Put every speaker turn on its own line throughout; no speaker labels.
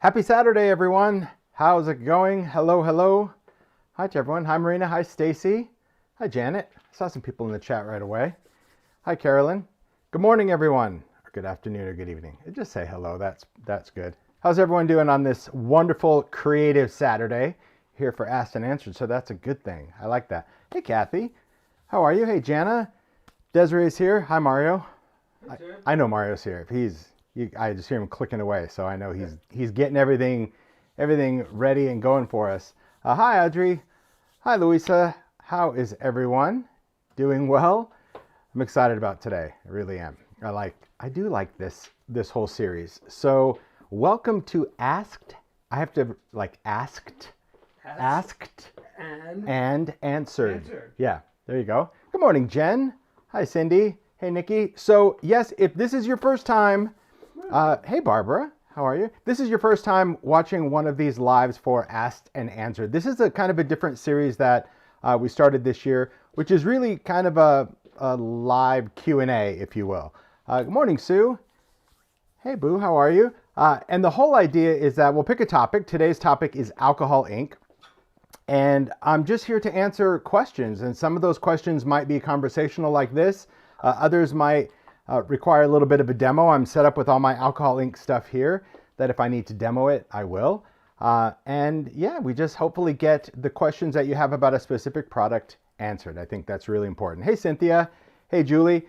Happy Saturday, everyone. How's it going? Hello, hello. Hi to everyone. Hi, Marina. Hi, Stacy. Hi, Janet. I saw some people in the chat right away. Hi, Carolyn. Good morning, everyone. Or good afternoon or good evening. Just say hello. That's good. How's everyone doing on this wonderful, creative Saturday? Here for Asked and Answered, so that's a good thing. I like that. Hey, Kathy. How are you? Hey, Jana. Desiree's here. Hi, Mario. I know Mario's here. I just hear him clicking away, so I know he's getting everything ready and going for us. Hi, Audrey. Hi, Louisa. How is everyone? Doing well? I'm excited about today. I really am. I do like this whole series. So, welcome to Asked. I have to asked and answered. Yeah, there you go. Good morning, Jen. Hi, Cindy. Hey, Nikki. So, yes, if this is your first time, hey, Barbara. How are you? This is your first time watching one of these lives for Asked and Answered. This is a kind of a different series that we started this year, which is really kind of a live Q&A, if you will. Good morning, Sue. Hey, Boo. How are you? And the whole idea is that we'll pick a topic. Today's topic is alcohol ink. And I'm just here to answer questions. And some of those questions might be conversational like this. Others might require a little bit of a demo. I'm set up with all my alcohol ink stuff here that if I need to demo it, I will. And yeah, we just hopefully get the questions that you have about a specific product answered. I think that's really important. Hey, Cynthia. Hey, Julie.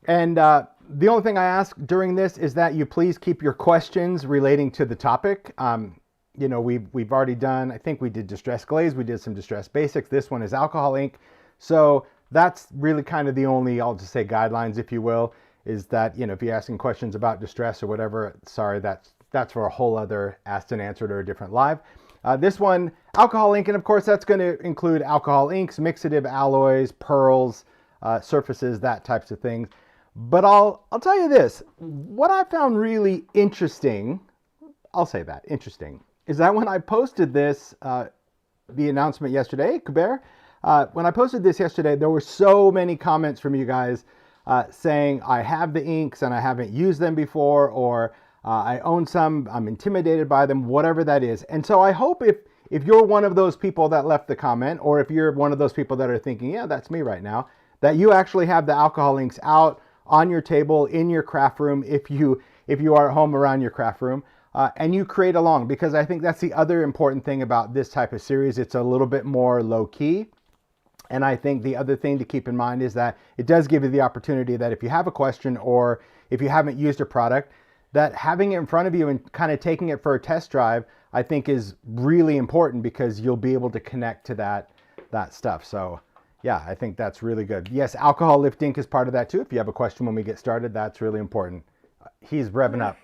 And the only thing I ask during this is that you please keep your questions relating to the topic. You know, we've already done, I think we did distress glaze, we did some distress basics. This one is alcohol ink. So that's really kind of the only, I'll just say guidelines, if you will, is that, you know, if you're asking questions about distress or whatever, sorry, that's for a whole other Asked and Answered or a different live. This one, alcohol ink, and of course that's going to include alcohol inks, mixative alloys, pearls, surfaces, that types of things. But I'll tell you this, what I found really interesting, I'll say that, interesting, is that when I posted this, the announcement yesterday, Kuber, when I posted this yesterday, there were so many comments from you guys saying I have the inks and I haven't used them before, or I own some, I'm intimidated by them, whatever that is. And so I hope if you're one of those people that left the comment, or if you're one of those people that are thinking, yeah, that's me right now, that you actually have the alcohol inks out on your table, in your craft room, if you are at home around your craft room, and you create along, because I think that's the other important thing about this type of series. It's a little bit more low key. And I think the other thing to keep in mind is that it does give you the opportunity that if you have a question or if you haven't used a product, that having it in front of you and kind of taking it for a test drive, I think is really important, because you'll be able to connect to that stuff. So yeah, I think that's really good. Yes, alcohol lift ink is part of that too. If you have a question when we get started, that's really important. He's revving up.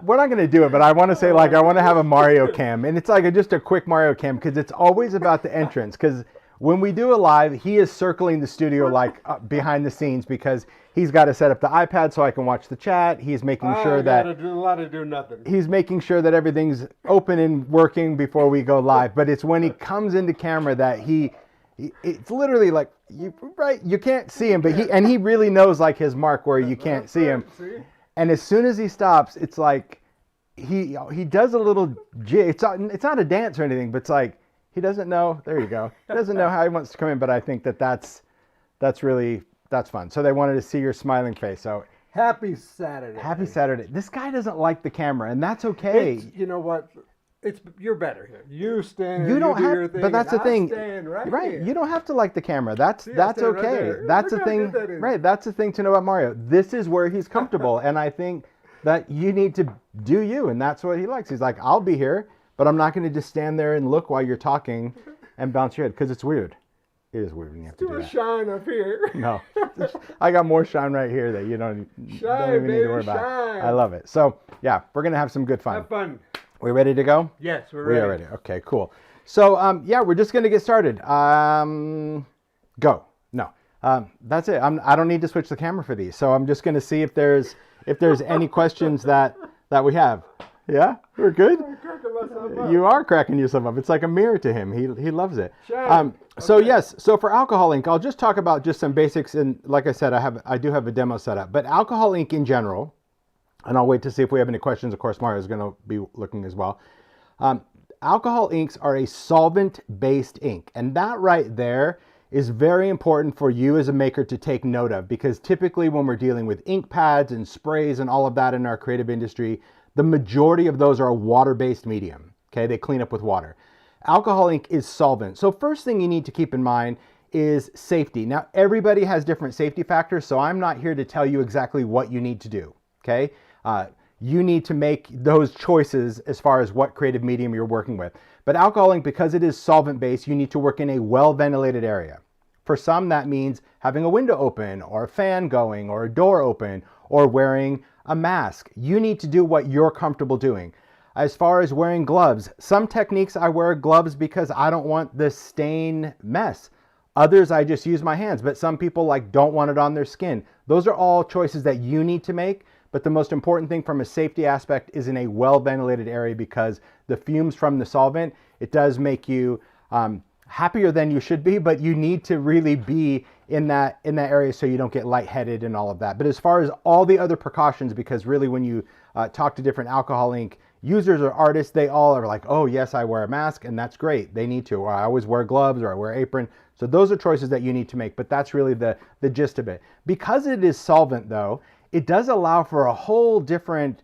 We're not going to do it, but I want to say, I want to have a Mario cam, and it's just a quick Mario cam, because it's always about the entrance. Because when we do a live, he is circling the studio behind the scenes, because he's got to set up the iPad so I can watch the chat. He's making sure that he's making sure that everything's open and working before we go live. But it's when he comes into camera that it's literally you can't see him, but he really knows his mark where you can't see him. And as soon as he stops, it's he does a little jig. It's not a dance or anything, but it's he doesn't know. There you go. He doesn't know how he wants to come in, but I think that's fun. So they wanted to see your smiling face. So
happy Saturday.
Happy Saturday. This guy doesn't like the camera, and that's okay.
You know what? You're better here. You stand.
You don't
do
have,
your thing,
but that's the thing,
right?
You don't have to like the camera. That's okay.
Right,
that's the thing, right? That's the thing to know about Mario. This is where he's comfortable, and I think that you need to do you, and that's what he likes. He's I'll be here, but I'm not going to just stand there and look while you're talking and bounce your head, because it's weird. It is weird when you have to do that.
Too much shine up here.
No, I got more shine right here that you don't even need to worry about. I love it. So yeah, we're gonna have some good fun.
Have fun.
We ready to go?
Yes, we're ready.
We are ready. Okay, cool. So yeah, we're just gonna get started. Go. No, that's it. I don't need to switch the camera for these, so I'm just gonna see if there's any questions that we have. Yeah, we're good. You are cracking yourself up. It's like a mirror to him. He loves it. So
okay.
Yes, so for alcohol ink, I'll just talk about just some basics. And like I said, I do have a demo set up. But alcohol ink in general, And I'll wait to see if we have any questions. Of course, Mario is going to be looking as well. Alcohol inks are a solvent-based ink. And that right there is very important for you as a maker to take note of, because typically when we're dealing with ink pads and sprays and all of that in our creative industry, the majority of those are a water-based medium. Okay, they clean up with water. Alcohol ink is solvent. So first thing you need to keep in mind is safety. Now, everybody has different safety factors, so I'm not here to tell you exactly what you need to do. Okay, you need to make those choices as far as what creative medium you're working with. But alcohol ink, because it is solvent-based, you need to work in a well-ventilated area. For some, that means having a window open, or a fan going, or a door open, or wearing a mask. You need to do what you're comfortable doing. As far as wearing gloves, some techniques I wear gloves because I don't want the stain mess. Others, I just use my hands, but some people don't want it on their skin. Those are all choices that you need to make. But the most important thing from a safety aspect is in a well-ventilated area, because the fumes from the solvent, it does make you happier than you should be, but you need to really be in that area so you don't get lightheaded and all of that. But as far as all the other precautions, because really when you talk to different alcohol ink users or artists, they all are like, oh yes, I wear a mask, and that's great. They need to, or I always wear gloves, or I wear apron. So those are choices that you need to make, but that's really the gist of it. Because it is solvent though, it does allow for a whole different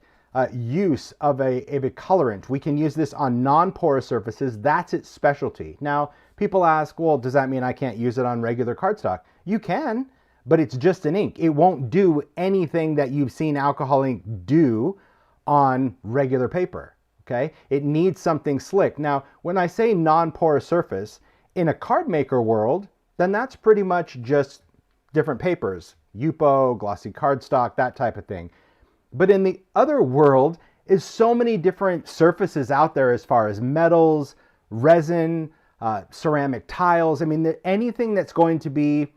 use of a colorant. We can use this on non-porous surfaces. That's its specialty. Now, people ask, well, does that mean I can't use it on regular cardstock? You can, but it's just an ink. It won't do anything that you've seen alcohol ink do on regular paper, okay? It needs something slick. Now, when I say non-porous surface, in a card maker world, then that's pretty much just different papers. Yupo, glossy cardstock, that type of thing. But in the other world is so many different surfaces out there as far as metals, resin, ceramic tiles. I mean, anything that's going to be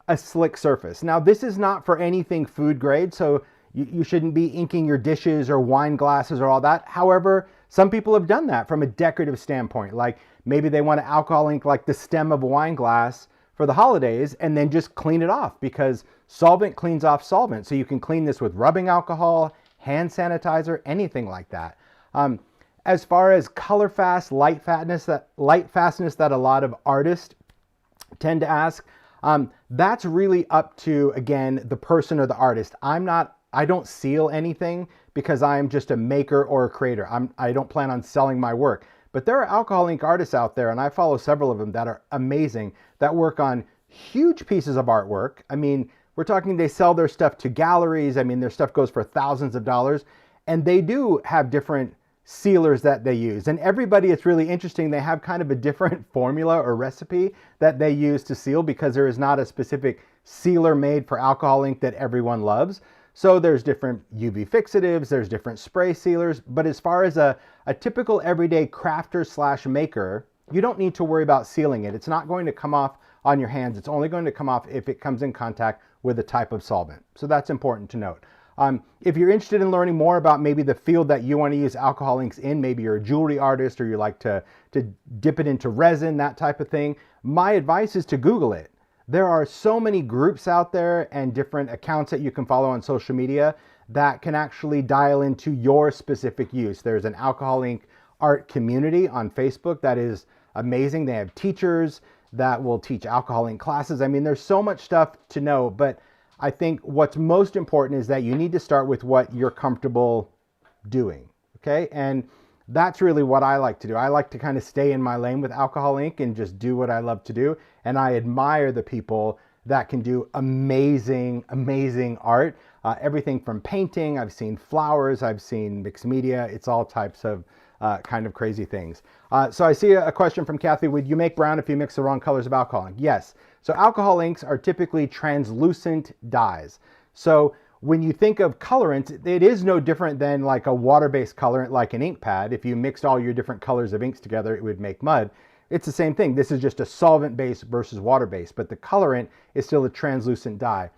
a slick surface. Now, this is not for anything food grade, so you shouldn't be inking your dishes or wine glasses or all that. However, some people have done that from a decorative standpoint. Like maybe they want to alcohol ink like the stem of a wine glass for the holidays and then just clean it off, because solvent cleans off solvent. So you can clean this with rubbing alcohol, hand sanitizer, anything like that. As far as color fast, light fastness that a lot of artists tend to ask, that's really up to, again, the person or the artist. I don't seal anything because I'm just a maker or a creator. I don't plan on selling my work. But there are alcohol ink artists out there, and I follow several of them that are amazing, that work on huge pieces of artwork. I mean, we're talking they sell their stuff to galleries. I mean, their stuff goes for thousands of dollars, and they do have different sealers that they use. And everybody, it's really interesting, they have kind of a different formula or recipe that they use to seal, because there is not a specific sealer made for alcohol ink that everyone loves. So there's different UV fixatives, there's different spray sealers, but as far as a typical everyday crafter / maker, you don't need to worry about sealing it. It's not going to come off on your hands. It's only going to come off if it comes in contact with a type of solvent. So that's important to note. If you're interested in learning more about maybe the field that you want to use alcohol inks in, maybe you're a jewelry artist or you like to dip it into resin, that type of thing, my advice is to Google it. There are so many groups out there and different accounts that you can follow on social media that can actually dial into your specific use. There's an alcohol ink art community on Facebook that is amazing. They have teachers that will teach alcohol ink classes. I mean, there's so much stuff to know, but I think what's most important is that you need to start with what you're comfortable doing, okay? And that's really what I like to do. I like to kind of stay in my lane with alcohol ink and just do what I love to do. And I admire the people that can do amazing, amazing art. Everything from painting, I've seen flowers, I've seen mixed media. It's all types of kind of crazy things. So I see a question from Kathy. Would you make brown if you mix the wrong colors of alcohol ink? Yes. So alcohol inks are typically translucent dyes. So when you think of colorant, it is no different than like a water-based colorant like an ink pad. If you mixed all your different colors of inks together, it would make mud. It's the same thing. This is just a solvent-based versus water-based, but the colorant is still a translucent dye.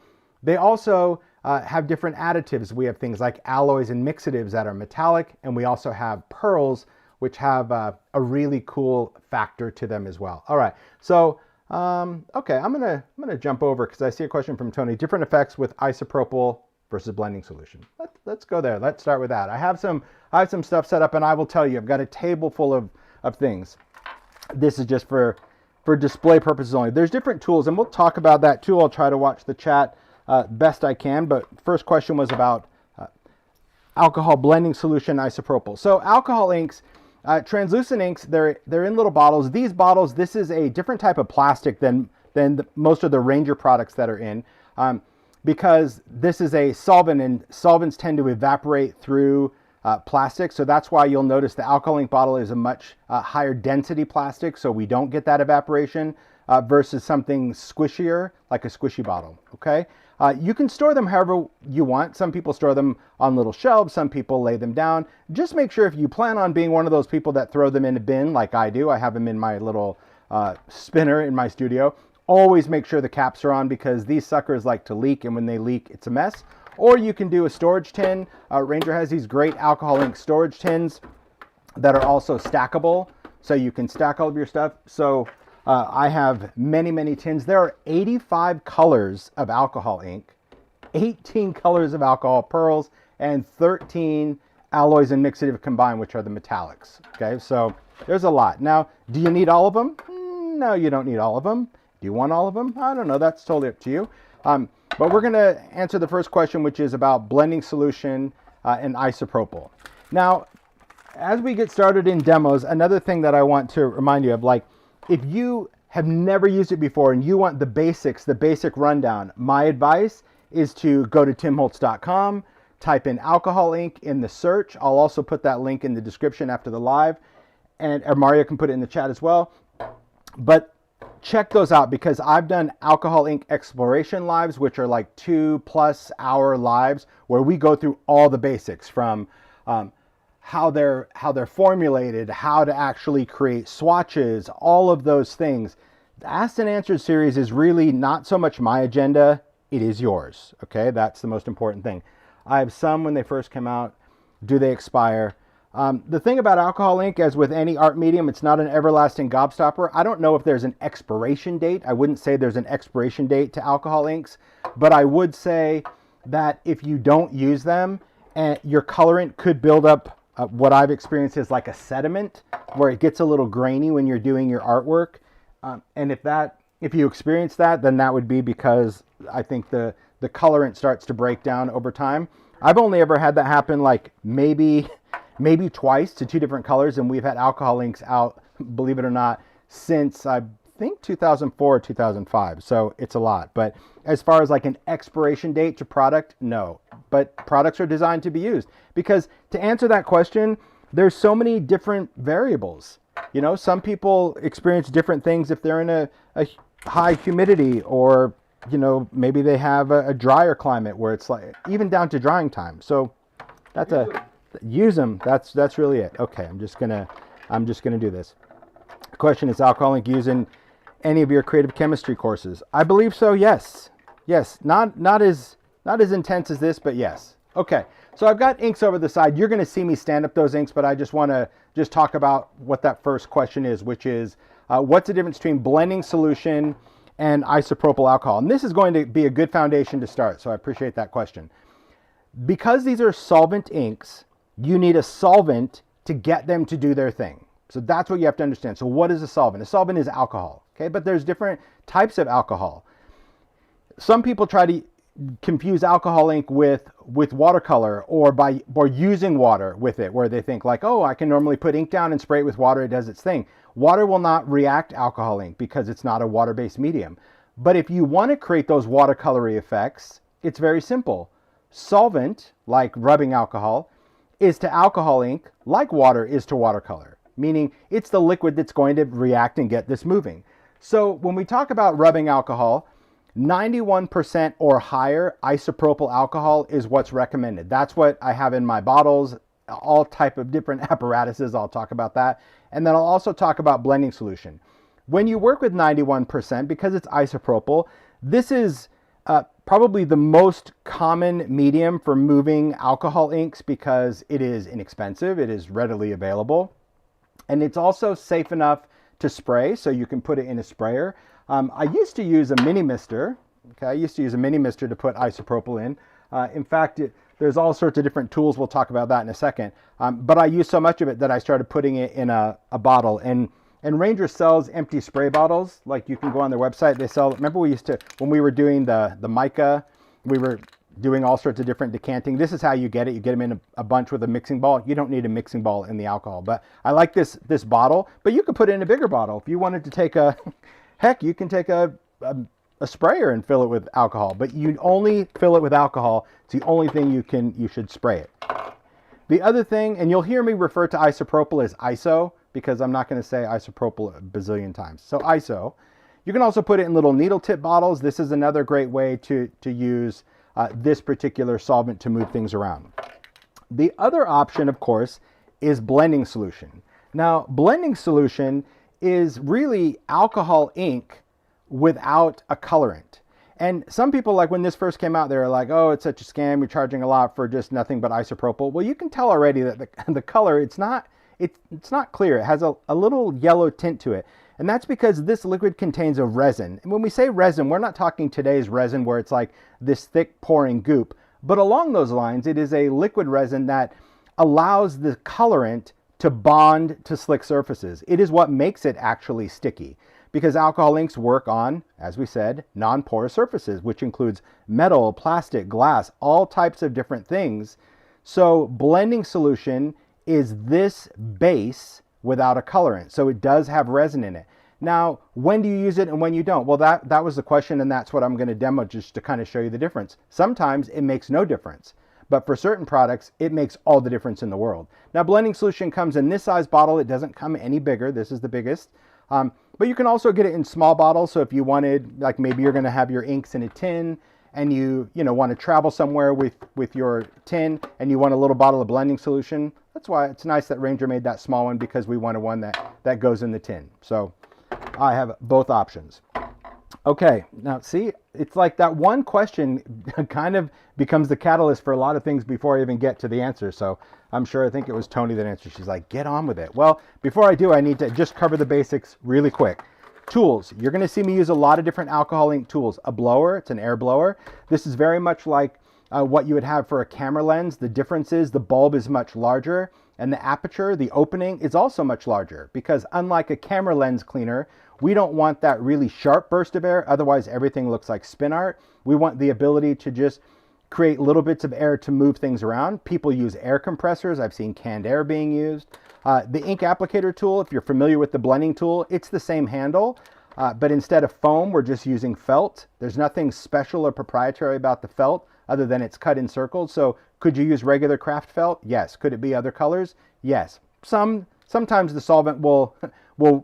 They also have different additives. We have things like alloys and mixatives that are metallic, and we also have pearls, which have a really cool factor to them as well. All right, so okay, I'm gonna jump over because I see a question from Tony. Different effects with isopropyl versus blending solution. Let's go there. Let's start with that. I have some stuff set up, and I will tell you, I've got a table full of things. This is just for display purposes only. There's different tools, and we'll talk about that too. I'll try to watch the chat best I can, but first question was about alcohol blending solution isopropyl. So alcohol inks, translucent inks, they're in little bottles. These bottles, this is a different type of plastic than most of the Ranger products that are in, because this is a solvent, and solvents tend to evaporate through plastic. So that's why you'll notice the alcohol ink bottle is a much higher density plastic, so we don't get that evaporation versus something squishier like a squishy bottle. Okay. You can store them however you want. Some people store them on little shelves. Some people lay them down. Just make sure, if you plan on being one of those people that throw them in a bin like I do, I have them in my little spinner in my studio. Always make sure the caps are on, because these suckers like to leak, and when they leak, it's a mess. Or you can do a storage tin. Ranger has these great alcohol ink storage tins that are also stackable, so you can stack all of your stuff. So I have many tins. There are 85 colors of alcohol ink, 18 colors of alcohol pearls, and 13 alloys and mixative combined, which are the metallics. Okay, so there's a lot. Now, do you need all of them? No, you don't need all of them. Do you want all of them? I don't know. That's totally up to you. But we're going to answer the first question, which is about blending solution and isopropyl. Now, as we get started in demos, another thing that I want to remind you of, like, if you have never used it before and you want the basics, the basic rundown, my advice is to go to timholtz.com, type in alcohol ink in the search. I'll also put that link in the description after the live, and Mario can put it in the chat as well. But check those out, because I've done alcohol ink exploration lives, which are like 2+ hour lives where we go through all the basics, from how they're formulated, how to actually create swatches, all of those things. The Asked and Answered series is really not so much my agenda, it is yours. Okay, that's the most important thing. I have some when they first came out. Do they expire? The thing about alcohol ink, as with any art medium, it's not an everlasting gobstopper. I don't know if there's an expiration date. I wouldn't say there's an expiration date to alcohol inks, but I would say that if you don't use them, your colorant could build up what I've experienced is like a sediment, where it gets a little grainy when you're doing your artwork. And if you experience that, then that would be because I think the colorant starts to break down over time. I've only ever had that happen like maybe twice to 2 different colors, and we've had alcohol inks out, believe it or not, since I think 2004 or 2005. So it's a lot. But as far as like an expiration date to product, no. But products are designed to be used, because to answer that question, there's so many different variables. You know, some people experience different things if they're in a high humidity, or, you know, maybe they have a drier climate where it's like even down to drying time. So that's use them. That's really it. Okay, I'm just gonna do this. The question is, alcohol ink used in any of your creative chemistry courses? I believe so. Yes. Not as intense as this, but yes. Okay. So I've got inks over the side. You're going to see me stand up those inks, but I just want to talk about what that first question is, which is what's the difference between blending solution and isopropyl alcohol? And this is going to be a good foundation to start. So I appreciate that question. Because these are solvent inks, you need a solvent to get them to do their thing. So that's what you have to understand. So what is a solvent? A solvent is alcohol, okay? But there's different types of alcohol. Some people try to confuse alcohol ink with watercolor, or by using water with it, where they think like, oh, I can normally put ink down and spray it with water, it does its thing. Water will not react alcohol ink because it's not a water-based medium. But if you want to create those watercolory effects, it's very simple. Solvent, like rubbing alcohol, is to alcohol ink like water is to watercolor, meaning it's the liquid that's going to react and get this moving. So when we talk about rubbing alcohol, 91% or higher isopropyl alcohol is what's recommended. That's what I have in my bottles, all type of different apparatuses. I'll talk about that. And then I'll also talk about blending solution. When you work with 91%, because it's isopropyl, this is probably the most common medium for moving alcohol inks, because it is inexpensive, it is readily available, and it's also safe enough to spray, so you can put it in a sprayer. I used to use a mini mister. Okay, I used to use a mini mister to put isopropyl in. In fact, there's all sorts of different tools. We'll talk about that in a second. But I use so much of it that I started putting it in a bottle. And Ranger sells empty spray bottles. Like you can go on their website. They sell, remember we used to, when we were doing the mica, we were doing all sorts of different decanting. This is how you get it. You get them in a bunch with a mixing ball. You don't need a mixing ball in the alcohol. But I like this bottle. But you could put it in a bigger bottle. If you wanted to take heck, you can take a sprayer and fill it with alcohol. But you only fill it with alcohol. It's the only thing you should spray it. The other thing, and you'll hear me refer to isopropyl as ISO, because I'm not going to say isopropyl a bazillion times. So ISO. You can also put it in little needle tip bottles. This is another great way to use this particular solvent to move things around. The other option, of course, is blending solution. Now, blending solution is really alcohol ink without a colorant. And some people, like when this first came out, they were like, oh, it's such a scam. You're charging a lot for just nothing but isopropyl. Well, you can tell already that the color, it's not clear. It has a little yellow tint to it. And that's because this liquid contains a resin. And when we say resin, we're not talking today's resin where it's like this thick pouring goop. But along those lines, it is a liquid resin that allows the colorant to bond to slick surfaces. It is what makes it actually sticky. Because alcohol inks work on, as we said, non-porous surfaces, which includes metal, plastic, glass, all types of different things. So blending solution is this base without a colorant. So it does have resin in it. Now, when do you use it and when you don't? Well, that was the question, and that's what I'm going to demo just to kind of show you the difference. Sometimes it makes no difference, but for certain products, it makes all the difference in the world. Now, blending solution comes in this size bottle. It doesn't come any bigger. This is the biggest. But you can also get it in small bottles. So if you wanted, like maybe you're going to have your inks in a tin and you want to travel somewhere with your tin and you want a little bottle of blending solution, that's why it's nice that Ranger made that small one, because we wanted one that goes in the tin. So I have both options. Okay, now see, it's like that one question kind of becomes the catalyst for a lot of things before I even get to the answer. So I think it was Tony that answered. She's like, get on with it. Well, before I do, I need to just cover the basics really quick. Tools. You're going to see me use a lot of different alcohol ink tools. A blower, it's an air blower. This is very much like what you would have for a camera lens. The difference is the bulb is much larger and the aperture, the opening, is also much larger, because unlike a camera lens cleaner, we don't want that really sharp burst of air. Otherwise, everything looks like spin art. We want the ability to just create little bits of air to move things around. People use air compressors. I've seen canned air being used. The ink applicator tool, if you're familiar with the blending tool, it's the same handle, but instead of foam, we're just using felt. There's nothing special or proprietary about the felt other than it's cut in circles. So could you use regular craft felt? Yes. Could it be other colors? Yes. Sometimes the solvent will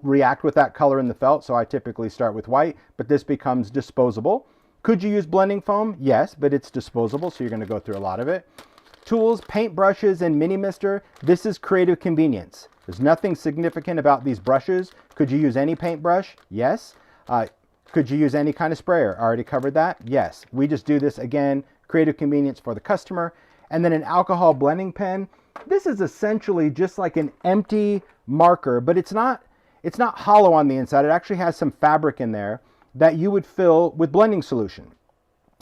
react with that color in the felt, so I typically start with white, but this becomes disposable. Could you use blending foam? Yes, but it's disposable, so you're going to go through a lot of it. Tools, paint brushes, and mini mister. This is creative convenience. There's nothing significant about these brushes. Could you use any paintbrush? Yes. Could you use any kind of sprayer? Already covered that? Yes. We just do this, again, creative convenience for the customer. And then an alcohol blending pen. This is essentially just like an empty marker, but it's not hollow on the inside. It actually has some fabric in there that you would fill with blending solution.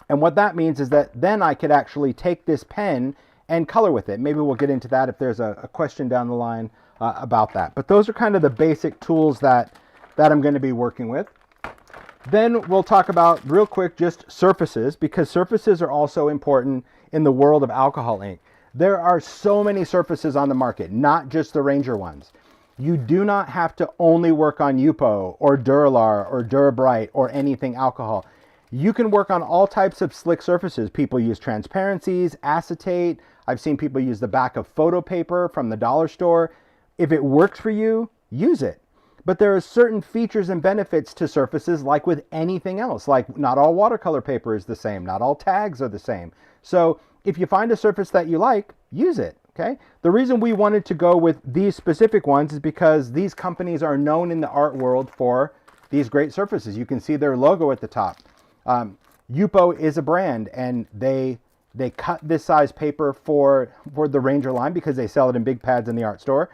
And what that means is that then I could actually take this pen and color with it. Maybe we'll get into that if there's a question down the line about that. But those are kind of the basic tools that I'm going to be working with. Then we'll talk about, real quick, just surfaces, because surfaces are also important in the world of alcohol ink. There are so many surfaces on the market, not just the Ranger ones. You do not have to only work on Yupo or Duralar or Durabright or anything alcohol. You can work on all types of slick surfaces. People use transparencies, acetate. I've seen people use the back of photo paper from the dollar store. If it works for you, use it. But there are certain features and benefits to surfaces, like with anything else. Like not all watercolor paper is the same. Not all tags are the same. So if you find a surface that you like, use it. Okay. The reason we wanted to go with these specific ones is because these companies are known in the art world for these great surfaces. You can see their logo at the top. Yupo is a brand, and they cut this size paper for the Ranger line because they sell it in big pads in the art store.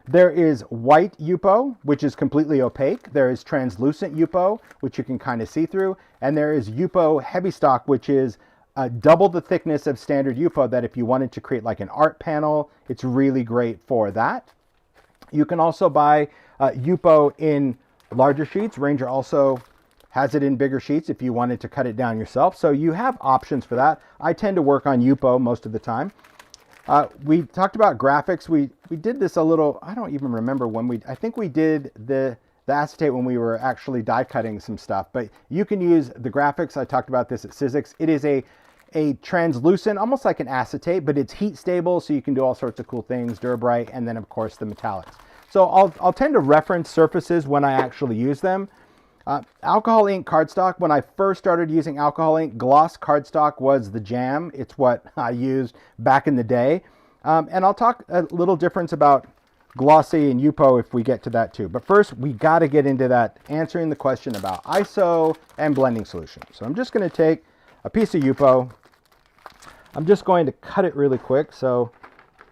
There is white Yupo, which is completely opaque. There is translucent Yupo, which you can kind of see through. And there is Yupo heavy stock, which is double the thickness of standard UPO, that if you wanted to create like an art panel, it's really great for that. You can also buy UPO in larger sheets. Ranger also has it in bigger sheets if you wanted to cut it down yourself. So you have options for that. I tend to work on UPO most of the time. We talked about graphics. We did this a little, I don't even remember when I think we did the acetate when we were actually die cutting some stuff, but you can use the graphics. I talked about this at Sizzix. It is a translucent, almost like an acetate, but it's heat stable, so you can do all sorts of cool things, Durabrite, and then of course the metallics. So I'll tend to reference surfaces when I actually use them. Alcohol ink cardstock. When I first started using alcohol ink, gloss cardstock was the jam. It's what I used back in the day. And I'll talk a little difference about glossy and UPO if we get to that too. But first, we got to get into that, answering the question about ISO and blending solution. So I'm just going to take a piece of UPO. I'm just going to cut it really quick. So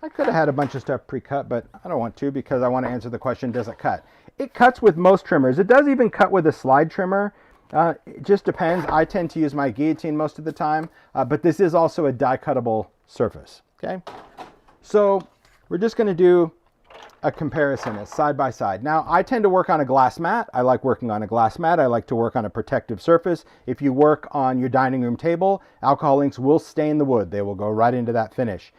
I could have had a bunch of stuff pre-cut, but I don't want to, because I want to answer the question, does it cut? It cuts with most trimmers. It does even cut with a slide trimmer. It just depends. I tend to use my guillotine most of the time, but this is also a die cuttable surface. Okay, so we're just going to do a comparison, a side by side. Now, I tend to work on a glass mat. I like working on a glass mat. I like to work on a protective surface. If you work on your dining room table, alcohol inks will stain the wood. They will go right into that finish.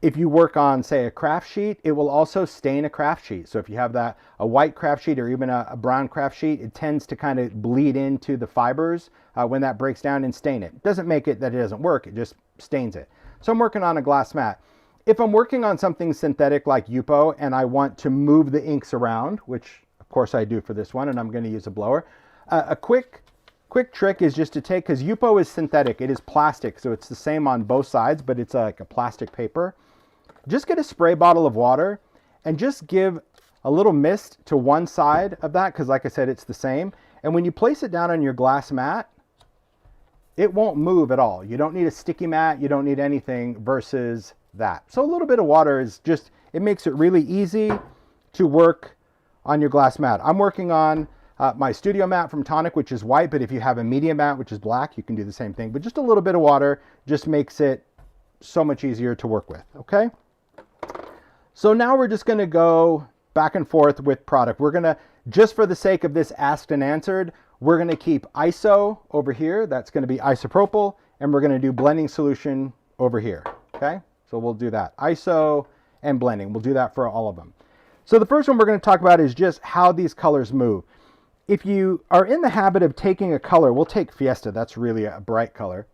If you work on, say, a craft sheet, it will also stain a craft sheet. So if you have a white craft sheet or even a brown craft sheet, it tends to kind of bleed into the fibers when that breaks down and stain it. It doesn't make it that it doesn't work, it just stains it. So I'm working on a glass mat. If I'm working on something synthetic like UPO and I want to move the inks around, which of course I do for this one, and I'm going to use a blower, a quick trick is just to take, because UPO is synthetic, it is plastic, so it's the same on both sides, but it's like a plastic paper. Just get a spray bottle of water and just give a little mist to one side of that, because like I said, it's the same. And when you place it down on your glass mat, it won't move at all. You don't need a sticky mat, you don't need anything versus that. So a little bit of water is just, it makes it really easy to work on your glass mat. I'm working on my studio mat from Tonic, which is white, but if you have a medium mat, which is black, you can do the same thing. But just a little bit of water just makes it so much easier to work with, okay? So now we're just going to go back and forth with product. We're going to, just for the sake of this asked and answered, we're going to keep ISO over here. That's going to be isopropyl, and we're going to do blending solution over here, okay? So we'll do that. ISO and blending. We'll do that for all of them. So the first one we're going to talk about is just how these colors move. If you are in the habit of taking a color, we'll take Fiesta. That's really a bright color.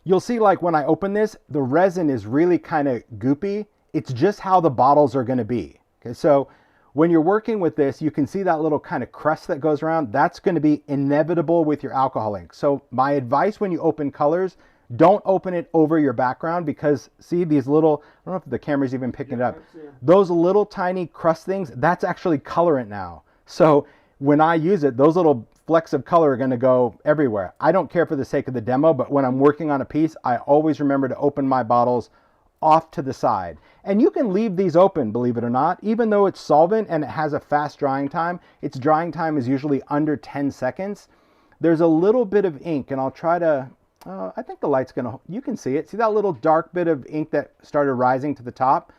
You'll see, like when I open this, the resin is really kind of goopy. It's just how the bottles are going to be. Okay, so when you're working with this, you can see that little kind of crust that goes around. That's going to be inevitable with your alcohol ink. So my advice when you open colors, don't open it over your background, because see these little, I don't know if the camera's even picking it up. Those little tiny crust things, that's actually colorant now. So when I use it, those little flecks of color are going to go everywhere. I don't care for the sake of the demo, but when I'm working on a piece, I always remember to open my bottles off to the side. And you can leave these open, believe it or not, even though it's solvent and it has a fast drying time. Its drying time is usually under 10 seconds. There's a little bit of ink, and I'll try to, I think the light's gonna, you can see it. See that little dark bit of ink that started rising to the top?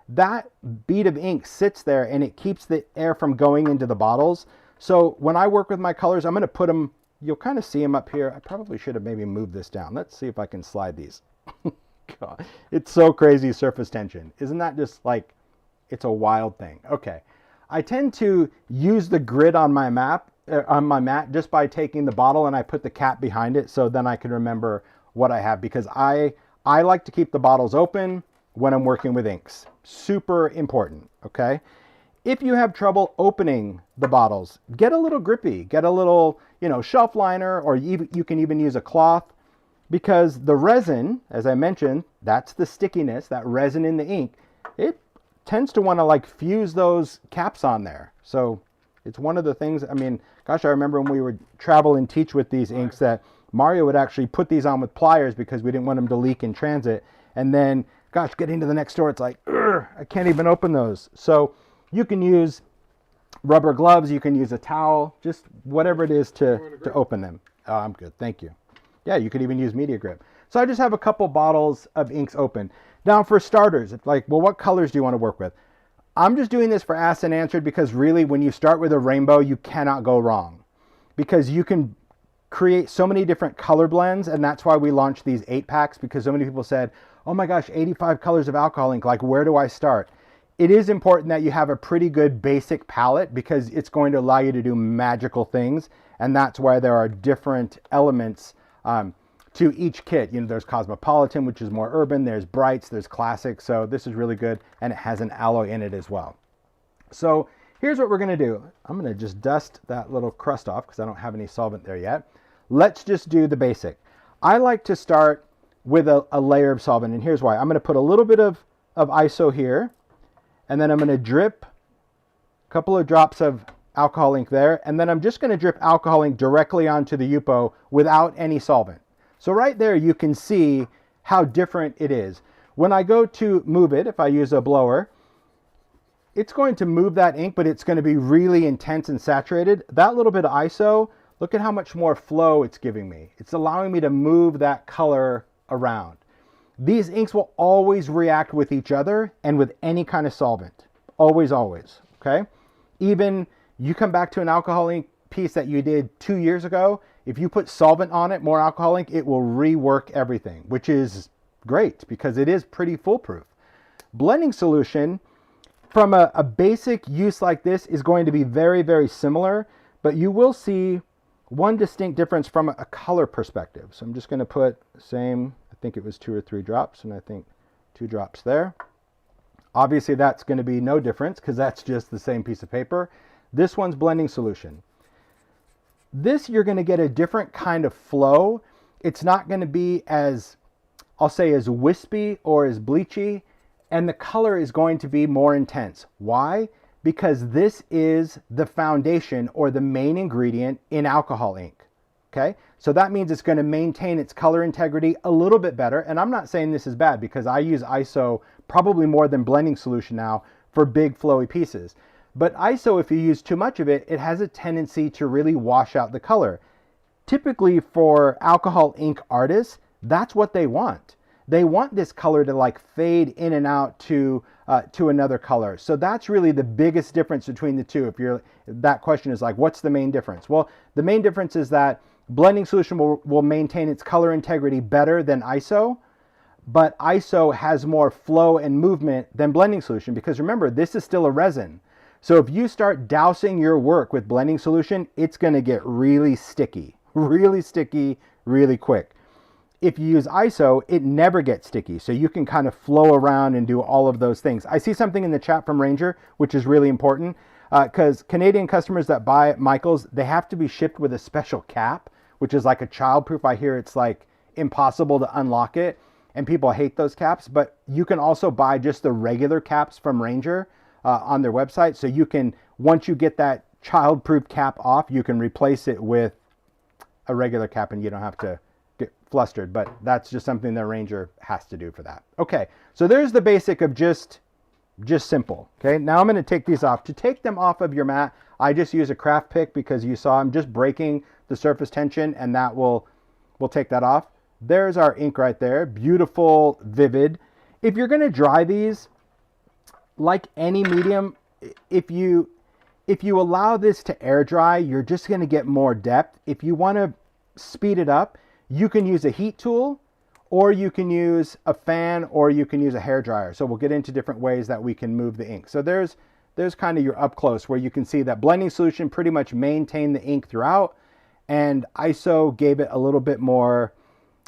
That bead of ink sits there and it keeps the air from going into the bottles. So when I work with my colors, I'm gonna put them, you'll kind of see them up here. I probably should have maybe moved this down. Let's see if I can slide these. God, it's so crazy, surface tension. Isn't that just like, it's a wild thing. Okay, I tend to use the grid on my map, on my mat, just by taking the bottle and I put the cap behind it, so then I can remember what I have, because I like to keep the bottles open when I'm working with inks. Super important, okay? If you have trouble opening the bottles, get a little grippy, get a little, shelf liner, or you can even use a cloth. Because the resin, as I mentioned, that's the stickiness, that resin in the ink, it tends to want to like fuse those caps on there. So it's one of the things, I mean, gosh, I remember when we would travel and teach with these inks that Mario would actually put these on with pliers because we didn't want them to leak in transit. And then, gosh, getting to the next store, it's like, I can't even open those. So you can use rubber gloves, you can use a towel, just whatever it is to open them. Oh, I'm good, thank you. Yeah, you could even use media grip. So I just have a couple bottles of inks open. Now for starters, it's like, well, what colors do you want to work with? I'm just doing this for asked and answered because really when you start with a rainbow, you cannot go wrong because you can create so many different color blends. And that's why we launched these 8-packs, because so many people said, oh my gosh, 85 colors of alcohol ink. Like, where do I start? It is important that you have a pretty good basic palette because it's going to allow you to do magical things. And that's why there are different elements to each kit. You know, there's Cosmopolitan, which is more urban. There's Brights, there's Classic. So this is really good. And it has an alloy in it as well. So here's what we're going to do. I'm going to just dust that little crust off because I don't have any solvent there yet. Let's just do the basic. I like to start with a layer of solvent. And here's why. I'm going to put a little bit of ISO here. And then I'm going to drip a couple of drops of alcohol ink there. And then I'm just going to drip alcohol ink directly onto the Yupo without any solvent. So right there, you can see how different it is. When I go to move it, if I use a blower, it's going to move that ink, but it's going to be really intense and saturated. That little bit of ISO, look at how much more flow it's giving me. It's allowing me to move that color around. These inks will always react with each other and with any kind of solvent. Always, always, okay? Even you come back to an alcohol ink piece that you did 2 years ago, if you put solvent on it, more alcohol ink, it will rework everything, which is great because it is pretty foolproof. Blending solution from a basic use like this is going to be very, very similar, but you will see one distinct difference from a color perspective. So I'm just going to put the same, I think it was 2 or 3 drops, and I think 2 drops there. Obviously that's going to be no difference because that's just the same piece of paper. This one's blending solution. This, you're going to get a different kind of flow. It's not going to be as, I'll say, as wispy or as bleachy, and the color is going to be more intense. Why? Because this is the foundation or the main ingredient in alcohol ink. Okay, so that means it's going to maintain its color integrity a little bit better. And I'm not saying this is bad because I use ISO probably more than blending solution now for big flowy pieces. But ISO, if you use too much of it, it has a tendency to really wash out the color. Typically for alcohol ink artists, that's what they want. They want this color to like fade in and out to another color. So that's really the biggest difference between the two. If that question is like, what's the main difference? Well, the main difference is that blending solution will maintain its color integrity better than ISO, but ISO has more flow and movement than blending solution because remember, this is still a resin. So if you start dousing your work with blending solution, it's going to get really sticky, really quick. If you use ISO, it never gets sticky. So you can kind of flow around and do all of those things. I see something in the chat from Ranger, which is really important because Canadian customers that buy at Michael's, they have to be shipped with a special cap, which is like a childproof. I hear it's like impossible to unlock it and people hate those caps, but you can also buy just the regular caps from Ranger on their website. So you can, once you get that childproof cap off, you can replace it with a regular cap and you don't have to get flustered, but that's just something that Ranger has to do for that. Okay, so there's the basic of just simple. Okay, now I'm going to take these off. To take them off of your mat, I just use a craft pick because you saw I'm just breaking the surface tension and that will take that off. There's our ink right there, beautiful, vivid. If you're going to dry these, like any medium, if you allow this to air dry, you're just going to get more depth. If you want to speed it up, you can use a heat tool, or you can use a fan, or you can use a hair dryer. So we'll get into different ways that we can move the ink. So there's kind of your up close where you can see that blending solution pretty much maintained the ink throughout, and ISO gave it a little bit more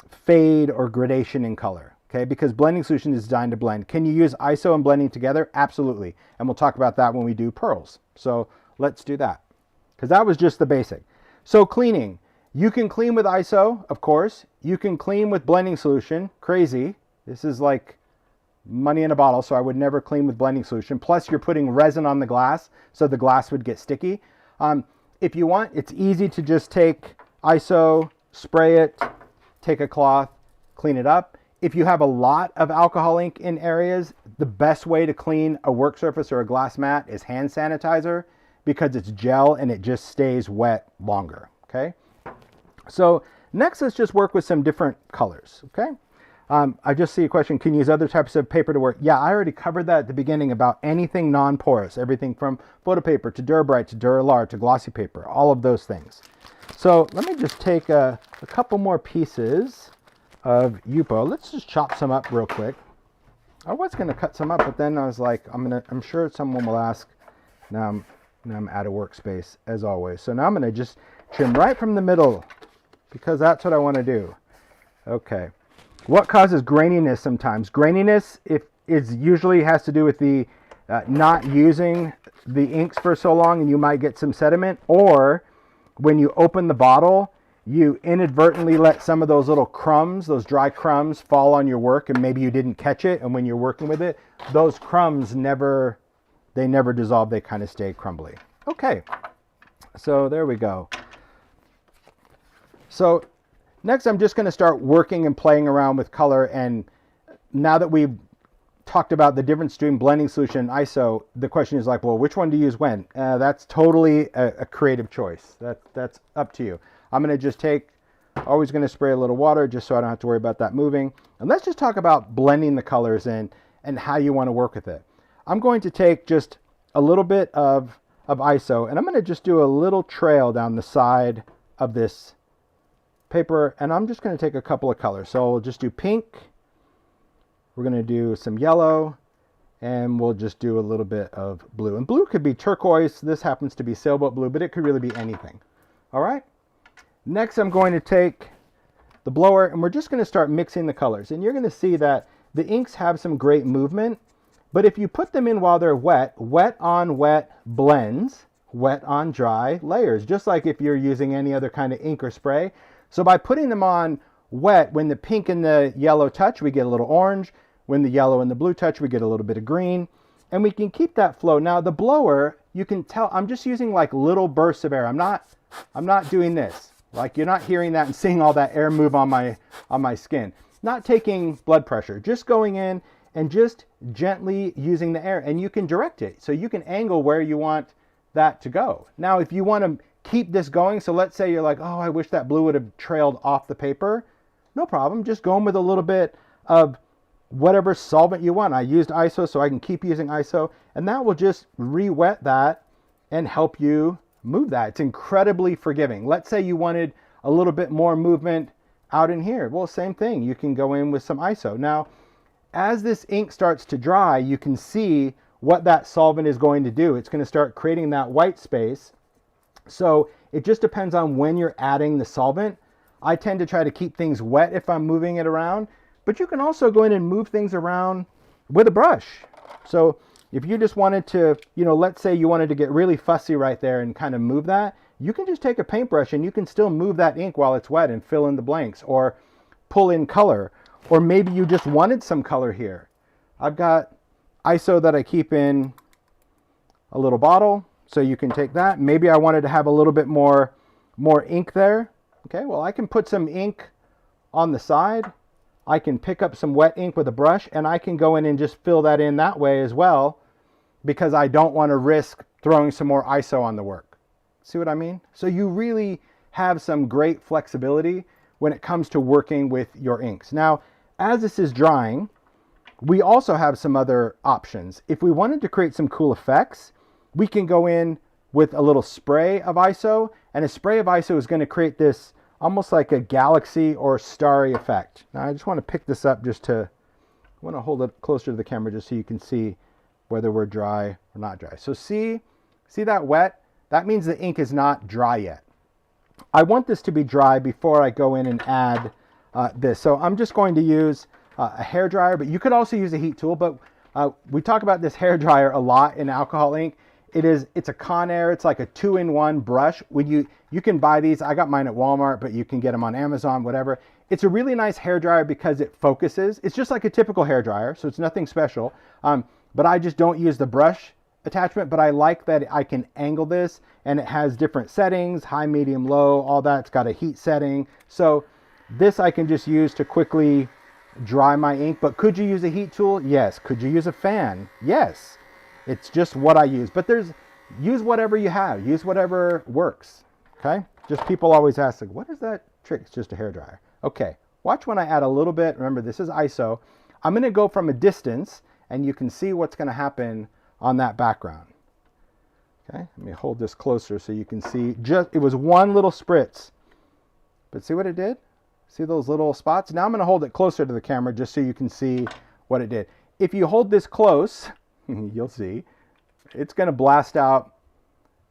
fade or gradation in color. Okay, because blending solution is designed to blend. Can you use ISO and blending together? Absolutely. And we'll talk about that when we do pearls. So let's do that because that was just the basic. So cleaning, you can clean with ISO, of course. You can clean with blending solution. Crazy. This is like money in a bottle. So I would never clean with blending solution. Plus you're putting resin on the glass. So the glass would get sticky. If you want, it's easy to just take ISO, spray it, take a cloth, clean it up. If you have a lot of alcohol ink in areas, the best way to clean a work surface or a glass mat is hand sanitizer because it's gel and it just stays wet longer, okay? So next let's just work with some different colors, okay? I just see a question, can you use other types of paper to work? Yeah, I already covered that at the beginning about anything non-porous, everything from photo paper to Durabright to Duralar to glossy paper, all of those things. So let me just take a couple more pieces of Yupo. Let's just chop some up real quick. I was going to cut some up, but then I was like, I'm sure someone will ask. Now I'm out of workspace as always. So now I'm going to just trim right from the middle because that's what I want to do. Okay. What causes graininess sometimes? Graininess usually has to do with the not using the inks for so long, and you might get some sediment, or when you open the bottle, you inadvertently let some of those little crumbs, those dry crumbs, fall on your work, and maybe you didn't catch it, and when you're working with it, those crumbs never dissolve, they kind of stay crumbly. Okay, so there we go. So next, I'm just going to start working and playing around with color. And now that we've talked about the difference between blending solution and ISO, the question is like, well, which one to use when? That's totally a creative choice. That's up to you. I'm going to just always going to spray a little water just so I don't have to worry about that moving. And let's just talk about blending the colors and how you want to work with it. I'm going to take just a little bit of ISO, and I'm going to just do a little trail down the side of this paper, and I'm just going to take a couple of colors. So we'll just do pink, we're going to do some yellow, and we'll just do a little bit of blue. And blue could be turquoise. This happens to be sailboat blue, but it could really be anything. All right. Next, I'm going to take the blower, and we're just going to start mixing the colors. And you're going to see that the inks have some great movement, but if you put them in while they're wet, wet on wet blends, wet on dry layers, just like if you're using any other kind of ink or spray. So by putting them on wet, when the pink and the yellow touch, we get a little orange. When the yellow and the blue touch, we get a little bit of green. And we can keep that flow. Now the blower, you can tell, I'm just using like little bursts of air. I'm not doing this. Like you're not hearing that and seeing all that air move on my skin. Not taking blood pressure, just going in and just gently using the air. And you can direct it. So you can angle where you want that to go. Now, if you want to keep this going, so let's say you're like, oh, I wish that blue would have trailed off the paper. No problem. Just go in with a little bit of whatever solvent you want. I used ISO, so I can keep using ISO, and that will just re-wet that and help you move that. It's incredibly forgiving. Let's say you wanted a little bit more movement out in here. Well, same thing. You can go in with some ISO. Now, as this ink starts to dry, you can see what that solvent is going to do. It's going to start creating that white space. So it just depends on when you're adding the solvent. I tend to try to keep things wet if I'm moving it around, but you can also go in and move things around with a brush. So if you just wanted to, let's say you wanted to get really fussy right there and kind of move that, you can just take a paintbrush and you can still move that ink while it's wet and fill in the blanks or pull in color. Or maybe you just wanted some color here. I've got ISO that I keep in a little bottle, so you can take that. Maybe I wanted to have a little bit more ink there. Okay, well, I can put some ink on the side. I can pick up some wet ink with a brush, and I can go in and just fill that in that way as well, because I don't want to risk throwing some more ISO on the work. See what I mean? So you really have some great flexibility when it comes to working with your inks. Now, as this is drying, we also have some other options. If we wanted to create some cool effects, we can go in with a little spray of ISO, and a spray of ISO is going to create this almost like a galaxy or starry effect. Now I just want to pick this up I want to hold it closer to the camera just so you can see whether we're dry or not dry. So see that wet? That means the ink is not dry yet. I want this to be dry before I go in and add this. So I'm just going to use a hair dryer, but you could also use a heat tool, but we talk about this hair dryer a lot in alcohol ink. It's a Conair. It's like a 2-in-1 brush. When you can buy these, I got mine at Walmart, but you can get them on Amazon, whatever. It's a really nice hair dryer because it focuses. It's just like a typical hair dryer, so it's nothing special. But I just don't use the brush attachment, but I like that I can angle this, and it has different settings, high, medium, low, all that. It's got a heat setting. So this I can just use to quickly dry my ink. But could you use a heat tool? Yes. Could you use a fan? Yes. It's just what I use. But use whatever you have. Use whatever works. Okay? Just people always ask, like, what is that trick. It's just a hairdryer. Okay, watch when I add a little bit. Remember, this is ISO. I'm going to go from a distance, and you can see what's going to happen on that background. Okay, let me hold this closer so you can see. Just, it was one little spritz. But see what it did? See those little spots? Now I'm going to hold it closer to the camera just so you can see what it did. If you hold this close, you'll see, it's going to blast out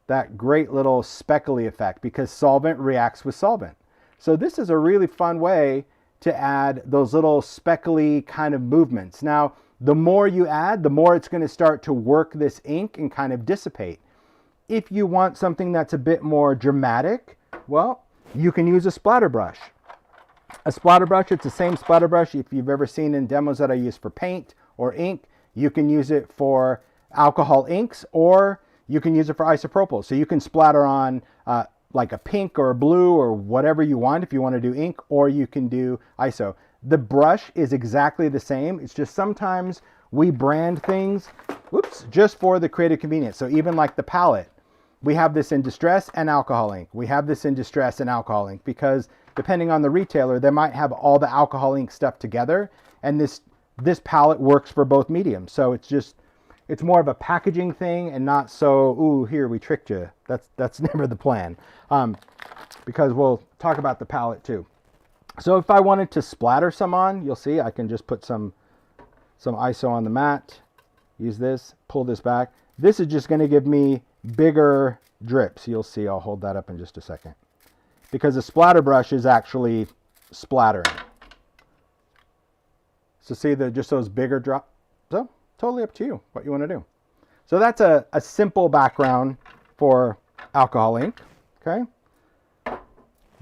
that great little speckly effect because solvent reacts with solvent. So this is a really fun way to add those little speckly kind of movements. Now, the more you add, the more it's going to start to work this ink and kind of dissipate. If you want something that's a bit more dramatic, well, you can use a splatter brush. A splatter brush, it's the same splatter brush if you've ever seen in demos that I use for paint or ink. You can use it for alcohol inks, or you can use it for isopropyl. So you can splatter on like a pink or a blue or whatever you want if you want to do ink, or you can do ISO. The brush is exactly the same. It's just sometimes we brand things, just for the creative convenience. So even like the palette, we have this in distress and alcohol ink. We have this in distress and alcohol ink because depending on the retailer, they might have all the alcohol ink stuff together, and this palette works for both mediums. So it's more of a packaging thing and not so, ooh, here we tricked you. That's never the plan, because we'll talk about the palette too. So if I wanted to splatter some on, you'll see I can just put some ISO on the mat, use this, pull this back. This is just going to give me bigger drips. You'll see, I'll hold that up in just a second, because the splatter brush is actually splattering. So see just those bigger drops. So totally up to you what you want to do. So that's a simple background for alcohol ink. Okay.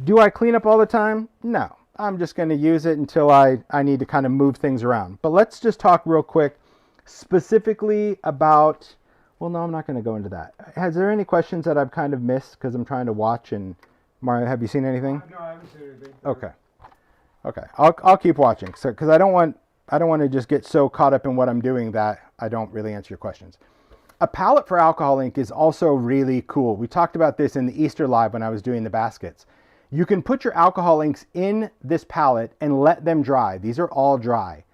Do I clean up all the time? No. I'm just going to use it until I need to kind of move things around. But let's just talk real quick specifically about, well, no, I'm not going to go into that. Has there any questions that I've kind of missed because I'm trying to watch? And Mario, have you seen anything?
No, I haven't seen anything.
Okay. Okay. I'll keep watching. So, because I don't want to just get so caught up in what I'm doing that I don't really answer your questions. A palette for alcohol ink is also really cool. We talked about this in the Easter Live when I was doing the baskets. You can put your alcohol inks in this palette and let them dry. These are all dry.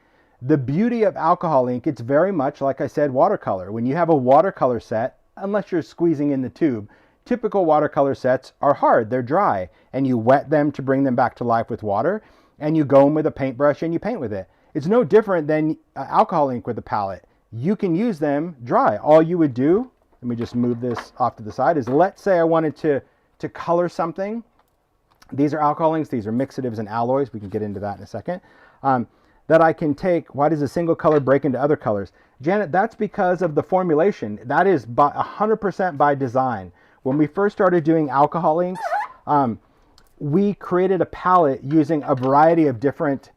The beauty of alcohol ink, it's very much, like I said, watercolor. When you have a watercolor set, unless you're squeezing in the tube, typical watercolor sets are hard, they're dry, and you wet them to bring them back to life with water, and you go in with a paintbrush and you paint with it. It's no different than alcohol ink with a palette. You can use them dry. All you would do, let me just move this off to the side, is let's say I wanted to color something. These are alcohol inks, these are mixatives and alloys, we can get into that in a second, that I can take. Why does a single color break into other colors? Janet, that's because of the formulation. That is 100% by design. When we first started doing alcohol inks, we created a palette using a variety of different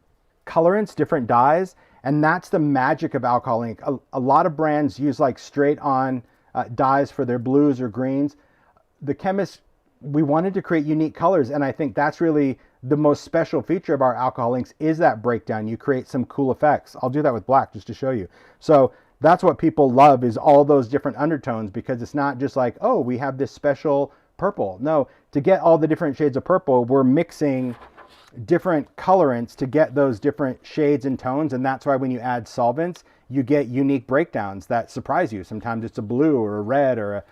colorants, different dyes, and that's the magic of alcohol ink. A lot of brands use like straight on dyes for their blues or greens. The chemists, we wanted to create unique colors, and I think that's really the most special feature of our alcohol inks is that breakdown. You create some cool effects. I'll do that with black just to show you. So that's what people love, is all those different undertones, because it's not just like, oh, we have this special purple. No, to get all the different shades of purple, we're mixing different colorants to get those different shades and tones, and that's why when you add solvents, you get unique breakdowns that surprise you. Sometimes it's a blue or a red or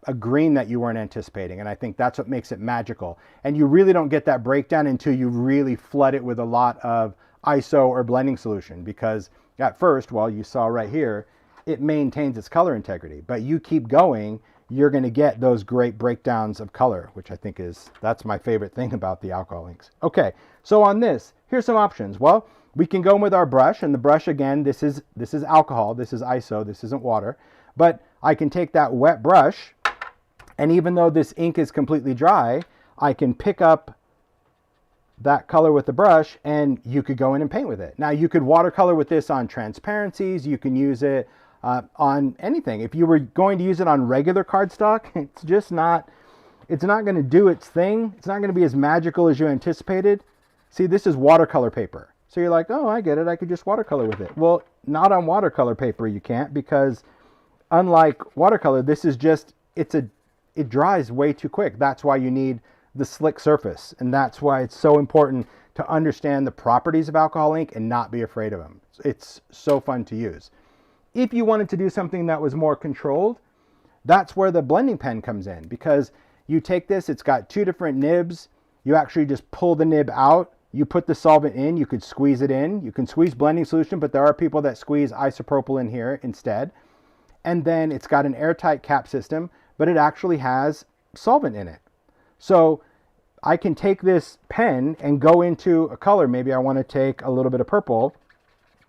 a green that you weren't anticipating, and I think that's what makes it magical. And you really don't get that breakdown until you really flood it with a lot of ISO or blending solution, because at first, well, you saw right here, it maintains its color integrity, but you keep going, you're going to get those great breakdowns of color, which I think that's my favorite thing about the alcohol inks. Okay, so on this, here's some options. Well, we can go with our brush, and the brush, again, this is alcohol, this is ISO, this isn't water, but I can take that wet brush, and even though this ink is completely dry, I can pick up that color with the brush, and you could go in and paint with it. Now, you could watercolor with this on transparencies, you can use it on anything. If you were going to use it on regular cardstock, it's not going to do its thing. It's not going to be as magical as you anticipated. See, this is watercolor paper. So you're like, oh, I get it, I could just watercolor with it. Well, not on watercolor paper you can't, because unlike watercolor, this is just, it dries way too quick. That's why you need the slick surface. And that's why it's so important to understand the properties of alcohol ink and not be afraid of them. It's so fun to use. If you wanted to do something that was more controlled, that's where the blending pen comes in, because you take this, it's got two different nibs. You actually just pull the nib out. You put the solvent in, you could squeeze it in. You can squeeze blending solution, but there are people that squeeze isopropyl in here instead. And then it's got an airtight cap system, but it actually has solvent in it. So I can take this pen and go into a color. Maybe I want to take a little bit of purple.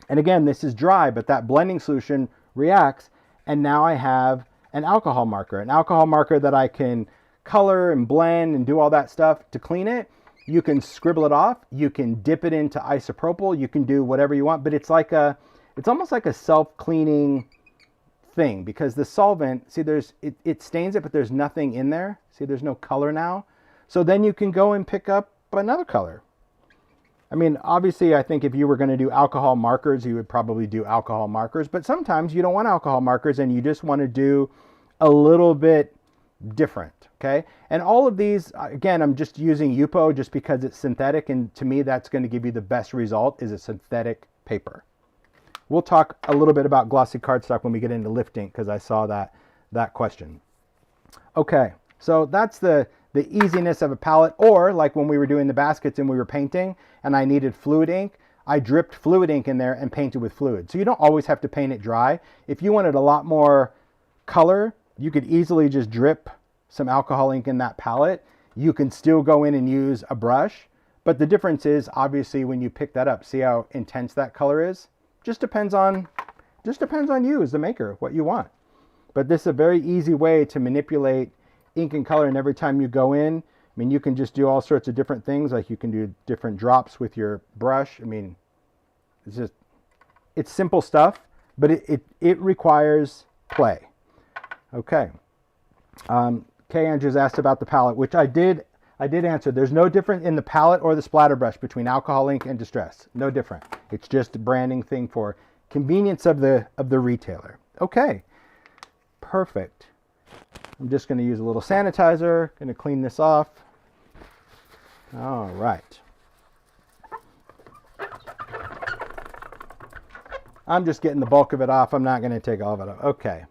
And again, this is dry, but that blending solution reacts. And now I have an alcohol marker that I can color and blend and do all that stuff to clean it. You can scribble it off. You can dip it into isopropyl. You can do whatever you want, but it's almost like a self-cleaning thing, because the solvent, see, it stains it, but there's nothing in there. See, there's no color now. So then you can go and pick up another color. I mean, obviously, I think if you were going to do alcohol markers, you would probably do alcohol markers, but sometimes you don't want alcohol markers and you just want to do a little bit different, okay? And all of these, again, I'm just using Yupo just because it's synthetic, and to me, that's going to give you the best result is a synthetic paper. We'll talk a little bit about glossy cardstock when we get into lift ink, because I saw that question. Okay, so that's the easiness of a palette. Or like when we were doing the baskets and we were painting and I needed fluid ink, I dripped fluid ink in there and painted with fluid. So you don't always have to paint it dry. If you wanted a lot more color, you could easily just drip some alcohol ink in that palette. You can still go in and use a brush, but the difference is obviously when you pick that up, see how intense that color is? Just depends on you as the maker, what you want. But this is a very easy way to manipulate ink and color, and every time you go in, I mean, you can just do all sorts of different things, like you can do different drops with your brush. I mean, it's simple stuff, but it requires play. Okay. Kay Andrews asked about the palette, which I did answer. There's no difference in the palette or the splatter brush between alcohol ink and distress. No different. It's just a branding thing for convenience of the retailer. Okay. Perfect. I'm just going to use a little sanitizer. Going to clean this off. All right. I'm just getting the bulk of it off. I'm not going to take all of it off. Okay.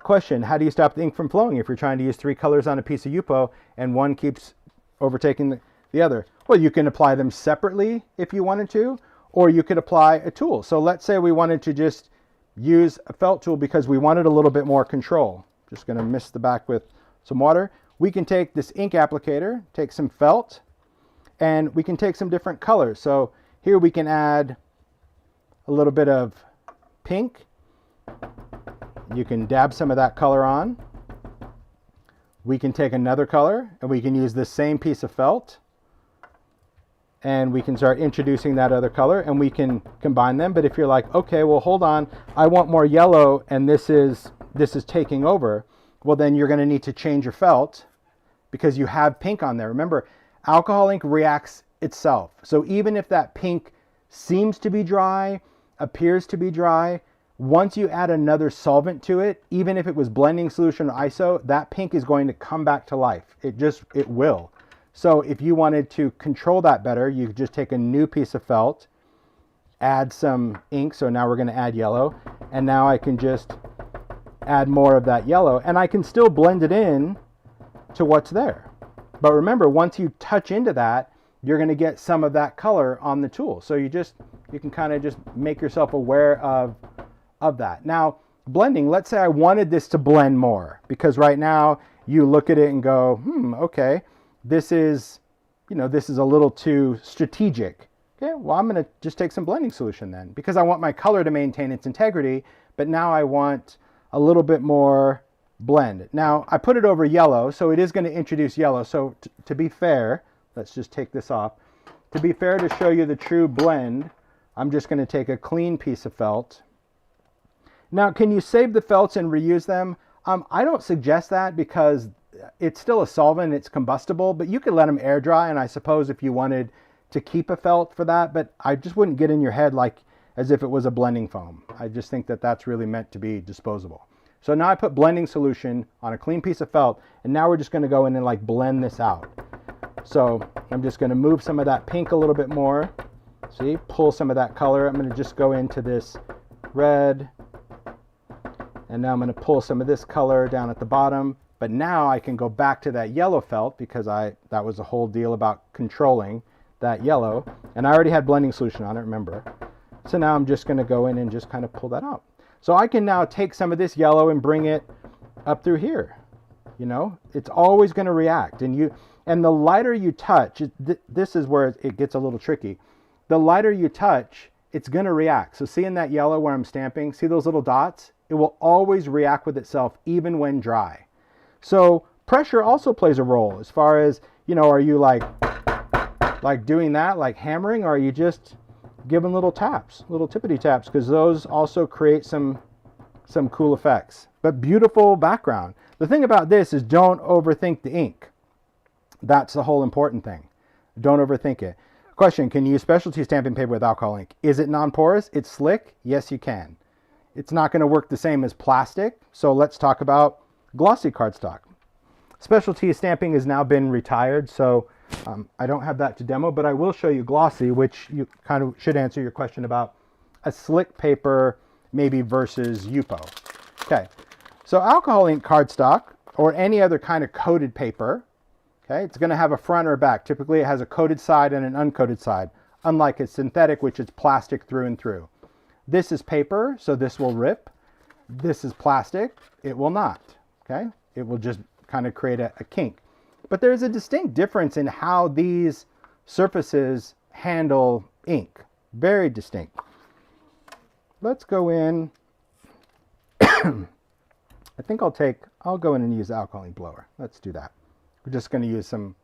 Question, how do you stop the ink from flowing if you're trying to use 3 colors on a piece of Yupo and one keeps overtaking the other? Well, you can apply them separately if you wanted to, or you could apply a tool. So let's say we wanted to just use a felt tool because we wanted a little bit more control. Just going to mist the back with some water. We can take this ink applicator, take some felt, and we can take some different colors. So here we can add a little bit of pink. You can dab some of that color on. We can take another color and we can use the same piece of felt, and we can start introducing that other color and we can combine them. But if you're like, okay, well, hold on, I want more yellow and this is taking over, well, then you're going to need to change your felt because you have pink on there. Remember, alcohol ink reacts itself. So even if that pink seems to be dry, appears to be dry, once you add another solvent to it, even if it was blending solution or ISO, that pink is going to come back to life. It will. So if you wanted to control that better, you could just take a new piece of felt, add some ink. So now we're going to add yellow, and now I can just add more of that yellow, and I can still blend it in to what's there. But remember, once you touch into that, you're going to get some of that color on the tool. So you can kind of just make yourself aware of that. Now, blending, let's say I wanted this to blend more, because right now you look at it and go, okay, this is a little too strategic. Okay, well, I'm going to just take some blending solution then, because I want my color to maintain its integrity, but now I want a little bit more blend. Now, I put it over yellow, so it is going to introduce yellow. So to be fair, let's just take this off. To be fair, to show you the true blend, I'm just going to take a clean piece of felt. Now, can you save the felts and reuse them? I don't suggest that because it's still a solvent, it's combustible, but you could let them air dry, and I suppose if you wanted to keep a felt for that, but I just wouldn't get in your head like as if it was a blending foam. I just think that that's really meant to be disposable. So now I put blending solution on a clean piece of felt, and now we're just going to go in and like blend this out. So I'm just going to move some of that pink a little bit more. See, pull some of that color. I'm going to just go into this red, and now I'm going to pull some of this color down at the bottom. But now I can go back to that yellow felt because that was the whole deal about controlling that yellow. And I already had blending solution on it, remember. So now I'm just going to go in and just kind of pull that out. So I can now take some of this yellow and bring it up through here. You know, it's always going to react. And the lighter you touch, this is where it gets a little tricky. The lighter you touch, it's going to react. So see in that yellow where I'm stamping, see those little dots? It will always react with itself even when dry. So pressure also plays a role as far as, you know, are you like doing that, like hammering, or are you just giving little taps, little tippity taps, because those also create some cool effects. But beautiful background. The thing about this is don't overthink the ink. That's the whole important thing. Don't overthink it. Question, can you use specialty stamping paper with alcohol ink? Is it non-porous? It's slick? Yes, you can. It's not going to work the same as plastic. So let's talk about glossy cardstock. Specialty stamping has now been retired, so I don't have that to demo, but I will show you glossy, which you kind of should answer your question about a slick paper maybe versus Yupo. Okay, so alcohol ink cardstock or any other kind of coated paper, okay, it's going to have a front or a back. Typically it has a coated side and an uncoated side, unlike a synthetic, which is plastic through and through. This is paper, so this will rip. This is plastic, it will not. Okay, it will just kind of create a kink. But there's a distinct difference in how these surfaces handle ink. Very distinct. Let's go in. I think I'll go in and use the alcohol ink blower. Let's do that. We're just going to use some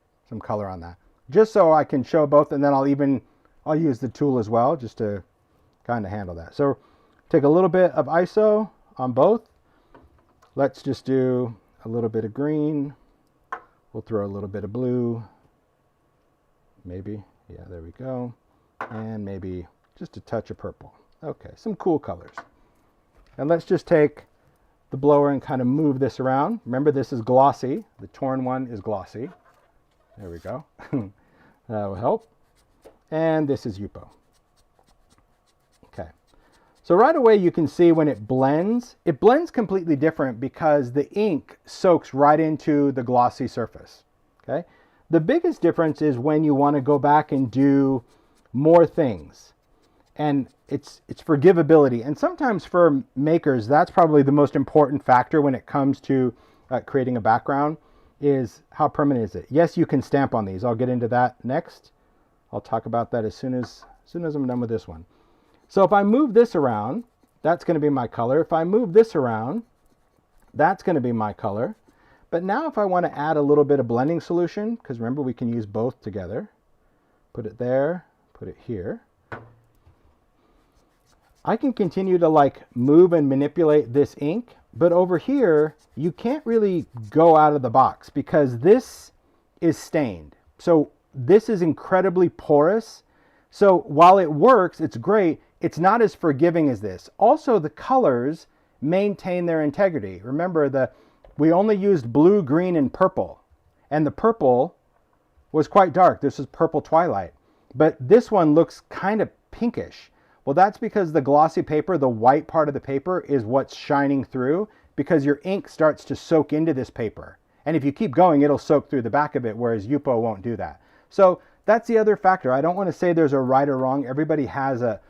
color on that. Just so I can show both, and then I'll use the tool as well, just to kind of handle that. So take a little bit of ISO on both. Let's just do a little bit of green. We'll throw a little bit of blue. Maybe. Yeah, there we go. And maybe just a touch of purple. Okay, some cool colors. And let's just take the blower and kind of move this around. Remember, this is glossy. The torn one is glossy. There we go. That will help. And this is Yupo. Okay. So right away you can see when it blends completely different because the ink soaks right into the glossy surface. Okay. The biggest difference is when you want to go back and do more things. And it's forgivability. And sometimes for makers, that's probably the most important factor when it comes to creating a background is how permanent is it. Yes, you can stamp on these. I'll get into that next. I'll talk about that as soon as I'm done with this one. So if I move this around, that's going to be my color. If I move this around, that's going to be my color. But now if I want to add a little bit of blending solution, because remember we can use both together, put it there, put it here. I can continue to like move and manipulate this ink, but over here, you can't really go out of the box because this is stained. So this is incredibly porous. So while it works, it's great, it's not as forgiving as this. Also, the colors maintain their integrity. Remember, we only used blue, green, and purple. And the purple was quite dark. This is purple twilight. But this one looks kind of pinkish. Well, that's because the glossy paper, the white part of the paper, is what's shining through because your ink starts to soak into this paper. And if you keep going, it'll soak through the back of it, whereas Yupo won't do that. So that's the other factor. I don't want to say there's a right or wrong. Everybody has a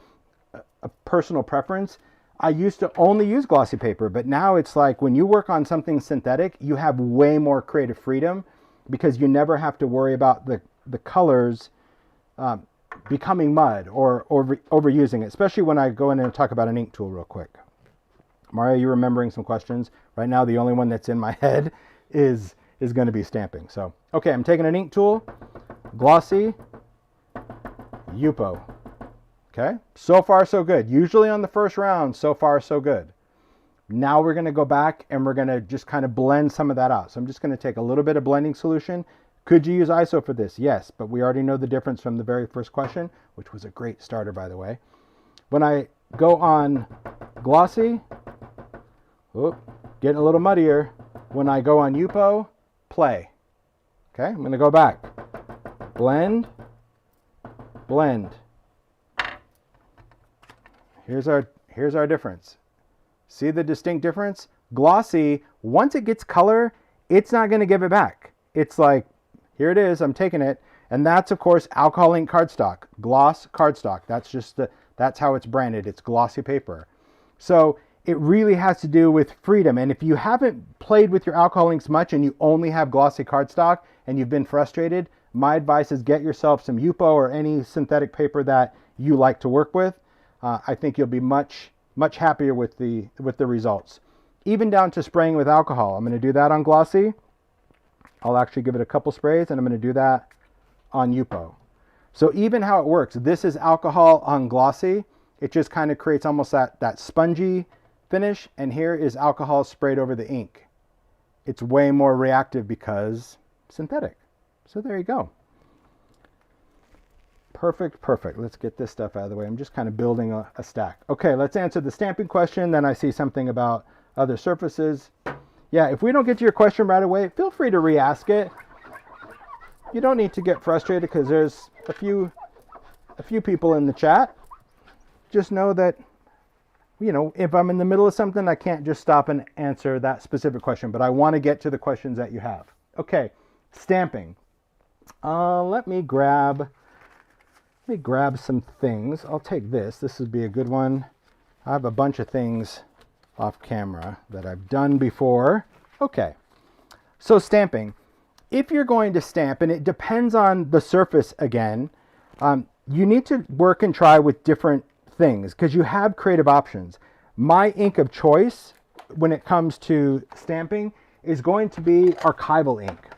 personal preference. I used to only use glossy paper, but now it's like when you work on something synthetic, you have way more creative freedom because you never have to worry about the colors becoming mud or overusing it, especially when I go in and talk about an ink tool real quick. Mario, you remembering some questions? Right now, the only one that's in my head is going to be stamping. So, okay, I'm taking an ink tool, glossy, Yupo. Okay, so far so good. Usually on the first round, so far so good. Now we're going to go back and we're going to just kind of blend some of that out. So I'm just going to take a little bit of blending solution. Could you use ISO for this? Yes, but we already know the difference from the very first question, which was a great starter, by the way. When I go on glossy, getting a little muddier. When I go on Yupo, play. Okay, I'm going to go back. Blend, blend. Here's our difference. See the distinct difference? Glossy, once it gets color, it's not going to give it back. It's like, here it is, I'm taking it. And that's, of course, alcohol ink cardstock, gloss cardstock. That's how it's branded. It's glossy paper. So it really has to do with freedom. And if you haven't played with your alcohol inks much and you only have glossy cardstock and you've been frustrated, my advice is get yourself some Yupo or any synthetic paper that you like to work with. I think you'll be much happier with the results. Even down to spraying with alcohol. I'm going to do that on glossy. I'll actually give it a couple sprays, and I'm going to do that on Yupo. So even how it works, this is alcohol on glossy. It just kind of creates almost that spongy finish, and here is alcohol sprayed over the ink. It's way more reactive because synthetic. So there you go. Perfect, perfect. Let's get this stuff out of the way. I'm just kind of building a stack. Okay, let's answer the stamping question. Then I see something about other surfaces. Yeah, if we don't get to your question right away, feel free to re-ask it. You don't need to get frustrated because there's a few people in the chat. Just know that, you know, if I'm in the middle of something, I can't just stop and answer that specific question, but I want to get to the questions that you have. Okay, stamping. Let me grab some things. I'll take this. This would be a good one. I have a bunch of things off camera that I've done before. Okay, so stamping. If you're going to stamp, and it depends on the surface again, you need to work and try with different things because you have creative options. My ink of choice when it comes to stamping is going to be archival ink.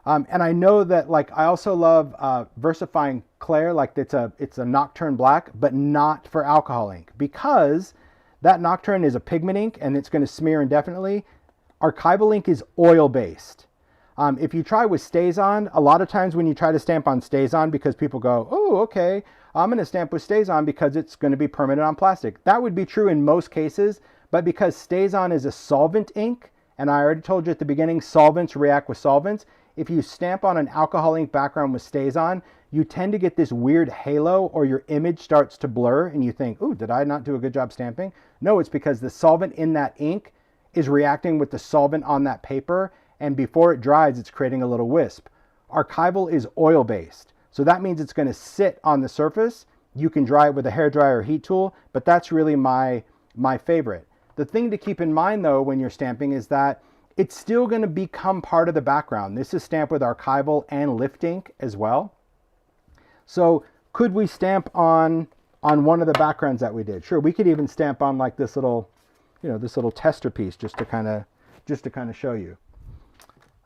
And I know that, like, I also love versifying Claire, like it's a Nocturne black, but not for alcohol ink because that Nocturne is a pigment ink and it's going to smear indefinitely. Archival ink is oil based. If you try with StazOn, a lot of times when you try to stamp on StazOn, because people go, oh, okay, I'm going to stamp with StazOn because it's going to be permanent on plastic. That would be true in most cases, but because StazOn is a solvent ink, and I already told you at the beginning, solvents react with solvents. If you stamp on an alcohol ink background with StazOn, you tend to get this weird halo or your image starts to blur and you think, ooh, did I not do a good job stamping? No, it's because the solvent in that ink is reacting with the solvent on that paper, and before it dries, it's creating a little wisp. Archival is oil-based, so that means it's going to sit on the surface. You can dry it with a hairdryer or heat tool, but that's really my favorite. The thing to keep in mind, though, when you're stamping is that it's still going to become part of the background. This is stamped with archival and lift ink as well. So could we stamp on one of the backgrounds that we did? Sure, we could even stamp on like this little, you know, this little tester piece just to kind of show you.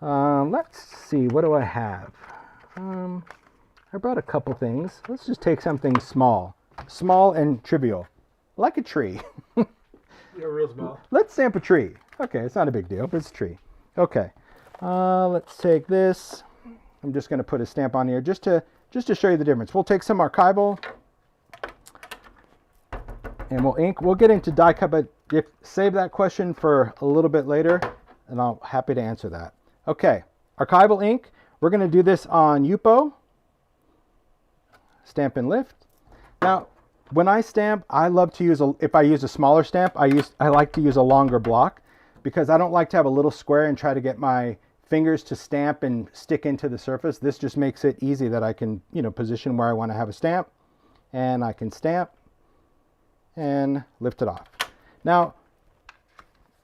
Let's see, what do I have? I brought a couple things. Let's just take something small and trivial, like a tree.
Yeah, real small.
Let's stamp a tree. Okay, it's not a big deal, but it's a tree. Okay, let's take this. I'm just going to put a stamp on here just to show you the difference. We'll take some archival and we'll ink. We'll get into die cut, but save that question for a little bit later, and I'm happy to answer that. Okay, archival ink. We're going to do this on Yupo. Stamp and lift. Now, when I stamp, I love to use if I use a smaller stamp, I like to use a longer block because I don't like to have a little square and try to get my fingers to stamp and stick into the surface. This just makes it easy that I can, you know, position where I want to have a stamp, and I can stamp and lift it off. Now,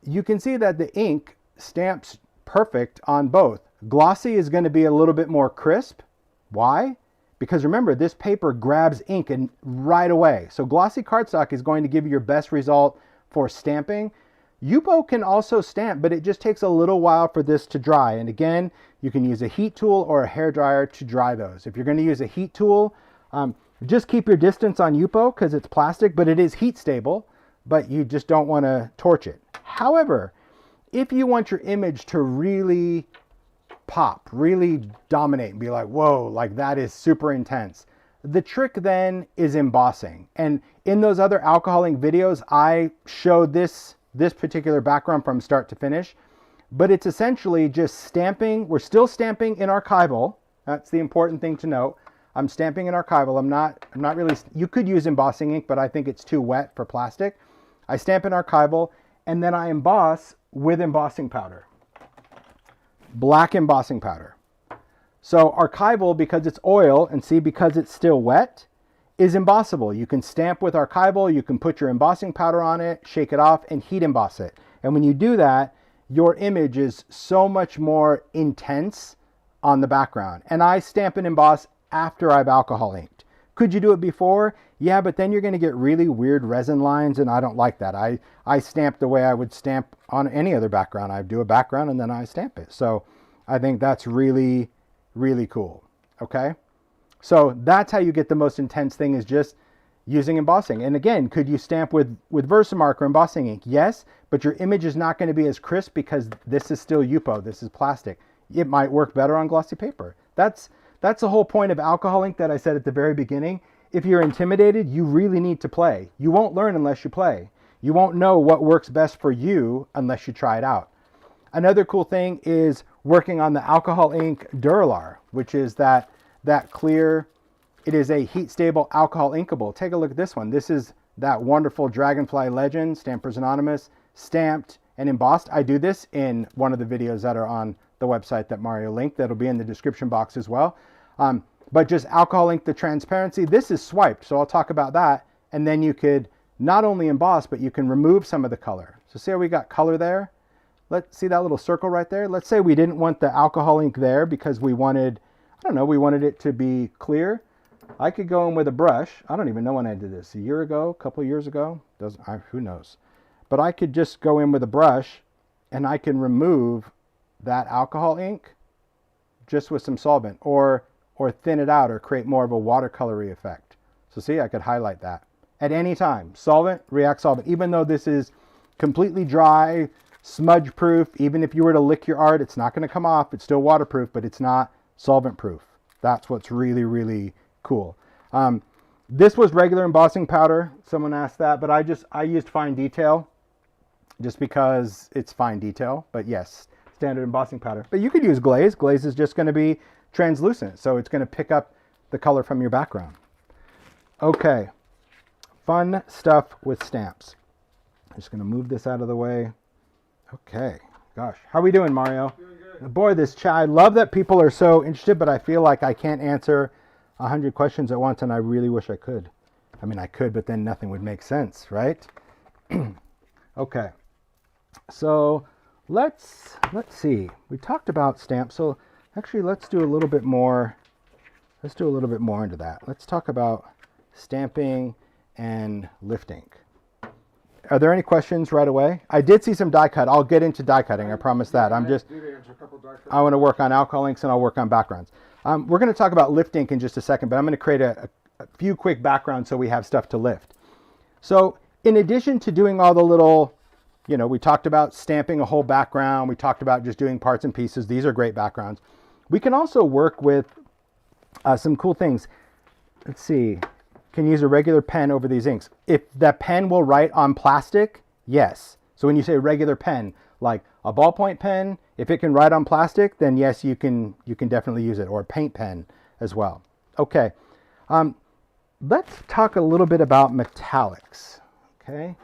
you can see that the ink stamps perfect on both. Glossy is going to be a little bit more crisp. Why? Because remember, this paper grabs ink and right away. So glossy cardstock is going to give you your best result for stamping. Yupo can also stamp, but it just takes a little while for this to dry. And again, you can use a heat tool or a hairdryer to dry those. If you're going to use a heat tool, just keep your distance on Yupo because it's plastic, but it is heat stable, but you just don't want to torch it. However, if you want your image to really pop, really dominate and be like, whoa, like that is super intense, the trick then is embossing. And in those other alcohol ink videos, I showed this this particular background from start to finish, but it's essentially just stamping. We're still stamping in archival. That's the important thing to note. I'm stamping in archival. I'm not really, you could use embossing ink, but I think it's too wet for plastic. I stamp in archival, and then I emboss with embossing powder. Black embossing powder. So archival, because it's oil, and see, because it's still wet, is embossable. You can stamp with archival, you can put your embossing powder on it, shake it off, and heat emboss it. And when you do that, your image is so much more intense on the background. And I stamp and emboss after I've alcohol inked. Could you do it before? Yeah, but then you're going to get really weird resin lines, and I don't like that. I stamp the way I would stamp on any other background. I do a background and then I stamp it. So I think that's really, really cool. Okay? So that's how you get the most intense thing, is just using embossing. And again, could you stamp with Versamark or embossing ink? Yes, but your image is not going to be as crisp because this is still Yupo. This is plastic. It might work better on glossy paper. That's the whole point of alcohol ink that I said at the very beginning. If you're intimidated, you really need to play. You won't learn unless you play. You won't know what works best for you unless you try it out. Another cool thing is working on the alcohol ink Duralar, which is that clear, it is a heat stable alcohol inkable. Take a look at this one. This is that wonderful Dragonfly Legend, Stampers Anonymous, stamped and embossed. I do this in one of the videos that are on the website that Mario linked. That'll be in the description box as well. But just alcohol ink, the transparency. This is swiped, so I'll talk about that. And then you could not only emboss, but you can remove some of the color. So see how we got color there? Let's see that little circle right there. Let's say we didn't want the alcohol ink there because we wanted, I don't know, we wanted it to be clear. I could go in with a brush. I don't even know when I did this. A year ago, a couple of years ago? Who knows? But I could just go in with a brush and I can remove that alcohol ink just with some solvent, or thin it out or create more of a watercolory effect. So see, I could highlight that at any time. Solvent, React solvent. Even though this is completely dry, smudge proof, even if you were to lick your art, it's not going to come off. It's still waterproof, but it's not solvent proof. That's what's really, really cool. This was regular embossing powder. Someone asked that, but I used fine detail just because it's fine detail. But yes, standard embossing powder. But you could use glaze. Glaze is just going to be translucent, so it's going to pick up the color from your background. Okay, fun stuff with stamps. I'm just going to move this out of the way. Okay, gosh, how are we doing, Mario?
Doing good.
Boy, this chat, I love that people are so interested, but I feel like I can't answer 100 questions at once, and I really wish I could. I mean, I could, but then nothing would make sense, right? Okay, so let's see. We talked about stamps, so actually let's do a little bit more. Let's do a little bit more into that. Let's talk about stamping and lift ink. Are there any questions right away? I did see some die cut. I'll get into die cutting. I promise that. I want to work on alcohol inks and I'll work on backgrounds. We're going to talk about lift ink in just a second, but I'm going to create a few quick backgrounds so we have stuff to lift. So in addition to doing all the little, we talked about stamping a whole background. We talked about just doing parts and pieces. These are great backgrounds. We can also work with some cool things. Let's see. Can use a regular pen over these inks. If that pen will write on plastic, yes. So when you say regular pen, like a ballpoint pen, if it can write on plastic, then yes, you can definitely use it, or a paint pen as well. Okay, let's talk a little bit about metallics. Okay,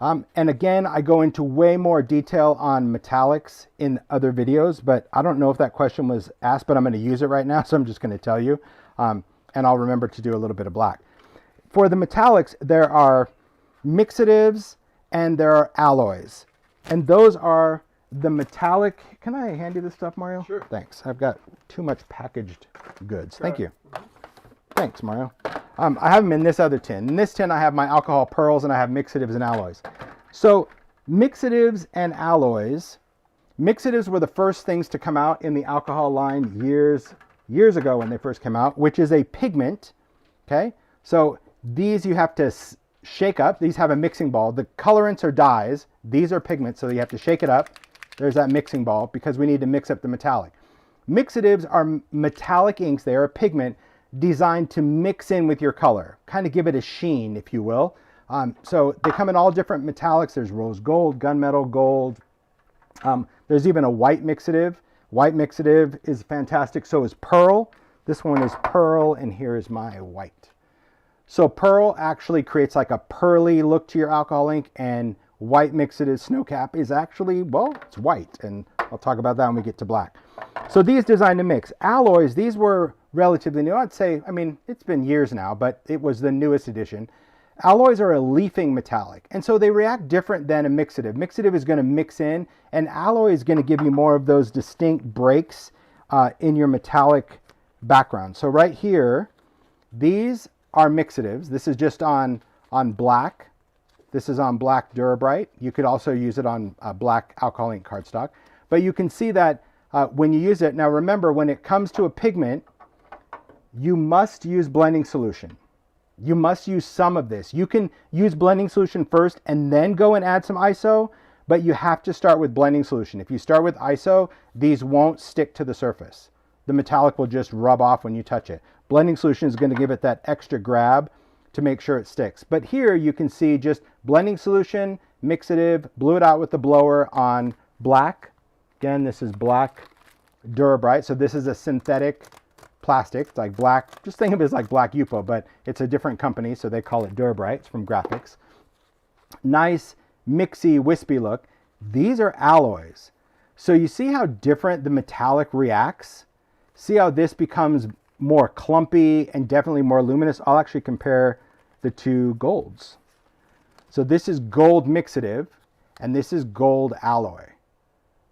and again, I go into way more detail on metallics in other videos, but I don't know if that question was asked, but I'm going to use it right now, so I'm just going to tell you, and I'll remember to do a little bit of black. For the metallics, there are mixatives and there are alloys. And those are the metallic. Can I hand you this stuff, Mario?
Sure.
Thanks. I've got too much packaged goods. Thank you. Thanks, Mario. I have them in this other tin. In this tin, I have my alcohol pearls and I have mixatives and alloys. So mixatives and alloys. Mixatives were the first things to come out in the alcohol line years ago when they first came out, which is a pigment. Okay. So these you have to shake up. These have a mixing ball. The colorants are dyes. These are pigments, so you have to shake it up. There's that mixing ball because we need to mix up the metallic. Mixatives are metallic inks. They are a pigment designed to mix in with your color, kind of give it a sheen, if you will. So they come in all different metallics. There's rose gold, gunmetal gold. There's even a white mixative. White mixative is fantastic. So is pearl. This one is pearl, and here is my white. So pearl actually creates like a pearly look to your alcohol ink, and white mixative snowcap is actually, well, it's white, and I'll talk about that when we get to black. So these designed to mix. Alloys, these were relatively new. I'd say, I mean, it's been years now, but it was the newest edition. Alloys are a leafing metallic, and so they react different than a mixative. Mixative is going to mix in, and alloy is going to give you more of those distinct breaks in your metallic background. So right here, these are mixatives. This is just on black. This is on black Durabrite. You could also use it on black alcohol ink cardstock. But you can see that when you use it, now remember, when it comes to a pigment, you must use blending solution. You must use some of this. You can use blending solution first and then go and add some ISO, but you have to start with blending solution. If you start with ISO, these won't stick to the surface. The metallic will just rub off when you touch it. Blending solution is going to give it that extra grab to make sure it sticks. But here you can see just blending solution, mixative, blew it out with the blower on black. Again, this is black Durabrite. So this is a synthetic plastic. It's like black, just think of it as like black Yupo, but it's a different company, so they call it Durabrite. It's from Graphics. Nice, mixy, wispy look. These are alloys. So you see how different the metallic reacts? See how this becomes more clumpy and definitely more luminous? I'll actually compare the two golds. So this is gold mixative, and this is gold alloy.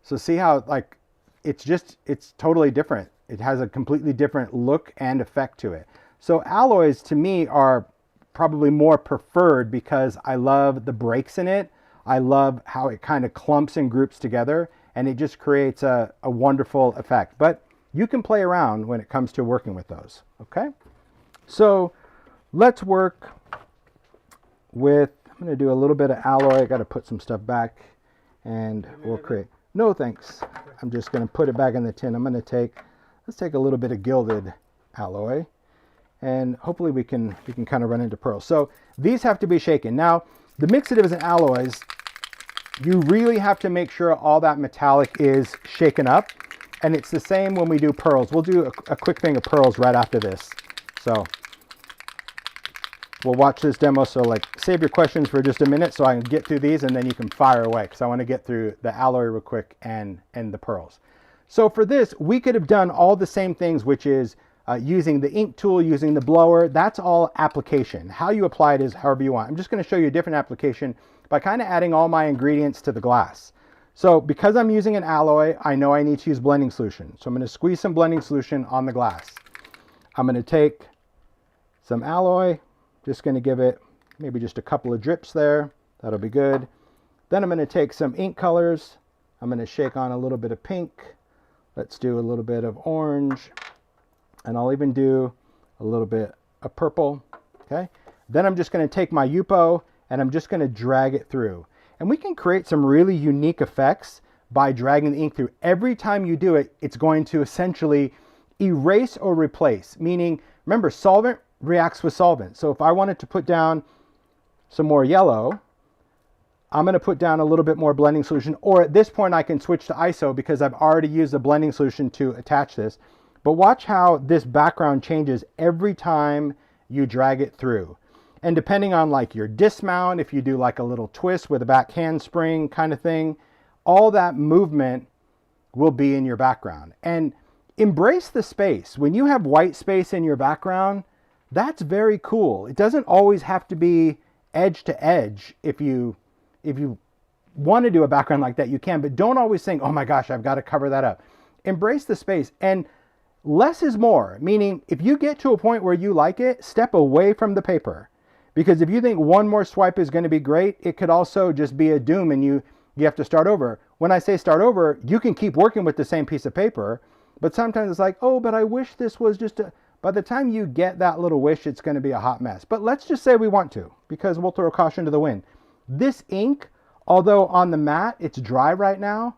So see how, like, it's totally different. It has a completely different look and effect to it. So alloys to me are probably more preferred because I love the breaks in it. I love how it kind of clumps and groups together, and it just creates a wonderful effect. But you can play around when it comes to working with those, okay? So let's work with, I'm gonna do a little bit of alloy. I gotta put some stuff back, and we'll create, no thanks. I'm just gonna put it back in the tin. I'm gonna let's take a little bit of gilded alloy, and hopefully we can kind of run into pearl. So these have to be shaken. Now, the mixatives and alloys, you really have to make sure all that metallic is shaken up. And it's the same when we do pearls. We'll do a quick thing of pearls right after this. So we'll watch this demo. So like, save your questions for just a minute so I can get through these, and then you can fire away, because I want to get through the alloy real quick and the pearls. So for this, we could have done all the same things, which is using the ink tool, using the blower. That's all application. How you apply it is however you want. I'm just going to show you a different application by kind of adding all my ingredients to the glass. So because I'm using an alloy, I know I need to use blending solution. So I'm going to squeeze some blending solution on the glass. I'm going to take some alloy, just going to give it maybe just a couple of drips there. That'll be good. Then I'm going to take some ink colors. I'm going to shake on a little bit of pink. Let's do a little bit of orange. And I'll even do a little bit of purple. Okay. Then I'm just going to take my Yupo and I'm just going to drag it through. And we can create some really unique effects by dragging the ink through. Every time you do it, it's going to essentially erase or replace. Meaning, remember, solvent reacts with solvent. So if I wanted to put down some more yellow, I'm going to put down a little bit more blending solution. Or at this point, I can switch to ISO because I've already used the blending solution to attach this. But watch how this background changes every time you drag it through. And depending on like your dismount, if you do like a little twist with a back handspring kind of thing, all that movement will be in your background. And embrace the space. When you have white space in your background, that's very cool. It doesn't always have to be edge to edge. If you want to do a background like that, you can, but don't always think, oh my gosh, I've got to cover that up. Embrace the space. And less is more, meaning if you get to a point where you like it, step away from the paper. Because if you think one more swipe is going to be great, it could also just be a doom and you have to start over. When I say start over, you can keep working with the same piece of paper, but sometimes it's like, oh, but I wish this was just a... By the time you get that little wish, it's going to be a hot mess. But let's just say we want to, because we'll throw caution to the wind. This ink, although on the mat, it's dry right now,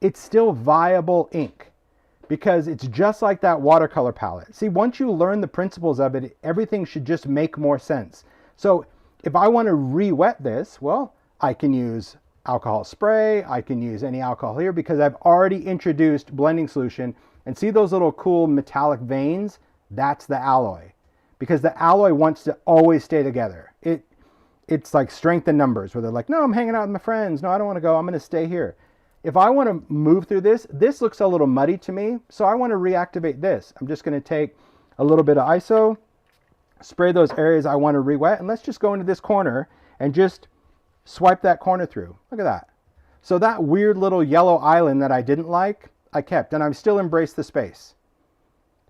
it's still viable ink. Because it's just like that watercolor palette. See, once you learn the principles of it, everything should just make more sense. So if I want to re-wet this, well, I can use alcohol spray. I can use any alcohol here because I've already introduced blending solution. And see those little cool metallic veins? That's the alloy. Because the alloy wants to always stay together. It's like strength in numbers where they're like, no, I'm hanging out with my friends. No, I don't want to go. I'm going to stay here. If I want to move through this looks a little muddy to me. So I want to reactivate this. I'm just going to take a little bit of ISO, spray those areas I want to re-wet, and let's just go into this corner and just swipe that corner through. Look at that. So that weird little yellow island that I didn't like, I kept, and I've still embraced the space.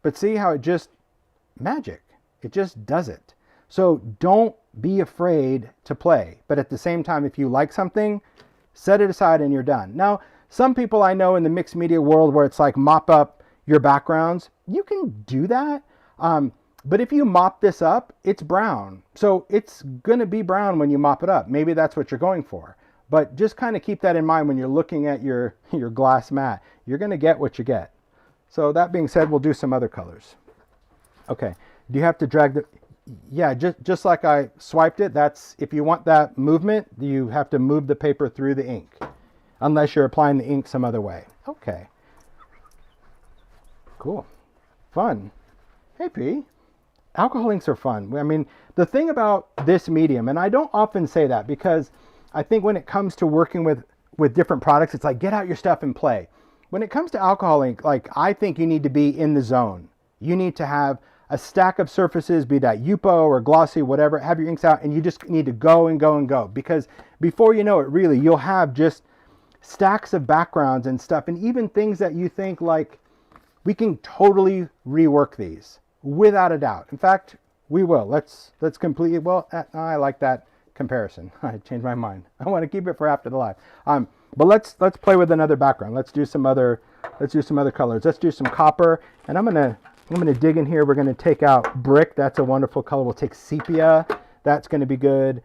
But see how it just, magic. It just does it. So don't be afraid to play. But at the same time, if you like something, set it aside and you're done. Now, some people I know in the mixed media world where it's like mop up your backgrounds, you can do that. But if you mop this up, it's brown. So it's going to be brown when you mop it up. Maybe that's what you're going for. But just kind of keep that in mind when you're looking at your glass mat. You're going to get what you get. So that being said, we'll do some other colors. Okay. Do you have to drag the... Yeah, just like I swiped it, that's, if you want that movement, you have to move the paper through the ink. Unless you're applying the ink some other way. Okay. Cool. Fun. Hey, P. Alcohol inks are fun. I mean, the thing about this medium, and I don't often say that because I think when it comes to working with different products, it's like, get out your stuff and play. When it comes to alcohol ink, like, I think you need to be in the zone. You need to have a stack of surfaces, be that Yupo or glossy, whatever, have your inks out, and you just need to go and go and go. Because before you know it, really, you'll have just stacks of backgrounds and stuff, and even things that you think like, we can totally rework these, without a doubt. In fact, we will. Let's completely, well, I like that comparison. I changed my mind. I want to keep it for after the live. But let's play with another background. Let's do some other colors. Let's do some copper, and I'm gonna dig in here. We're gonna take out brick. That's a wonderful color. We'll take sepia. That's gonna be good.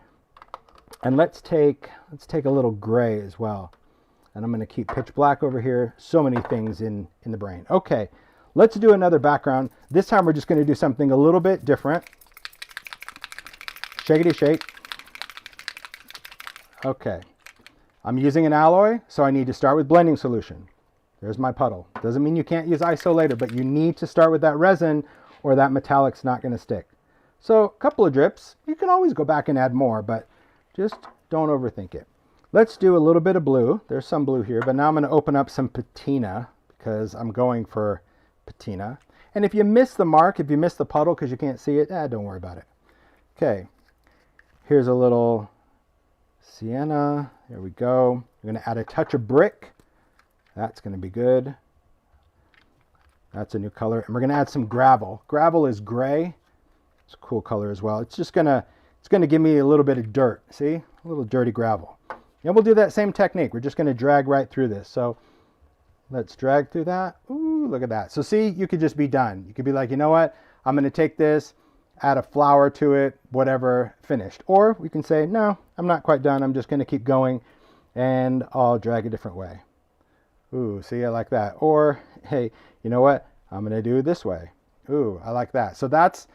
And let's take a little gray as well. And I'm gonna keep pitch black over here. So many things in the brain. Okay, let's do another background. This time we're just gonna do something a little bit different. Shakety shake. Okay, I'm using an alloy, so I need to start with blending solution. There's my puddle. Doesn't mean you can't use ISO later, but you need to start with that resin or that metallic's not going to stick. So a couple of drips. You can always go back and add more, but just don't overthink it. Let's do a little bit of blue. There's some blue here, but now I'm going to open up some patina because I'm going for patina. And if you miss the mark, if you miss the puddle because you can't see it, don't worry about it. Okay, here's a little sienna. There we go. I'm going to add a touch of brick. That's going to be good. That's a new color. And we're going to add some gravel. Gravel is gray. It's a cool color as well. It's just going to give me a little bit of dirt. See? A little dirty gravel. And we'll do that same technique. We're just going to drag right through this. So let's drag through that. Ooh, look at that. So see, you could just be done. You could be like, you know what? I'm going to take this, add a flower to it, whatever, finished. Or we can say, no, I'm not quite done. I'm just going to keep going and I'll drag a different way. Ooh, see, I like that. Or, hey, you know what? I'm going to do it this way. Ooh, I like that. So that's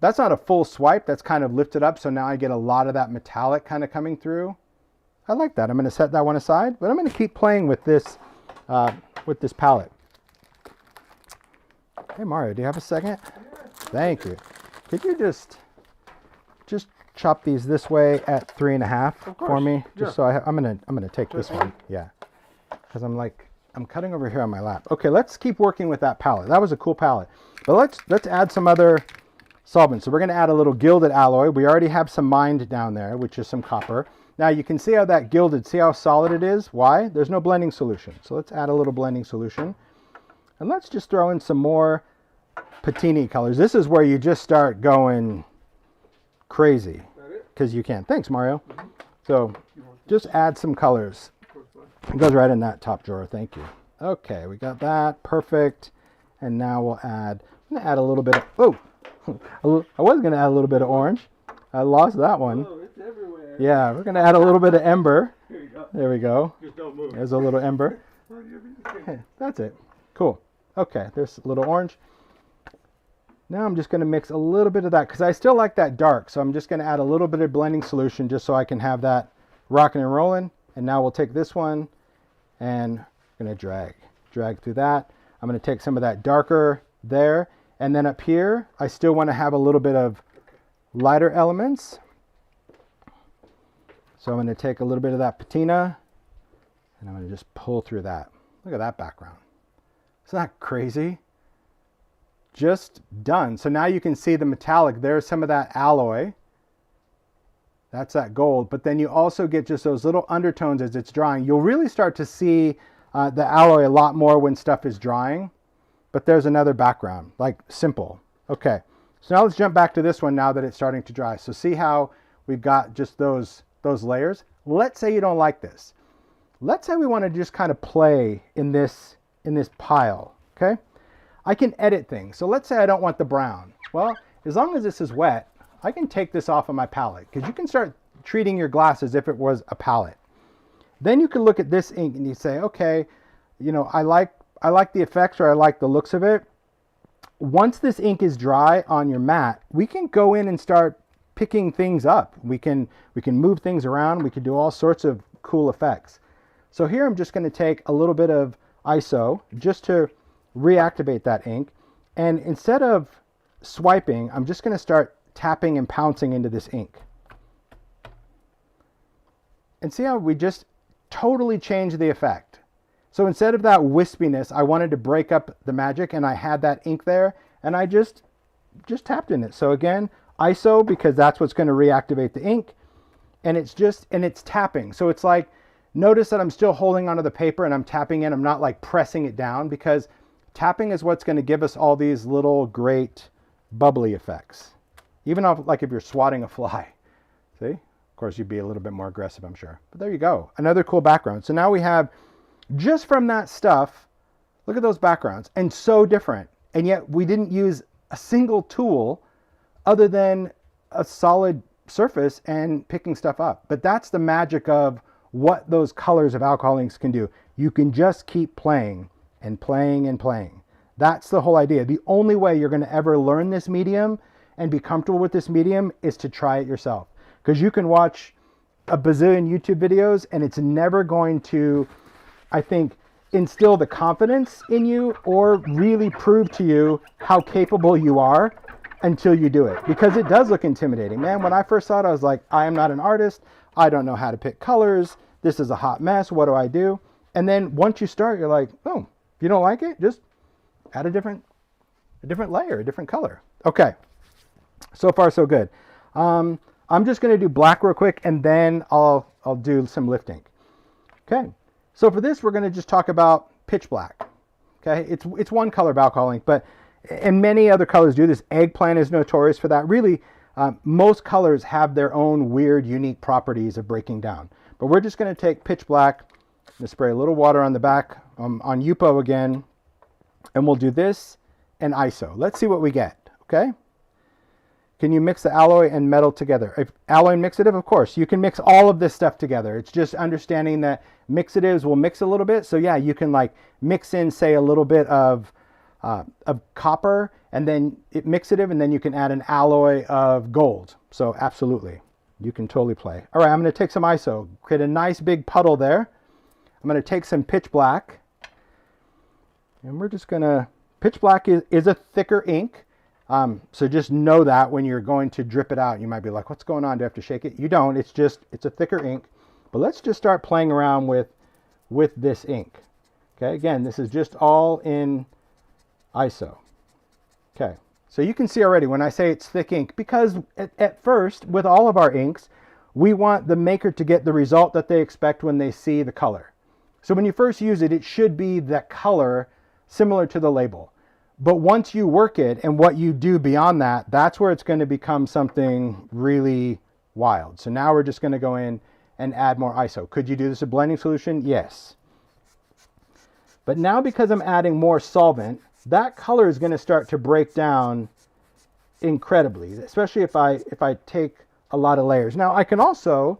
not a full swipe. That's kind of lifted up. So now I get a lot of that metallic kind of coming through. I like that. I'm going to set that one aside, but I'm going to keep playing with this palette. Hey, Mario, do you have a second? Thank you. Could you just chop these this way at 3.5 for me? Just so I'm gonna take this one. Yeah, because I'm cutting over here on my lap. Okay, let's keep working with that palette. That was a cool palette. But let's add some other solvents. So we're gonna add a little gilded alloy. We already have some mined down there, which is some copper. Now you can see how that gilded, see how solid it is? Why? There's no blending solution. So let's add a little blending solution. And let's just throw in some more patini colors. This is where you just start going crazy because you can. Thanks, Mario. So just add some colors. It goes right in that top drawer. Thank you. Okay, we got that. Perfect. And now I'm going to add a little bit of, I was going to add a little bit of orange. I lost that one.
Oh, it's everywhere.
Yeah, we're going to add a little bit of ember.
Here you go.
There we go.
Just don't move.
There's a little ember. That's it. Cool. Okay, there's a little orange. Now I'm just going to mix a little bit of that because I still like that dark. So I'm just going to add a little bit of blending solution just so I can have that rocking and rolling. And now we'll take this one and I'm going to drag through that. I'm going to take some of that darker there. And then up here, I still want to have a little bit of lighter elements. So I'm going to take a little bit of that patina and I'm going to just pull through that. Look at that background. Isn't that crazy? Just done. So now you can see the metallic. There's some of that alloy. That's that gold. But then you also get just those little undertones as it's drying. You'll really start to see the alloy a lot more when stuff is drying. But there's another background, like simple. Okay, so now let's jump back to this one now that it's starting to dry. So see how we've got just those layers? Let's say you don't like this. Let's say we want to just kind of play in this pile, okay? I can edit things. So let's say I don't want the brown. Well, as long as this is wet, I can take this off of my palette because you can start treating your glass as if it was a palette. Then you can look at this ink and you say, okay, you know, I like the effects or I like the looks of it. Once this ink is dry on your mat, we can go in and start picking things up. We can move things around. We can do all sorts of cool effects. So here I'm just going to take a little bit of ISO just to reactivate that ink. And instead of swiping, I'm just going to start tapping and pouncing into this ink. And see how we just totally changed the effect. So instead of that wispiness, I wanted to break up the magic and I had that ink there and I just tapped in it. So again, ISO because that's what's going to reactivate the ink and it's tapping. So it's like, notice that I'm still holding onto the paper and I'm tapping in. I'm not like pressing it down because tapping is what's going to give us all these little great bubbly effects. Even if you're swatting a fly. See? Of course, you'd be a little bit more aggressive, I'm sure. But there you go. Another cool background. So now we have, just from that stuff, look at those backgrounds. And so different. And yet we didn't use a single tool other than a solid surface and picking stuff up. But that's the magic of what those colors of alcohol inks can do. You can just keep playing and playing and playing. That's the whole idea. The only way you're going to ever learn this medium and be comfortable with this medium is to try it yourself. Because you can watch a bazillion YouTube videos and it's never going to, I think, instill the confidence in you or really prove to you how capable you are until you do it. Because it does look intimidating. Man, when I first saw it, I was like, I am not an artist. I don't know how to pick colors. This is a hot mess. What do I do? And then once you start, you're like, oh, if you don't like it, just add a different layer, a different color. Okay. So far, so good. I'm just going to do black real quick, and then I'll do some lifting. Okay. So for this, we're going to just talk about pitch black. Okay. It's one color of alcohol ink, but and many other colors do this. Eggplant is notorious for that. Really, most colors have their own weird, unique properties of breaking down. But we're just going to take pitch black. I'm going to spray a little water on the back on Yupo again, and we'll do this and ISO. Let's see what we get. Okay. Can you mix the alloy and metal together? If alloy and mixative, of course. You can mix all of this stuff together. It's just understanding that mixatives will mix a little bit. So yeah, you can like mix in, say, a little bit of copper and then mixative, and then you can add an alloy of gold. So absolutely, you can totally play. All right, I'm going to take some ISO, create a nice big puddle there. I'm going to take some pitch black, and we're just going to, pitch black is a thicker ink. So just know that when you're going to drip it out, you might be like, what's going on? Do I have to shake it? You don't. It's a thicker ink. But let's just start playing around with this ink. Okay, again, this is just all in ISO. Okay, so you can see already when I say it's thick ink, because at first, with all of our inks, we want the maker to get the result that they expect when they see the color. So when you first use it, it should be that color similar to the label. But once you work it and what you do beyond that, that's where it's going to become something really wild. So now we're just going to go in and add more ISO. Could you do this with blending solution? Yes. But now because I'm adding more solvent, that color is going to start to break down incredibly, especially if I take a lot of layers. Now I can also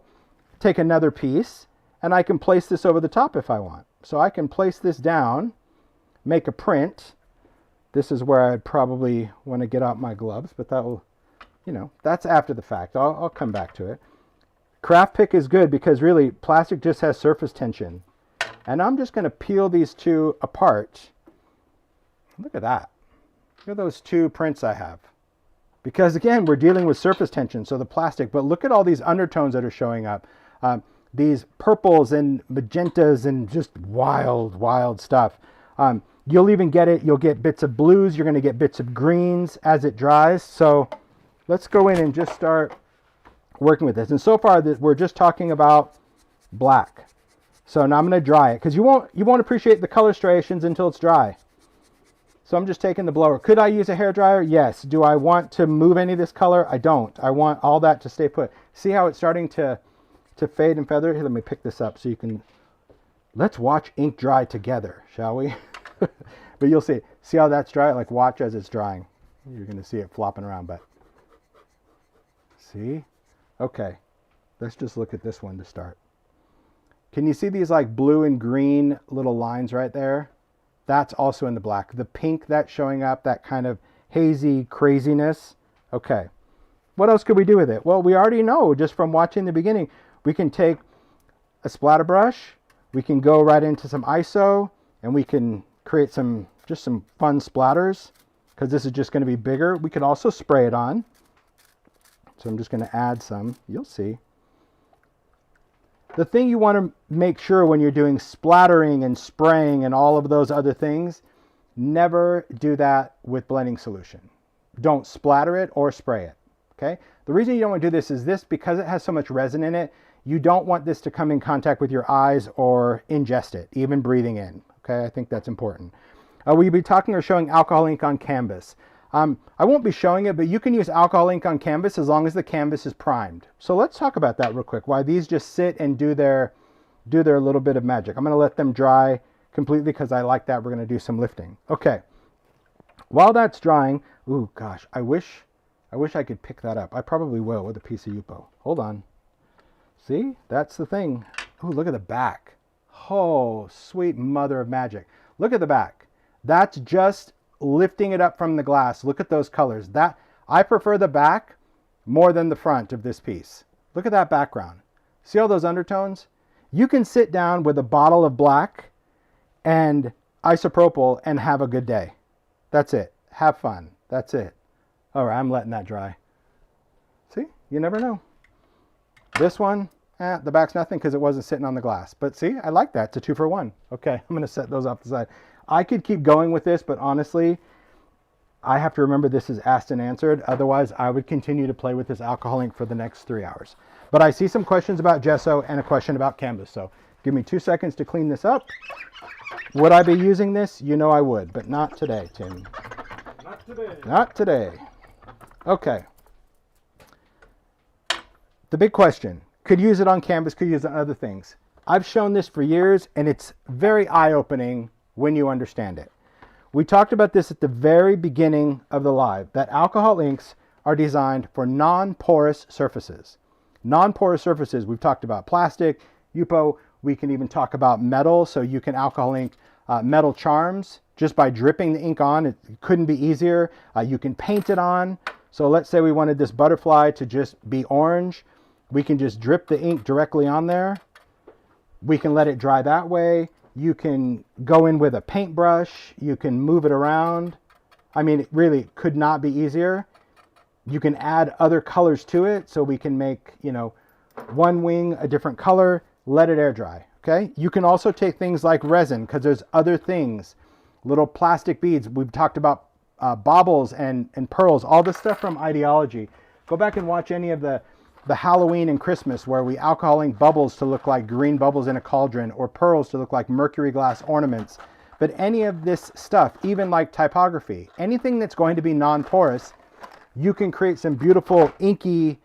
take another piece and I can place this over the top if I want. So I can place this down, make a print, This is where I'd probably want to get out my gloves, but that will, that's after the fact. I'll come back to it. Craft pick is good because really plastic just has surface tension. And I'm just going to peel these two apart. Look at that. Look at those two prints I have. Because again, we're dealing with surface tension, so the plastic, but look at all these undertones that are showing up. These purples and magentas and just wild, wild stuff. You'll even get it, you'll get bits of blues, you're going to get bits of greens as it dries. So let's go in and just start working with this. And so far, we're just talking about black. So now I'm going to dry it because you won't appreciate the color striations until it's dry. So I'm just taking the blower. Could I use a hairdryer? Yes. Do I want to move any of this color? I don't. I want all that to stay put. See how it's starting to fade and feather? Here, let me pick this up so you can... Let's watch ink dry together, shall we? But you'll see. See how that's dry? Like watch as it's drying. You're going to see it flopping around, but... See? Okay. Let's just look at this one to start. Can you see these like blue and green little lines right there? That's also in the black. The pink that's showing up, that kind of hazy craziness. Okay. What else could we do with it? Well, we already know just from watching the beginning, we can take a splatter brush, we can go right into some ISO, and we can create some fun splatters because this is just going to be bigger. We could also spray it on. So I'm just going to add some. You'll see. The thing you want to make sure when you're doing splattering and spraying and all of those other things, never do that with blending solution. Don't splatter it or spray it, okay? The reason you don't want to do this is because it has so much resin in it, you don't want this to come in contact with your eyes or ingest it, even breathing in, okay? I think that's important. Will you be talking or showing alcohol ink on canvas? I won't be showing it, but you can use alcohol ink on canvas as long as the canvas is primed. So let's talk about that real quick, why these just sit and do their little bit of magic. I'm going to let them dry completely because I like that. We're going to do some lifting. Okay. While that's drying, ooh, gosh, I wish I could pick that up. I probably will with a piece of Yupo. Hold on. See, that's the thing. Ooh, look at the back. Oh, sweet mother of magic. Look at the back. That's just lifting it up from the glass. Look at those colors. That I prefer the back more than the front of this piece. Look at that background. See all those undertones? You can sit down with a bottle of black and isopropyl and have a good day. That's it. Have fun. That's it. All right, I'm letting that dry. See, you never know. This one, the back's nothing because it wasn't sitting on the glass. But see, I like that. It's a 2-for-1. Okay, I'm going to set those off the side. I could keep going with this, but honestly, I have to remember this is asked and answered. Otherwise, I would continue to play with this alcohol ink for the next 3 hours. But I see some questions about gesso and a question about canvas. So give me 2 seconds to clean this up. Would I be using this? You know I would, but not today, Tim.
Not today.
Not today. Okay. The big question. Could use it on canvas, could use it on other things. I've shown this for years, and it's very eye-opening when you understand it. We talked about this at the very beginning of the live, that alcohol inks are designed for non-porous surfaces. Non-porous surfaces, we've talked about plastic, Yupo, we can even talk about metal, so you can alcohol ink metal charms just by dripping the ink on. It couldn't be easier. You can paint it on. So let's say we wanted this butterfly to just be orange. We can just drip the ink directly on there. We can let it dry that way. You can go in with a paintbrush. You can move it around. I mean, it really could not be easier. You can add other colors to it. So we can make, one wing a different color, let it air dry. Okay. You can also take things like resin because there's other things, little plastic beads. We've talked about baubles and pearls, all this stuff from Ideology. Go back and watch any of the Halloween and Christmas where we alcohol ink bubbles to look like green bubbles in a cauldron or pearls to look like mercury glass ornaments. But any of this stuff, even like typography, anything that's going to be non-porous, you can create some beautiful inky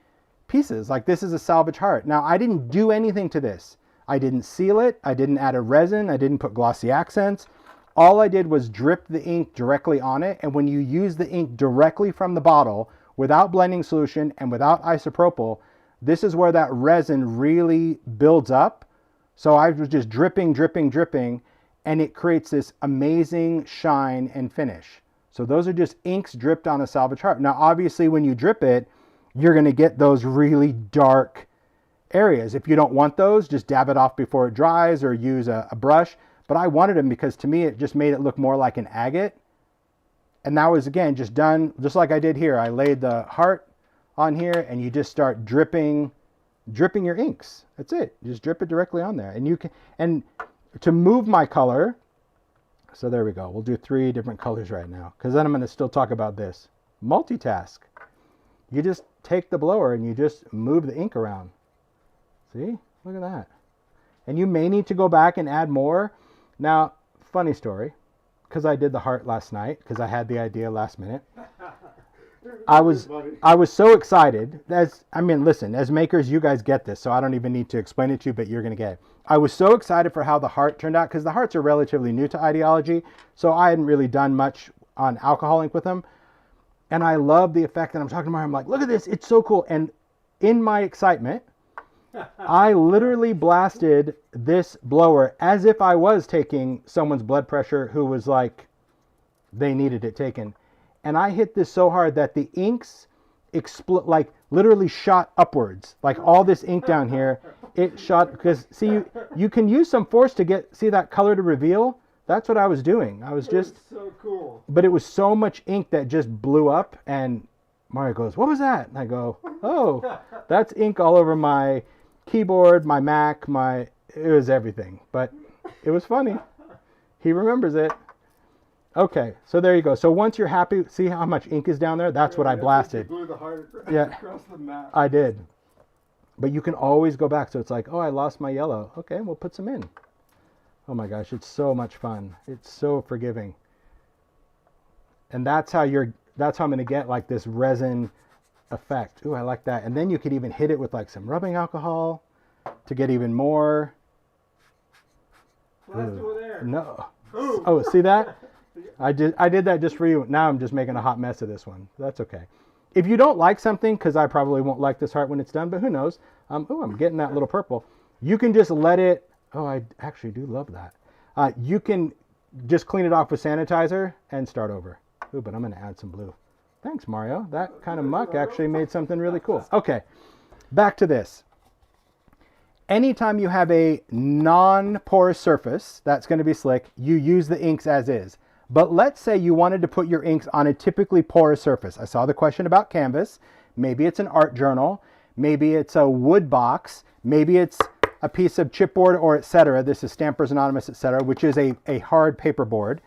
pieces. Like this is a salvage heart. Now I didn't do anything to this. I didn't seal it. I didn't add a resin. I didn't put glossy accents. All I did was drip the ink directly on it. And when you use the ink directly from the bottle without blending solution and without isopropyl, this is where that resin really builds up. So I was just dripping, dripping, dripping, and it creates this amazing shine and finish. So those are just inks dripped on a salvage heart. Now, obviously, when you drip it, you're going to get those really dark areas. If you don't want those, just dab it off before it dries or use a brush. But I wanted them because to me, it just made it look more like an agate. And that was, again, just done just like I did here. I laid the heart on here and you just start dripping your inks. That's it. You just drip it directly on there. And you can, and to move my color, so there we go. We'll do 3 different colors right now because then I'm going to still talk about this. Multitask. You just take the blower and you just move the ink around. See? Look at that. And you may need to go back and add more. Now, funny story, because I did the heart last night, because I had the idea last minute. I was so excited. Listen, as makers, you guys get this, so I don't even need to explain it to you, but you're going to get it. I was so excited for how the heart turned out, because the hearts are relatively new to ideology, so I hadn't really done much on alcohol ink with them. And I love the effect that I'm talking about. I'm like, look at this, it's so cool. And in my excitement, I literally blasted this blower as if I was taking someone's blood pressure who was like, they needed it taken. And I hit this so hard that the inks like literally shot upwards. Like all this ink down here, it shot, because see, you can use some force to see that color to reveal. That's what I was doing. I was just,
so cool.
But it was so much ink that just blew up. And Mario goes, what was that? And I go, oh, that's ink all over my keyboard, my Mac, it was everything. But it was funny. He remembers it. Okay, so there you go. So once you're happy, see how much ink is down there? That's what I blasted.
You blew the heart across the map.
I did. But you can always go back. So it's like, oh, I lost my yellow. Okay, we'll put some in. Oh my gosh, it's so much fun. It's so forgiving. And that's how I'm going to get like this resin effect. Ooh, I like that. And then you could even hit it with like some rubbing alcohol to get even more. No. Ooh. Oh, see that? I did that just for you. Now I'm just making a hot mess of this one. That's okay. If you don't like something, because I probably won't like this heart when it's done, but who knows? I'm getting that little purple. You can just let it. Oh, I actually do love that. You can just clean it off with sanitizer and start over. Ooh, but I'm going to add some blue. Thanks, Mario. That kind of muck actually made something really cool. Okay, back to this. Anytime you have a non-porous surface that's going to be slick, you use the inks as is. But let's say you wanted to put your inks on a typically porous surface. I saw the question about canvas. Maybe it's an art journal. Maybe it's a wood box. Maybe it's a piece of chipboard or etc. This is Stampers Anonymous, etc., which is a hard paperboard.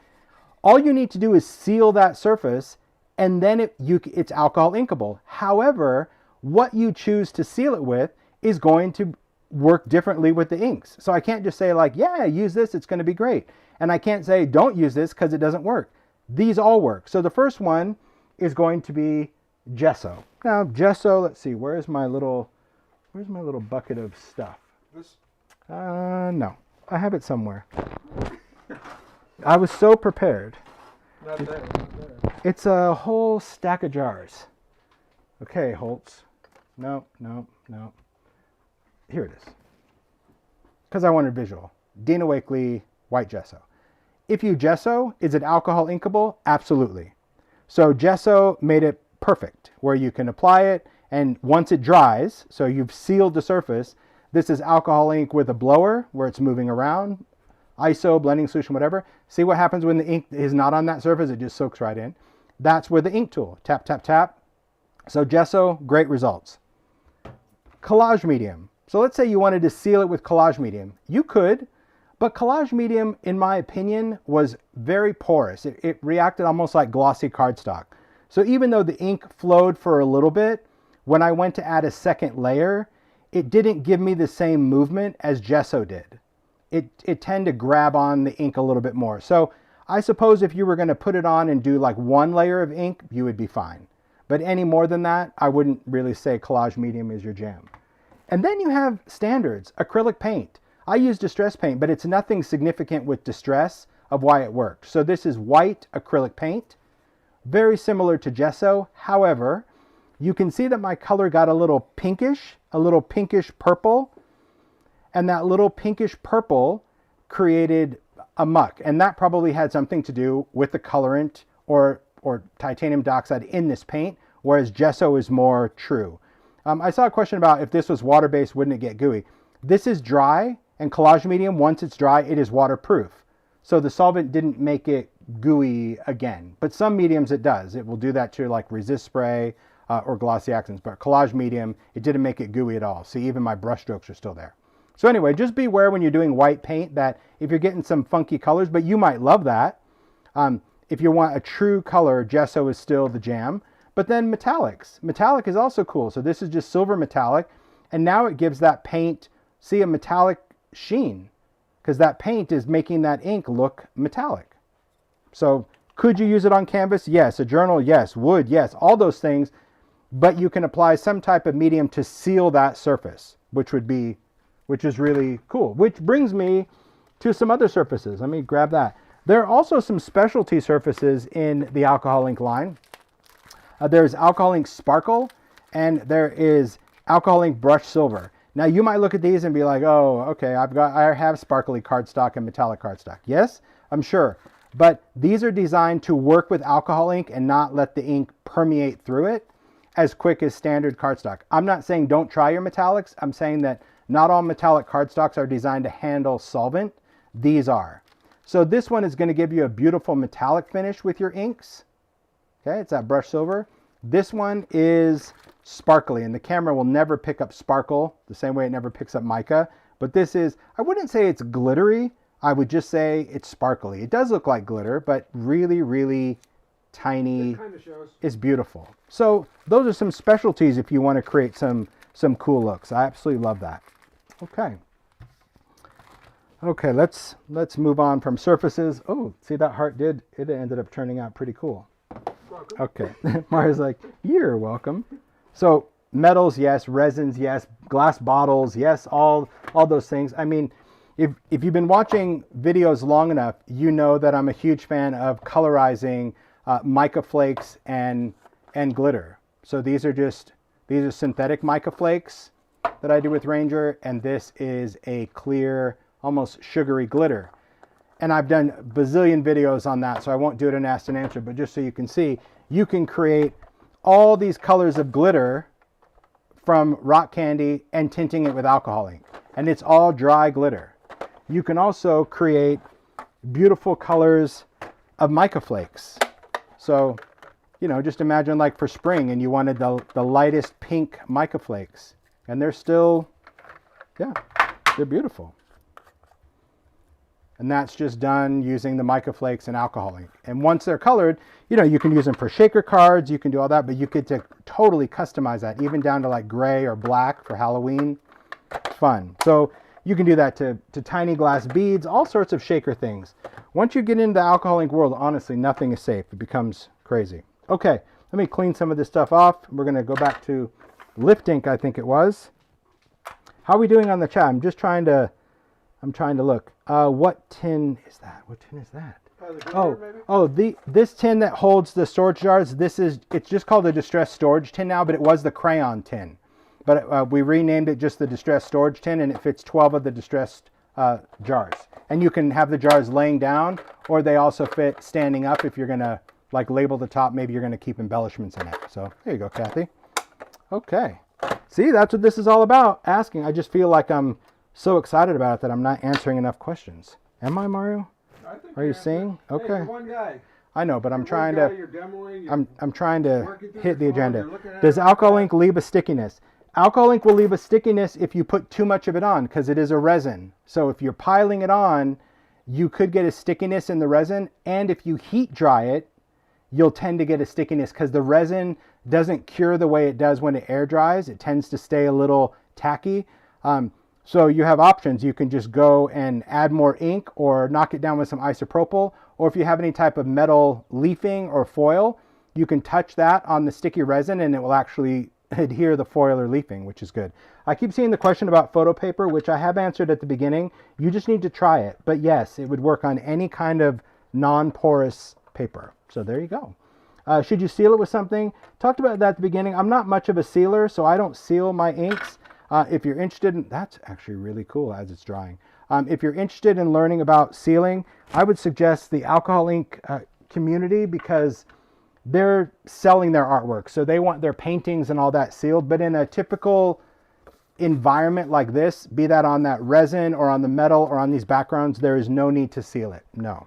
All you need to do is seal that surface, and then it's alcohol inkable. However, what you choose to seal it with is going to work differently with the inks. So I can't just say like, yeah, use this, it's going to be great. And I can't say don't use this because it doesn't work. These all work. So the first one is going to be gesso. Now gesso, let's see, where's my little bucket of stuff?
This?
No, I have it somewhere. I was so prepared.
Not there, not there.
It's a whole stack of jars. Okay, Holtz. No. Here it is. Because I wanted visual. Dina Wakley, white gesso. If you gesso, is it alcohol inkable? Absolutely. So gesso made it perfect, where you can apply it, and once it dries, so you've sealed the surface, this is alcohol ink with a blower, where it's moving around, ISO, blending solution, whatever. See what happens when the ink is not on that surface? It just soaks right in. That's where the ink tool, tap, tap, tap. So gesso, great results. Collage medium. So let's say you wanted to seal it with collage medium. You could, but collage medium, in my opinion, was very porous. It reacted almost like glossy cardstock. So even though the ink flowed for a little bit, when I went to add a second layer, it didn't give me the same movement as gesso did. It tended to grab on the ink a little bit more. So I suppose if you were going to put it on and do like one layer of ink, you would be fine. But any more than that, I wouldn't really say collage medium is your jam. And then you have standards, acrylic paint. I use distress paint, but it's nothing significant with distress of why it worked. So this is white acrylic paint, very similar to gesso. However, you can see that my color got a little pinkish purple. And that little pinkish purple created a muck. And that probably had something to do with the colorant or or titanium dioxide in this paint, whereas gesso is more true. I saw a question about if this was water-based, wouldn't it get gooey? This is dry, and collage medium, once it's dry, it is waterproof. So the solvent didn't make it gooey again. But some mediums it does. It will do that to like resist spray or glossy accents. But collage medium, it didn't make it gooey at all. See, even my brush strokes are still there. So anyway, just beware when you're doing white paint that if you're getting some funky colors, but you might love that. If you want a true color, gesso is still the jam. But then metallics. Metallic is also cool. So this is just silver metallic. And now it gives that paint, see, a metallic sheen. Because that paint is making that ink look metallic. So could you use it on canvas? Yes. A journal? Yes. Wood? Yes. All those things. But you can apply some type of medium to seal that surface, which is really cool. Which brings me to some other surfaces. Let me grab that. There are also some specialty surfaces in the alcohol ink line. There's alcohol ink sparkle, and there is alcohol ink brush silver. Now you might look at these and be like, oh, okay, I have sparkly cardstock and metallic cardstock. Yes, I'm sure. But these are designed to work with alcohol ink and not let the ink permeate through it as quick as standard cardstock. I'm not saying don't try your metallics. I'm saying that not all metallic cardstocks are designed to handle solvent. These are. So this one is going to give you a beautiful metallic finish with your inks. Okay, it's that brush silver. This one is sparkly, and the camera will never pick up sparkle the same way it never picks up mica. But this is, I wouldn't say it's glittery. I would just say it's sparkly. It does look like glitter, but really, really tiny.
It kind of shows.
It's beautiful. So those are some specialties if you want to create some cool looks. I absolutely love that. Okay. Okay, let's move on from surfaces. Oh, see that heart it ended up turning out pretty cool.
Welcome.
Okay. Maria's like, you're welcome. So metals, yes. Resins, yes. Glass bottles, yes. All those things. I mean, if you've been watching videos long enough, you know that I'm a huge fan of colorizing mica flakes and glitter. So these are synthetic mica flakes that I do with Ranger, and this is a clear, almost sugary glitter. And I've done a bazillion videos on that, so I won't do it in asked and answered, but just so you can see, you can create all these colors of glitter from rock candy and tinting it with alcohol ink. And it's all dry glitter. You can also create beautiful colors of mica flakes. So, you know, just imagine like for spring and you wanted the lightest pink mica flakes. And they're still, yeah, they're beautiful. And that's just done using the mica flakes and alcohol ink. And once they're colored, you know, you can use them for shaker cards, you can do all that, but you could totally customize that, even down to like gray or black for Halloween. It's fun. So you can do that to tiny glass beads, all sorts of shaker things. Once you get into the alcohol ink world, honestly, nothing is safe. It becomes crazy. Okay, let me clean some of this stuff off. We're going to go back to lift ink, I think it was. How are we doing on the chat? I'm trying to look. What tin is that? What tin is that? This tin that holds the storage jars, it's just called the distressed storage tin now, but it was the crayon tin. But we renamed it just the distressed storage tin, and it fits 12 of the distressed jars. And you can have the jars laying down, or they also fit standing up if you're going to like label the top. Maybe you're going to keep embellishments in it. So there you go, Kathy. Okay. See, that's what this is all about, asking. I just feel like I'm so excited about it that I'm not answering enough questions. Am I, Mario? Are you seeing? Okay.
Hey, you're one guy.
I know, but I'm trying
You're
to.
demoing,
I'm trying to hit the agenda.
looking at
Does
it.
alcohol ink leave a stickiness? Alcohol ink will leave a stickiness if you put too much of it on, because it is a resin. So if you're piling it on, you could get a stickiness in the resin, and if you heat dry it, you'll tend to get a stickiness because the resin doesn't cure the way it does when it air dries. It tends to stay a little tacky. So you have options. You can just go and add more ink or knock it down with some isopropyl. Or if you have any type of metal leafing or foil, you can touch that on the sticky resin and it will actually adhere the foil or leafing, which is good. I keep seeing the question about photo paper, which I have answered at the beginning. You just need to try it. But yes, it would work on any kind of non-porous paper. So there you go. Should you seal it with something? Talked about that at the beginning. I'm not much of a sealer, so I don't seal my inks. If you're interested in, that's actually really cool as it's drying. If you're interested in learning about sealing, I would suggest the alcohol ink community, because they're selling their artwork. So they want their paintings and all that sealed. But in a typical environment like this, be that on that resin or on the metal or on these backgrounds, there is no need to seal it. No.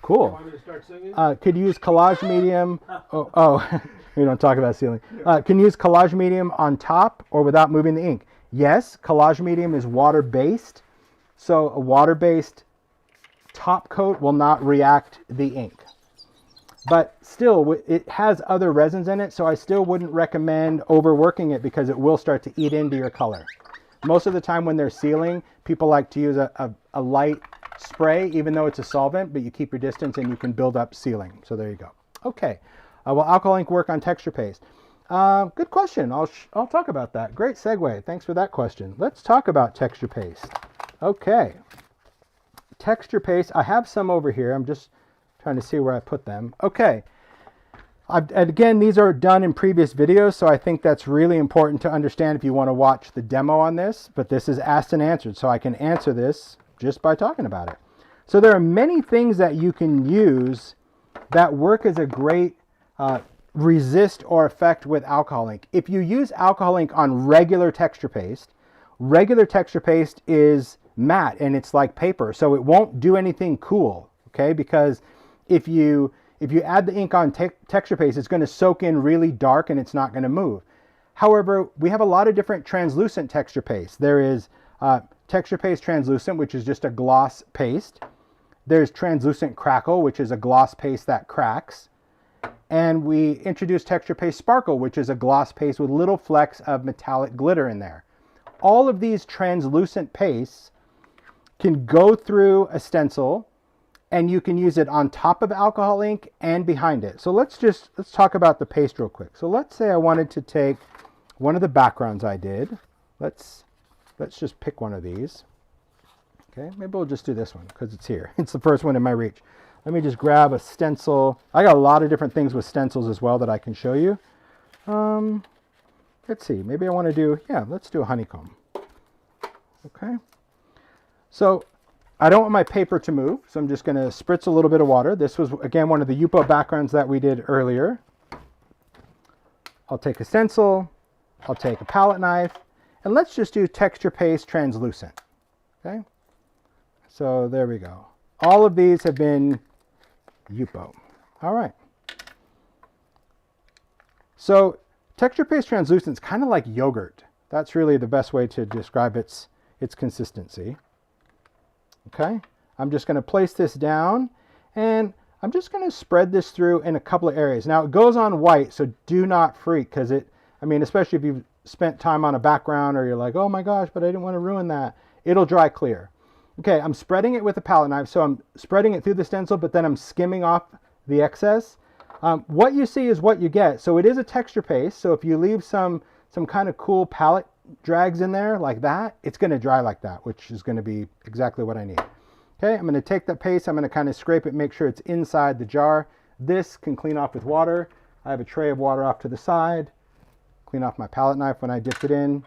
Cool.
You want me to start singing?
Could use collage medium. We don't talk about sealing. Can use collage medium on top or without moving the ink. Yes, collage medium is water-based. So a water-based top coat will not react the ink. But still, it has other resins in it, so I still wouldn't recommend overworking it because it will start to eat into your color. Most of the time when they're sealing, people like to use a light spray, even though it's a solvent, but you keep your distance and you can build up sealing. So there you go. Okay. Will alcohol ink work on texture paste? Good question. I'll talk about that. Great segue. Thanks for that question. Let's talk about texture paste. Okay. Texture paste. I have some over here. I'm just trying to see where I put them. Okay. And again, these are done in previous videos, so I think that's really important to understand if you want to watch the demo on this. But this is asked and answered, so I can answer this just by talking about it. So there are many things that you can use that work as a great resist or effect with alcohol ink. If you use alcohol ink on regular texture paste is matte and it's like paper, so it won't do anything cool, okay? Because if you add the ink on texture paste, it's going to soak in really dark and it's not going to move. However, we have a lot of different translucent texture paste. There is texture paste translucent, which is just a gloss paste. There's translucent crackle, which is a gloss paste that cracks. And we introduced texture paste sparkle, which is a gloss paste with little flecks of metallic glitter in there. All of these translucent pastes can go through a stencil, and you can use it on top of alcohol ink and behind it. So let's talk about the paste real quick. So let's say I wanted to take one of the backgrounds I did. Let's just pick one of these. Okay, maybe we'll just do this one because it's here. It's the first one in my reach. Let me just grab a stencil. I got a lot of different things with stencils as well that I can show you. Let's see, maybe I want to do, let's do a honeycomb. Okay. So I don't want my paper to move, so I'm just going to spritz a little bit of water. This was, again, one of the Yupo backgrounds that we did earlier. I'll take a stencil, I'll take a palette knife, and let's just do texture paste translucent. Okay. So there we go. All of these have been Yupo. All right. So texture paste translucent is kind of like yogurt. That's really the best way to describe its consistency. Okay. I'm just going to place this down and I'm just going to spread this through in a couple of areas. Now it goes on white, so do not freak because especially if you've spent time on a background or you're like, oh my gosh, but I didn't want to ruin that. It'll dry clear. Okay, I'm spreading it with a palette knife, so I'm spreading it through the stencil, but then I'm skimming off the excess. What you see is what you get. So it is a texture paste, so if you leave some kind of cool palette drags in there like that, it's going to dry like that, which is going to be exactly what I need. Okay, I'm going to take that paste, I'm going to kind of scrape it, make sure it's inside the jar. This can clean off with water. I have a tray of water off to the side. Clean off my palette knife when I dipped it in.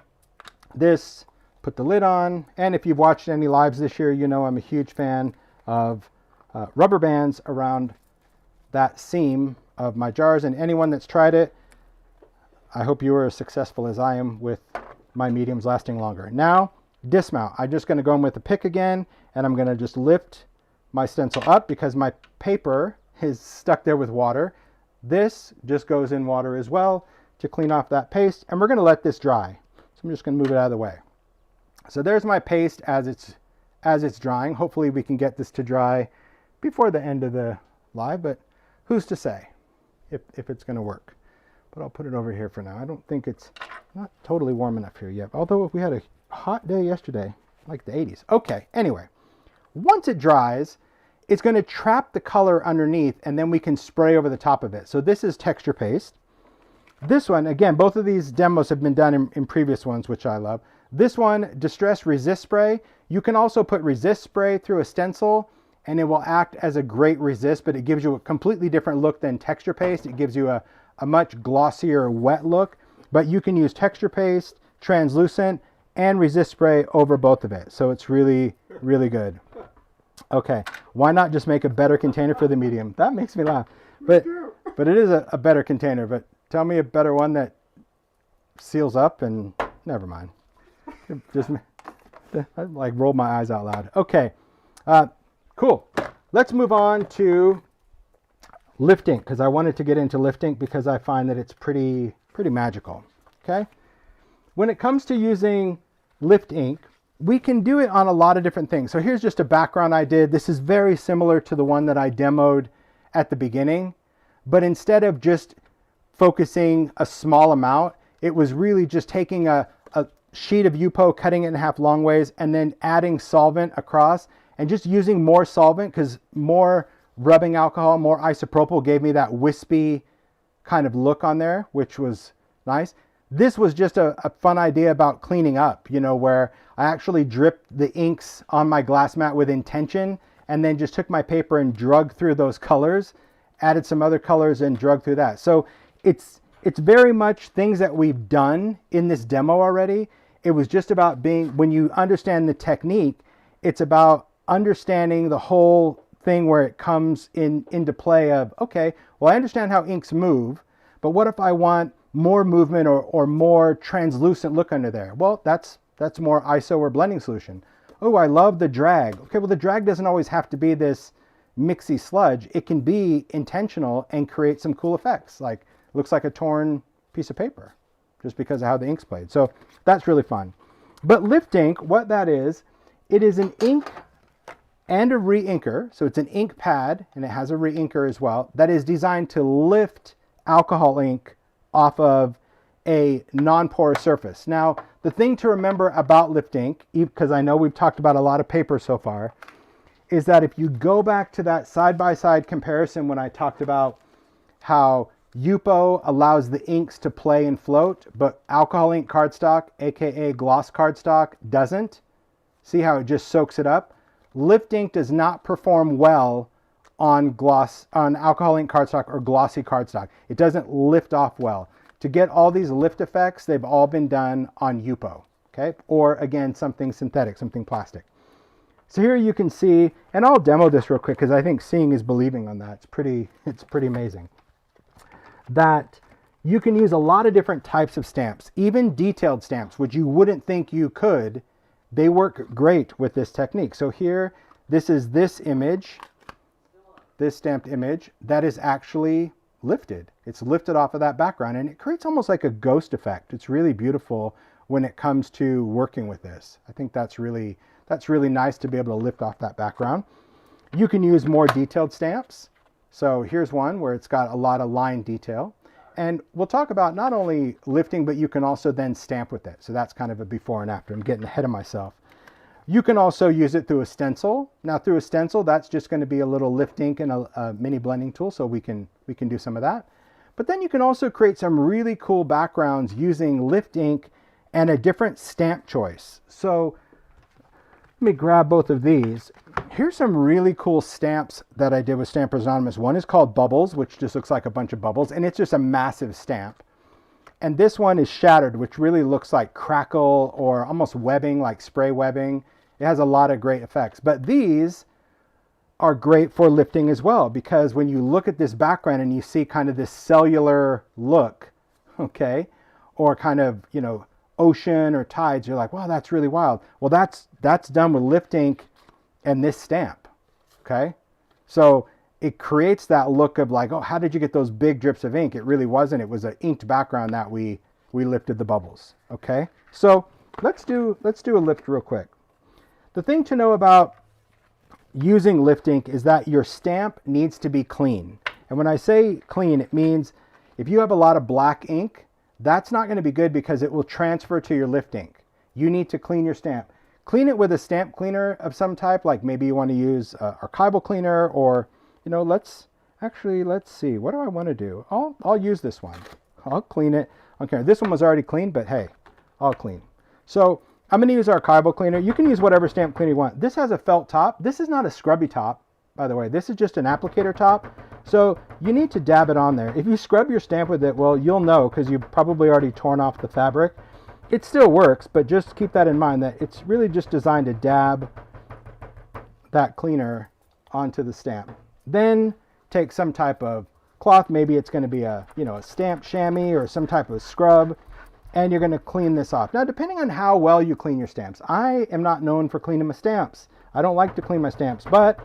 This, put the lid on, and if you've watched any lives this year, you know I'm a huge fan of rubber bands around that seam of my jars, and anyone that's tried it, I hope you are as successful as I am with my mediums lasting longer. Now, dismount. I'm just going to go in with a pick again, and I'm going to just lift my stencil up because my paper is stuck there with water. This just goes in water as well to clean off that paste, and we're going to let this dry. So I'm just going to move it out of the way. So there's my paste as it's drying. Hopefully we can get this to dry before the end of the live, but who's to say if it's going to work. But I'll put it over here for now. I don't think it's not totally warm enough here yet, although we had a hot day yesterday, like the 80s. Okay, anyway, once it dries, it's going to trap the color underneath, and then we can spray over the top of it. So this is texture paste. This one, again, both of these demos have been done in previous ones, which I love. This one, Distress Resist Spray. You can also put resist spray through a stencil and it will act as a great resist, but it gives you a completely different look than texture paste. It gives you a much glossier wet look, but you can use texture paste, translucent, and resist spray over both of it. So it's really, really good. Okay, why not just make a better container for the medium? That makes me laugh. But But it is a better container. But tell me a better one that seals up and never mind. Just I like rolled my eyes out loud. Okay, cool. Let's move on to lift ink, because I wanted to get into lift ink because I find that it's pretty magical. Okay, when it comes to using lift ink, we can do it on a lot of different things. So here's just a background I did. This is very similar to the one that I demoed at the beginning, but instead of just focusing a small amount, it was really just taking a sheet of UPO, cutting it in half long ways, and then adding solvent across and just using more solvent, because more rubbing alcohol, more isopropyl gave me that wispy kind of look on there, which was nice. This was just a fun idea about cleaning up, you know, where I actually dripped the inks on my glass mat with intention and then just took my paper and drug through those colors, added some other colors and drug through that. So it's very much things that we've done in this demo already. It was just about when you understand the technique, it's about understanding the whole thing where it comes into play of, okay, well, I understand how inks move, but what if I want more movement or more translucent look under there? Well, that's more ISO or blending solution. Oh, I love the drag. Okay, well, the drag doesn't always have to be this mixy sludge. It can be intentional and create some cool effects, like looks like a torn piece of paper just because of how the ink's played. So that's really fun. But lift ink, what that is, it is an ink and a re-inker. So it's an ink pad and it has a re-inker as well that is designed to lift alcohol ink off of a non-porous surface. Now, the thing to remember about lift ink, because I know we've talked about a lot of paper so far, is that if you go back to that side-by-side comparison when I talked about how UPO allows the inks to play and float, but alcohol ink cardstock, aka gloss cardstock, doesn't. See how it just soaks it up? Lift ink does not perform well on alcohol ink cardstock or glossy cardstock. It doesn't lift off well. To get all these lift effects, they've all been done on UPO, okay? Or again, something synthetic, something plastic. So here you can see, and I'll demo this real quick because I think seeing is believing on that. It's pretty amazing. That you can use a lot of different types of stamps, even detailed stamps, which you wouldn't think you could. They work great with this technique. So here, this is this image, this stamped image that is actually lifted. It's lifted off of that background and it creates almost like a ghost effect. It's really beautiful when it comes to working with this. I think that's really nice to be able to lift off that background. You can use more detailed stamps. So here's one where it's got a lot of line detail. And we'll talk about not only lifting, but you can also then stamp with it. So that's kind of a before and after. I'm getting ahead of myself. You can also use it through a stencil. Now through a stencil, that's just going to be a little lift ink and a mini blending tool. So we can do some of that. But then you can also create some really cool backgrounds using lift ink and a different stamp choice. So let me grab both of these. Here's some really cool stamps that I did with Stampers Anonymous. One is called Bubbles, which just looks like a bunch of bubbles, and it's just a massive stamp. And this one is Shattered, which really looks like crackle or almost webbing, like spray webbing. It has a lot of great effects. But these are great for lifting as well, because when you look at this background and you see kind of this cellular look, okay, or kind of, you know, ocean or tides, you're like, wow, that's really wild. Well, that's done with lift ink and this stamp, okay? So it creates that look of like, oh, how did you get those big drips of ink? It really wasn't. It was an inked background that we lifted the bubbles, okay? So let's do a lift real quick. The thing to know about using lift ink is that your stamp needs to be clean. And when I say clean, it means if you have a lot of black ink, that's not going to be good because it will transfer to your lift ink. You need to clean your stamp. Clean it with a stamp cleaner of some type, like maybe you want to use archival cleaner, or, you know, let's see, what do I want to do? I'll use this one. I'll clean it. Okay, this one was already clean, but hey, I'll clean. So I'm going to use archival cleaner. You can use whatever stamp cleaner you want. This has a felt top. This is not a scrubby top, by the way. This is just an applicator top. So you need to dab it on there. If you scrub your stamp with it, well, you'll know because you've probably already torn off the fabric. It still works, but just keep that in mind that it's really just designed to dab that cleaner onto the stamp. Then take some type of cloth, maybe it's going to be a stamp chamois or some type of scrub, and you're going to clean this off. Now, depending on how well you clean your stamps, I am not known for cleaning my stamps. I don't like to clean my stamps, but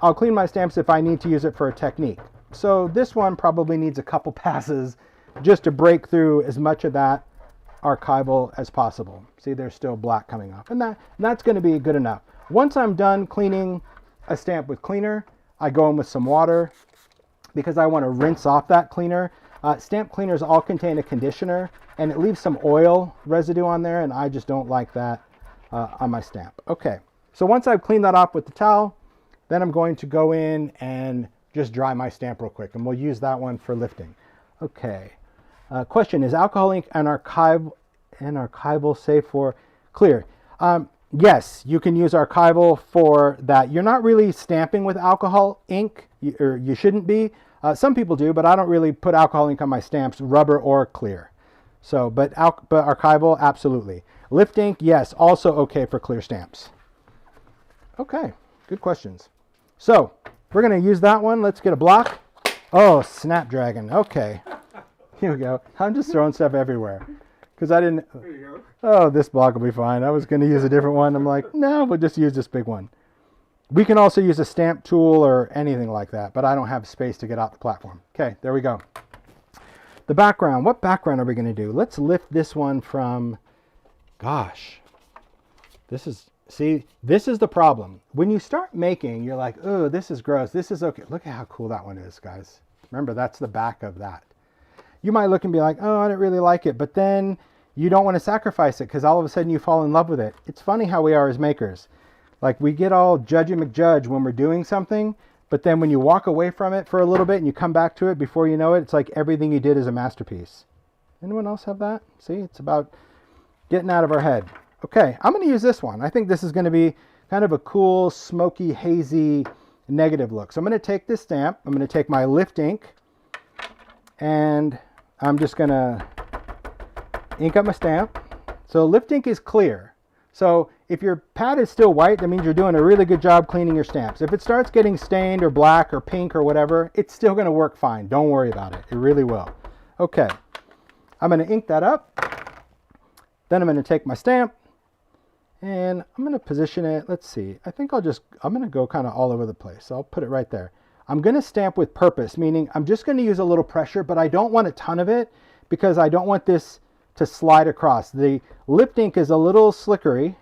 I'll clean my stamps if I need to use it for a technique. So this one probably needs a couple passes just to break through as much of that archival as possible. See, there's still black coming off, and that's going to be good enough. Once I'm done cleaning a stamp with cleaner, I go in with some water because I want to rinse off that cleaner. Stamp cleaners all contain a conditioner, and it leaves some oil residue on there, and I just don't like that on my stamp. Okay, so once I've cleaned that off with the towel, then I'm going to go in and just dry my stamp real quick, and we'll use that one for lifting. Okay, question, is alcohol ink and archival safe for clear? Yes, you can use archival for that. You're not really stamping with alcohol ink, or you shouldn't be. Some people do, but I don't really put alcohol ink on my stamps, rubber or clear. So, but archival, absolutely. Lift ink, yes, also okay for clear stamps. Okay, good questions. So, we're going to use that one. Let's get a block. Oh, Snapdragon. Okay. Here we go. I'm just throwing stuff everywhere because I didn't.
There you go.
Oh, this block will be fine. I was going to use a different one. I'm like, no, we'll just use this big one. We can also use a stamp tool or anything like that, but I don't have space to get out the platform. Okay, there we go. The background. What background are we going to do? Let's lift this one from, gosh, this is the problem. When you start making, you're like, oh, this is gross. This is okay. Look at how cool that one is, guys. Remember, that's the back of that. You might look and be like, oh, I don't really like it, but then you don't want to sacrifice it because all of a sudden you fall in love with it. It's funny how we are as makers. Like, we get all judgy McJudge when we're doing something, but then when you walk away from it for a little bit and you come back to it, before you know it, it's like everything you did is a masterpiece. Anyone else have that? See, it's about getting out of our head. Okay, I'm going to use this one. I think this is going to be kind of a cool, smoky, hazy, negative look. So I'm going to take this stamp. I'm going to take my lift ink, and I'm just going to ink up my stamp. So lift ink is clear. So if your pad is still white, that means you're doing a really good job cleaning your stamps. If it starts getting stained or black or pink or whatever, it's still going to work fine. Don't worry about it. It really will. Okay, I'm going to ink that up. Then I'm going to take my stamp, and I'm going to position it. Let's see. I think I'm going to go kind of all over the place. So I'll put it right there. I'm going to stamp with purpose, meaning I'm just going to use a little pressure, but I don't want a ton of it because I don't want this to slide across. The lift ink is a little slickery.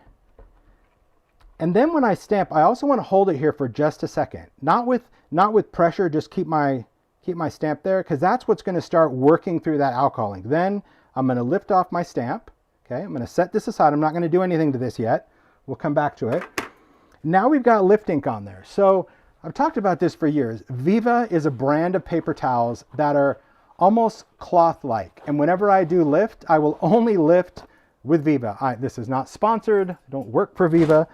And then when I stamp, I also want to hold it here for just a second. Not with pressure, just keep my stamp there, because that's what's going to start working through that alcohol ink. Then I'm going to lift off my stamp. Okay, I'm going to set this aside. I'm not going to do anything to this yet. We'll come back to it. Now we've got lift ink on there. So I've talked about this for years. Viva is a brand of paper towels that are almost cloth-like. And whenever I do lift, I will only lift with Viva. This is not sponsored. I don't work for Viva.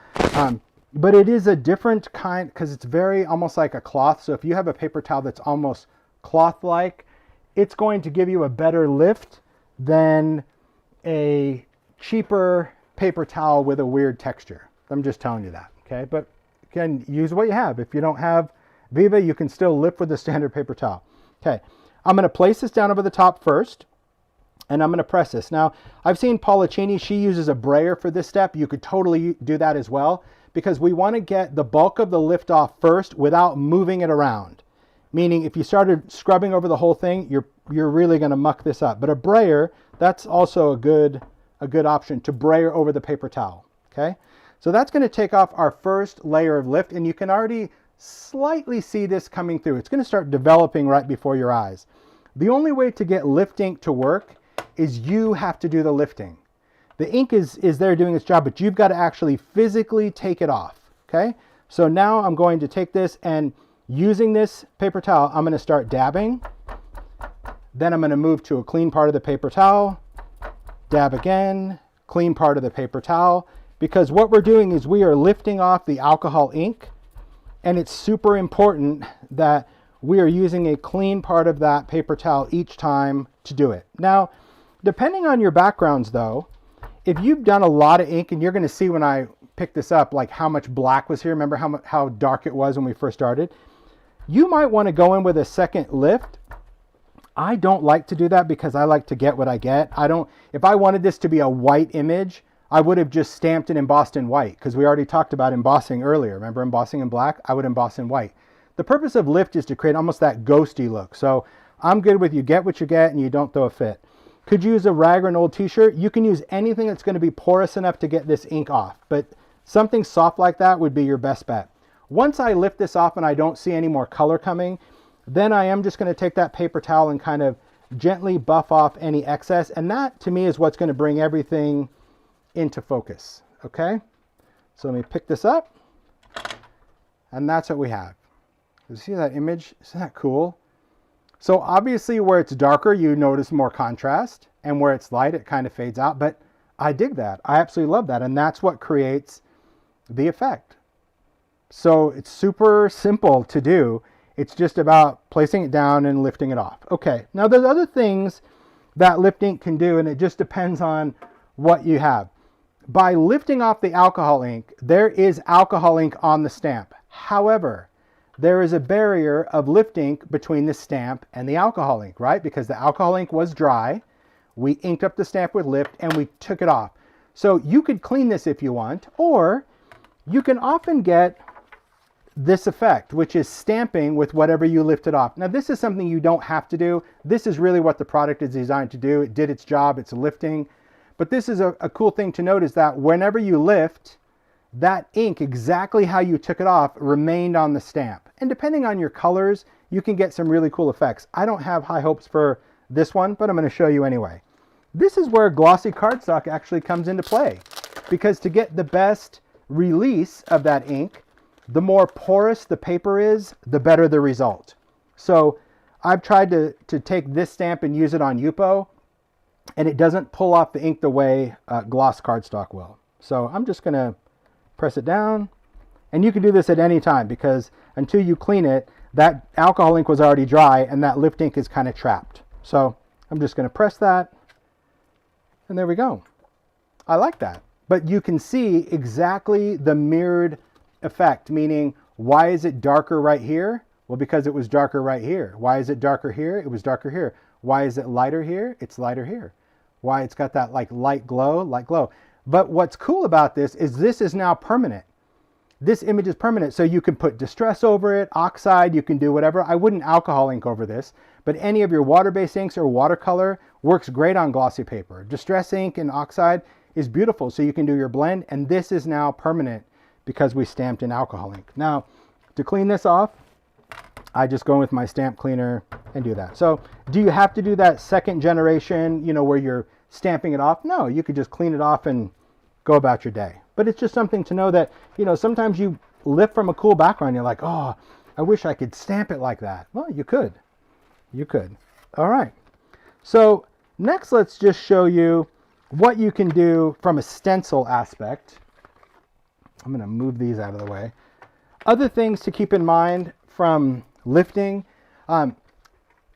But it is a different kind because it's very almost like a cloth. So if you have a paper towel that's almost cloth-like, it's going to give you a better lift than a cheaper paper towel with a weird texture. I'm just telling you that, okay? But you can use what you have. If you don't have Viva, you can still lift with a standard paper towel. Okay, I'm going to place this down over the top first, and I'm going to press this. Now, I've seen Paula Cheney, she uses a brayer for this step. You could totally do that as well, because we want to get the bulk of the lift off first without moving it around. Meaning, if you started scrubbing over the whole thing, you're really going to muck this up. But a brayer, that's also a good option to brayer over the paper towel. Okay, so that's going to take off our first layer of lift, and you can already slightly see this coming through. It's going to start developing right before your eyes. The only way to get lift ink to work is you have to do the lifting. The ink is there doing its job, but you've got to actually physically take it off. Okay, so now I'm going to take this, and using this paper towel, I'm going to start dabbing. Then I'm going to move to a clean part of the paper towel, dab again, clean part of the paper towel, because what we're doing is we are lifting off the alcohol ink, and it's super important that we are using a clean part of that paper towel each time to do it. Now, depending on your backgrounds though, if you've done a lot of ink, and you're going to see when I pick this up, like how much black was here. Remember how dark it was when we first started? You might want to go in with a second lift I don't like to do that because I like to get what I get. If I wanted this to be a white image, I would have just stamped and embossed in white, because we already talked about embossing earlier. Remember embossing in black? I would emboss in white. The purpose of lift is to create almost that ghosty look. So I'm good with you get what you get and you don't throw a fit. Could you use a rag or an old t-shirt? You can use anything that's going to be porous enough to get this ink off, but something soft like that would be your best bet. Once I lift this off and I don't see any more color coming, then I am just going to take that paper towel and kind of gently buff off any excess. And that to me is what's going to bring everything into focus. Okay. So let me pick this up, and that's what we have. You see that image? Isn't that cool? So obviously where it's darker, you notice more contrast, and where it's light, it kind of fades out, but I dig that. I absolutely love that. And that's what creates the effect. So it's super simple to do. It's just about placing it down and lifting it off. Okay, now there's other things that lift ink can do, and it just depends on what you have. By lifting off the alcohol ink, there is alcohol ink on the stamp. However, there is a barrier of lift ink between the stamp and the alcohol ink, right? Because the alcohol ink was dry, we inked up the stamp with lift, and we took it off. So you could clean this if you want, or you can often get this effect, which is stamping with whatever you lifted off. Now, this is something you don't have to do. This is really what the product is designed to do. It did its job. It's lifting. But this is a cool thing to note, is that whenever you lift, that ink, exactly how you took it off, remained on the stamp. And depending on your colors, you can get some really cool effects. I don't have high hopes for this one, but I'm going to show you anyway. This is where glossy cardstock actually comes into play, because to get the best release of that ink, the more porous the paper is, the better the result. So I've tried to take this stamp and use it on Yupo, and it doesn't pull off the ink the way gloss cardstock will. So I'm just going to press it down, and you can do this at any time, because until you clean it, that alcohol ink was already dry and that lift ink is kind of trapped. So I'm just going to press that, and there we go. I like that. But you can see exactly the mirrored effect, meaning why is it darker right here? Well, because it was darker right here. Why is it darker here? It was darker here. Why is it lighter here? It's lighter here. Why it's got that like light glow. But what's cool about this is now permanent. This image is permanent, so you can put distress over it, oxide, you can do whatever. I wouldn't alcohol ink over this, but any of your water-based inks or watercolor works great on glossy paper. Distress ink and oxide is beautiful, so you can do your blend, and this is now permanent because we stamped in alcohol ink. Now, to clean this off, I just go in with my stamp cleaner and do that. So do you have to do that second generation, where you're stamping it off? No, you could just clean it off and go about your day. But it's just something to know that, sometimes you lift from a cool background. You're like, oh, I wish I could stamp it like that. Well, you could. You could. All right. So next, let's just show you what you can do from a stencil aspect. I'm going to move these out of the way. Other things to keep in mind from lifting.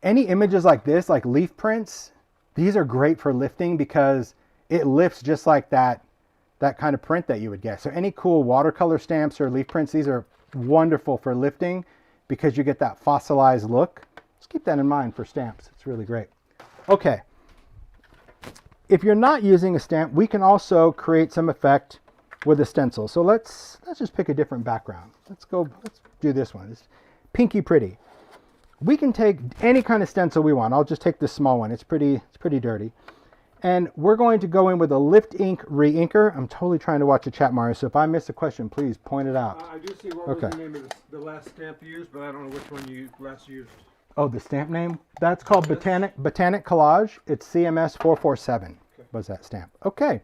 Any images like this, like leaf prints, these are great for lifting because it lifts just like that kind of print that you would get. So any cool watercolor stamps or leaf prints, these are wonderful for lifting because you get that fossilized look. Just keep that in mind for stamps. It's really great. Okay. If you're not using a stamp, we can also create some effect with a stencil. So let's just pick a different background. Let's do this one. It's pinky pretty. We can take any kind of stencil we want. I'll just take this small one. It's pretty dirty. And we're going to go in with a lift ink re-inker. I'm totally trying to watch the chat, Mario, so if I miss a question, please point it out.
I do see what was the name of the last stamp you used, but I don't know which one you last used.
Oh, the stamp name? That's called Botanic Collage. It's CMS 447 was that stamp. Okay,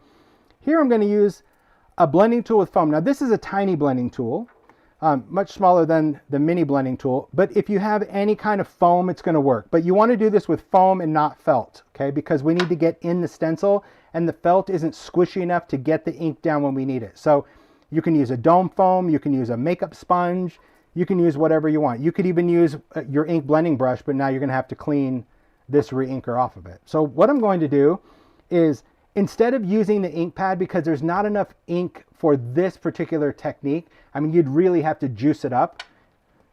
here I'm going to use a blending tool with foam. Now this is a tiny blending tool, much smaller than the mini blending tool, but if you have any kind of foam, it's going to work. But you want to do this with foam and not felt, okay? Because we need to get in the stencil, and the felt isn't squishy enough to get the ink down when we need it. So you can use a dome foam, you can use a makeup sponge, you can use whatever you want. You could even use your ink blending brush, but now you're going to have to clean this re-inker off of it. So what I'm going to do is, instead of using the ink pad, because there's not enough ink for this particular technique, I mean, you'd really have to juice it up.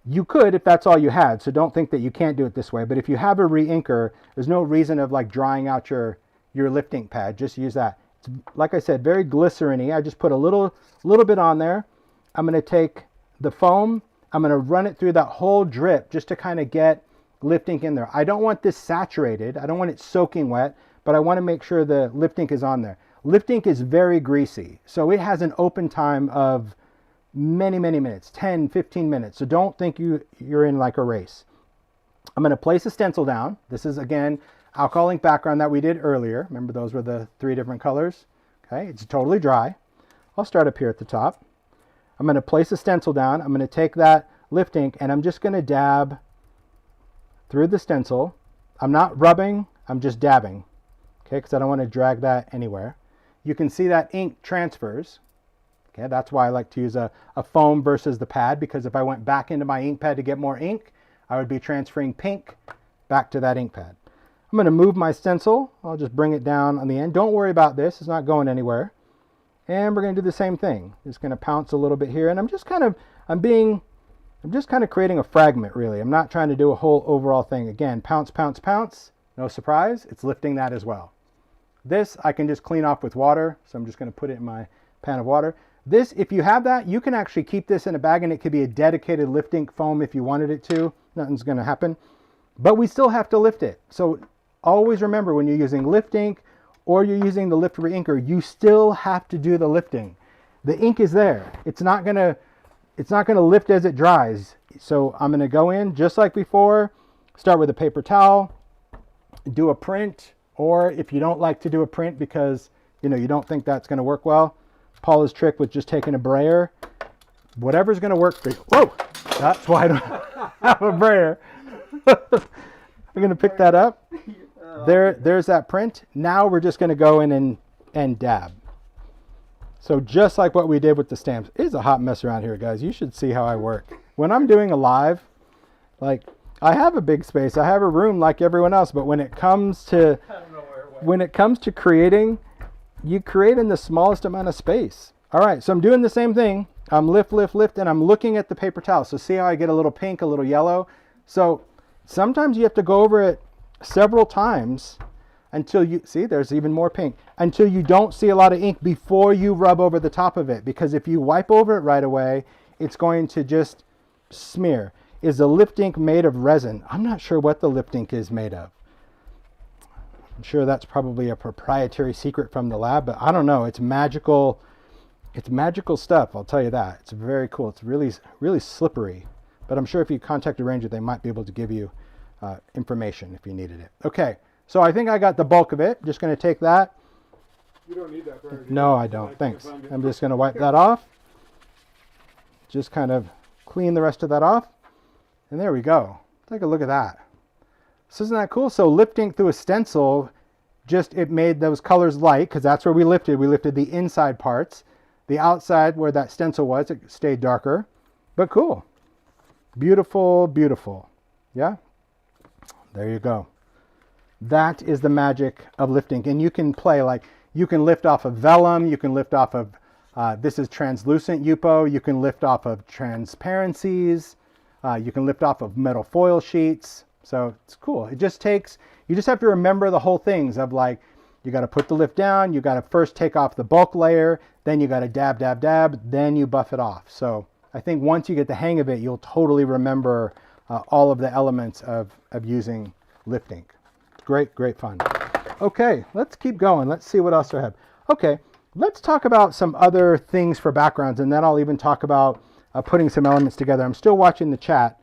You could if that's all you had, so don't think that you can't do it this way. But if you have a re-inker, there's no reason of like drying out your lip ink pad. Just use that. It's, like I said, very glycerin-y. I just put a little bit on there. I'm going to take the foam. I'm going to run it through that whole drip just to kind of get lip ink in there. I don't want this saturated. I don't want it soaking wet, but I want to make sure the lip ink is on there. Lip ink is very greasy, so it has an open time of many minutes, 10, 15 minutes. So don't think you're in like a race. I'm going to place a stencil down. This is, again, alcohol ink background that we did earlier. Remember, those were the 3 different colors. Okay, it's totally dry. I'll start up here at the top. I'm going to place a stencil down. I'm going to take that lift ink and I'm just going to dab through the stencil. I'm not rubbing, I'm just dabbing, okay, because I don't want to drag that anywhere. You can see that ink transfers. Okay, that's why I like to use a foam versus the pad, because if I went back into my ink pad to get more ink, I would be transferring pink back to that ink pad. I'm going to move my stencil. I'll just bring it down on the end. Don't worry about this. It's not going anywhere. And we're going to do the same thing. Just going to pounce a little bit here. And I'm just kind of creating a fragment, really. I'm not trying to do a whole overall thing. Again, pounce, pounce, pounce. No surprise. It's lifting that as well. This I can just clean off with water. So I'm just going to put it in my pan of water. This, if you have that, you can actually keep this in a bag and it could be a dedicated lift ink foam if you wanted it to. Nothing's going to happen. But we still have to lift it. So always remember, when you're using lift ink or you're using the lift re-inker, you still have to do the lifting. The ink is there. It's not going to lift as it dries. So I'm going to go in just like before, start with a paper towel, do a print, or if you don't like to do a print because you don't think that's going to work well, Paula's trick with just taking a brayer, whatever's going to work for you. Whoa, that's why I don't have a brayer. I'm going to pick that up. There's that print. Now we're just going to go in and dab. So just like what we did with the stamps. It's a hot mess around here, guys. You should see how I work. When I'm doing a live, like, I have a big space. I have a room like everyone else, but when it comes to creating, you create in the smallest amount of space. All right, so I'm doing the same thing. I'm lift, and I'm looking at the paper towel. So see how I get a little pink, a little yellow? So sometimes you have to go over it several times until you see there's even more pink, until you don't see a lot of ink before you rub over the top of it. Because if you wipe over it right away, it's going to just smear. Is the lift ink made of resin? I'm not sure what the lift ink is made of. I'm sure that's probably a proprietary secret from the lab, but I don't know. It's magical. It's magical stuff, I'll tell you that. It's very cool. It's really slippery. But I'm sure if you contact a ranger, they might be able to give you information if you needed it. Okay, so I think I got the bulk of it. Just going to take that.
You don't need that brayer.
No, I don't. Thanks. I'm just going to wipe that off. Just kind of clean the rest of that off. And there we go. Take a look at that. So isn't that cool? So lift ink through a stencil, it made those colors light, because that's where we lifted. We lifted the inside parts. The outside, where that stencil was, it stayed darker. But cool. Beautiful, beautiful. Yeah? There you go. That is the magic of lift ink. And you can play, like, you can lift off of vellum, you can lift off of, this is translucent Yupo, you can lift off of transparencies, you can lift off of metal foil sheets. So it's cool. It just takes, you just have to remember the whole things of, like, you got to put the lift down, you got to first take off the bulk layer, then you got to dab, dab, dab, then you buff it off. So I think once you get the hang of it, you'll totally remember all of the elements of using lift ink. Great, great fun. Okay, let's keep going. Let's see what else I have. Okay, let's talk about some other things for backgrounds, and then I'll even talk about putting some elements together. I'm still watching the chat.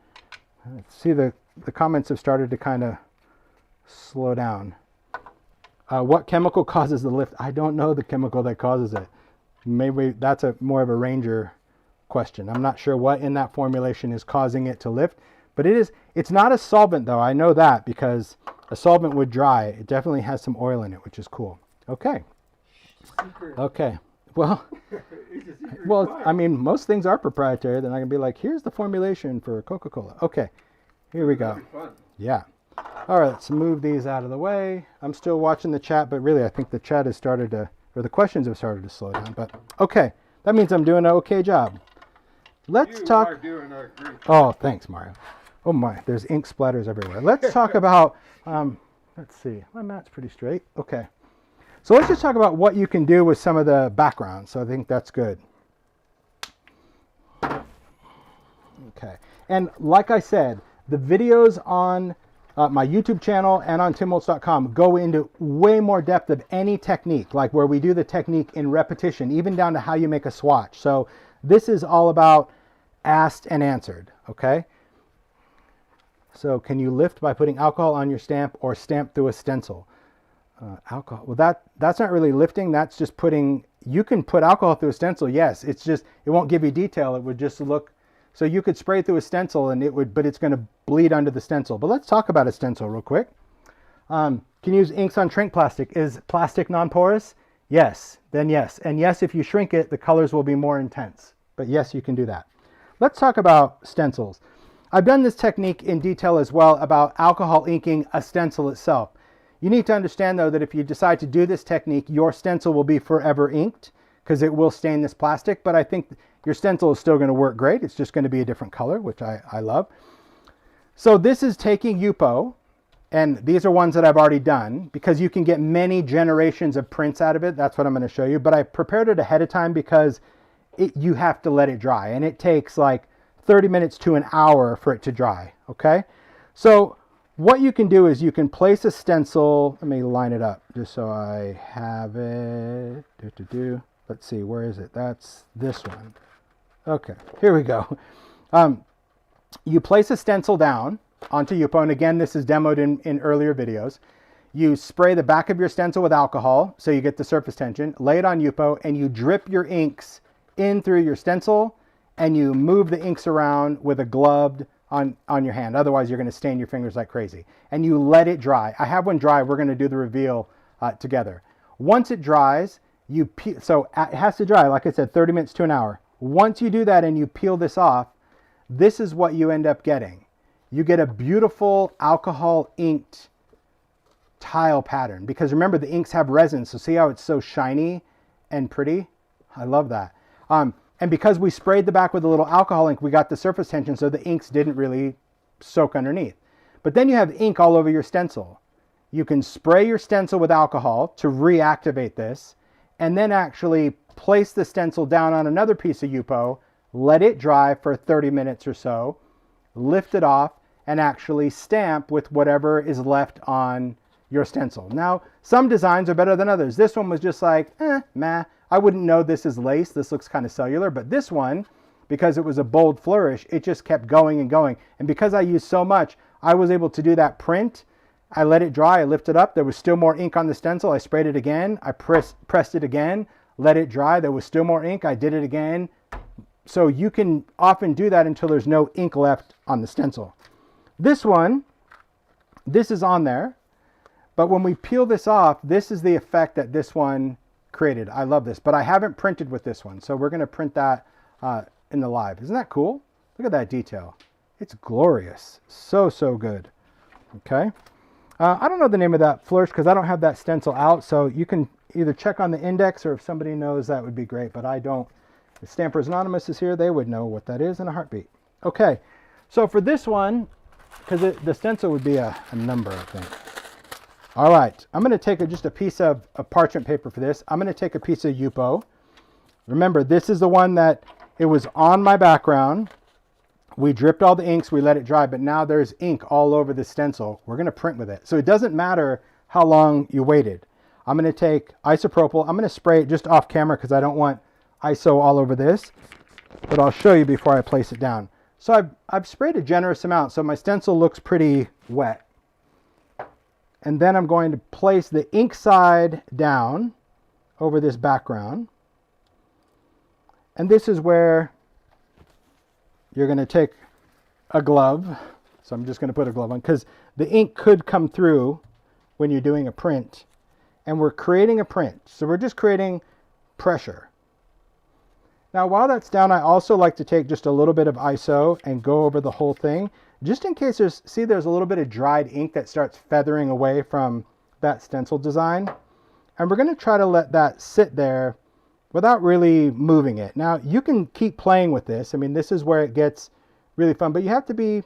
Let's see, the comments have started to kind of slow down. What chemical causes the lift? I don't know the chemical that causes it. Maybe that's more of a ranger question. I'm not sure what in that formulation is causing it to lift, but it's not a solvent though. I know that because a solvent would dry. It definitely has some oil in it, which is cool. Okay. Okay. Well, I mean, most things are proprietary. Then I can be like, here's the formulation for Coca-Cola. Okay. Here we go. Yeah. All right, let's move these out of the way. I'm still watching the chat, but really I think the chat has started to, or the questions have started to slow down. But okay, that means I'm doing an okay job. let's
you
talk.
are doing a great job.
Oh, thanks, Mario. Oh my, there's ink splatters everywhere. Let's talk about, let's see, my mat's pretty straight. Okay. So let's just talk about what you can do with some of the background. So I think that's good. Okay. And like I said, the videos on my YouTube channel and on timholtz.com go into way more depth of any technique, like where we do the technique in repetition, even down to how you make a swatch. So this is all about asked and answered, okay? So can you lift by putting alcohol on your stamp or stamp through a stencil? Alcohol, well that's not really lifting, that's just putting, you can put alcohol through a stencil, yes, it's just, it won't give you detail, it would just look, so you could spray through a stencil and it would, but it's going to bleed under the stencil. But let's talk about a stencil real quick. Can you use inks on shrink plastic? Is plastic non-porous? Yes, then yes. And yes, if you shrink it, the colors will be more intense. But yes, you can do that. Let's talk about stencils. I've done this technique in detail as well about alcohol inking a stencil itself. You need to understand though that if you decide to do this technique, your stencil will be forever inked because it will stain this plastic, but I think your stencil is still going to work great. It's just going to be a different color, which I love. So this is taking Yupo, and these are ones that I've already done because you can get many generations of prints out of it. That's what I'm going to show you, but I prepared it ahead of time because you have to let it dry, and it takes like 30 minutes to an hour for it to dry, okay? So what you can do is you can place a stencil. Let me line it up just so I have it. Let's see, where is it? That's this one. Okay, here we go. You place a stencil down onto Yupo, and again, this is demoed in earlier videos. You spray the back of your stencil with alcohol so you get the surface tension, lay it on Yupo, and you drip your inks in through your stencil, and you move the inks around with a glove on your hand. Otherwise, you're going to stain your fingers like crazy. And you let it dry. I have one dry. We're going to do the reveal together. Once it dries, so it has to dry, like I said, 30 minutes to an hour. Once you do that and you peel this off, this is what you end up getting. You get a beautiful alcohol inked tile pattern because remember the inks have resin, so see how it's so shiny and pretty? I love that. And because we sprayed the back with a little alcohol ink, we got the surface tension so the inks didn't really soak underneath. But then you have ink all over your stencil. You can spray your stencil with alcohol to reactivate this, and then actually place the stencil down on another piece of Yupo, let it dry for 30 minutes or so, lift it off, and actually stamp with whatever is left on your stencil. Now, some designs are better than others. This one was just like, meh. I wouldn't know this is lace. This looks kind of cellular, but this one, because it was a bold flourish, it just kept going and going. And because I used so much, I was able to do that print. I let it dry, I lifted up. There was still more ink on the stencil. I sprayed it again. I pressed it again, let it dry. There was still more ink. I did it again. So you can often do that until there's no ink left on the stencil. This one, this is on there, but when we peel this off, this is the effect that this one created. I love this, but I haven't printed with this one, so we're going to print that in the live. Isn't that cool? Look at that detail. It's glorious. So good. Okay. I don't know the name of that flourish because I don't have that stencil out, so you can either check on the index or if somebody knows, that would be great, but I don't. If Stampers Anonymous is here, they would know what that is in a heartbeat. Okay, so for this one, because the stencil would be a number, I think. All right, I'm going to take just a piece of parchment paper for this. I'm going to take a piece of Yupo. Remember, this is the one that it was on my background. We dripped all the inks, we let it dry, but now there's ink all over the stencil. We're going to print with it. So it doesn't matter how long you waited. I'm going to take isopropyl. I'm going to spray it just off camera because I don't want ISO all over this, but I'll show you before I place it down. So I've sprayed a generous amount, so my stencil looks pretty wet. And then I'm going to place the ink side down over this background. And this is where you're going to take a glove. So I'm just going to put a glove on because the ink could come through when you're doing a print. And we're creating a print. So we're just creating pressure. Now, while that's down, I also like to take just a little bit of ISO and go over the whole thing, just in case there's a little bit of dried ink that starts feathering away from that stencil design. And we're going to try to let that sit there without really moving it. Now you can keep playing with this. I mean, this is where it gets really fun, but you got to be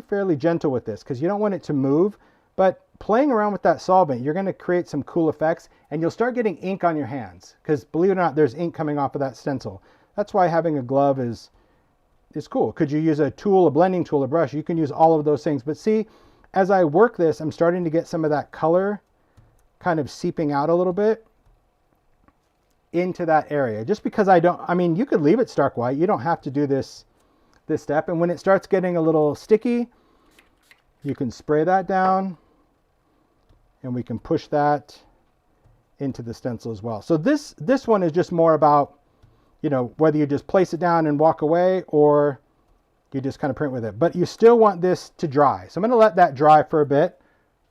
fairly gentle with this because you don't want it to move. But playing around with that solvent, you're going to create some cool effects, and you'll start getting ink on your hands because, believe it or not, there's ink coming off of that stencil. That's why having a glove is cool. Could you use a tool, a blending tool, a brush? You can use all of those things. But see, as I work this, I'm starting to get some of that color kind of seeping out a little bit into that area. Just because I mean, you could leave it stark white. You don't have to do this step. And when it starts getting a little sticky, you can spray that down, and we can push that into the stencil as well. So this one is just more about, you know, whether you just place it down and walk away or you just kind of print with it. But you still want this to dry. So I'm going to let that dry for a bit.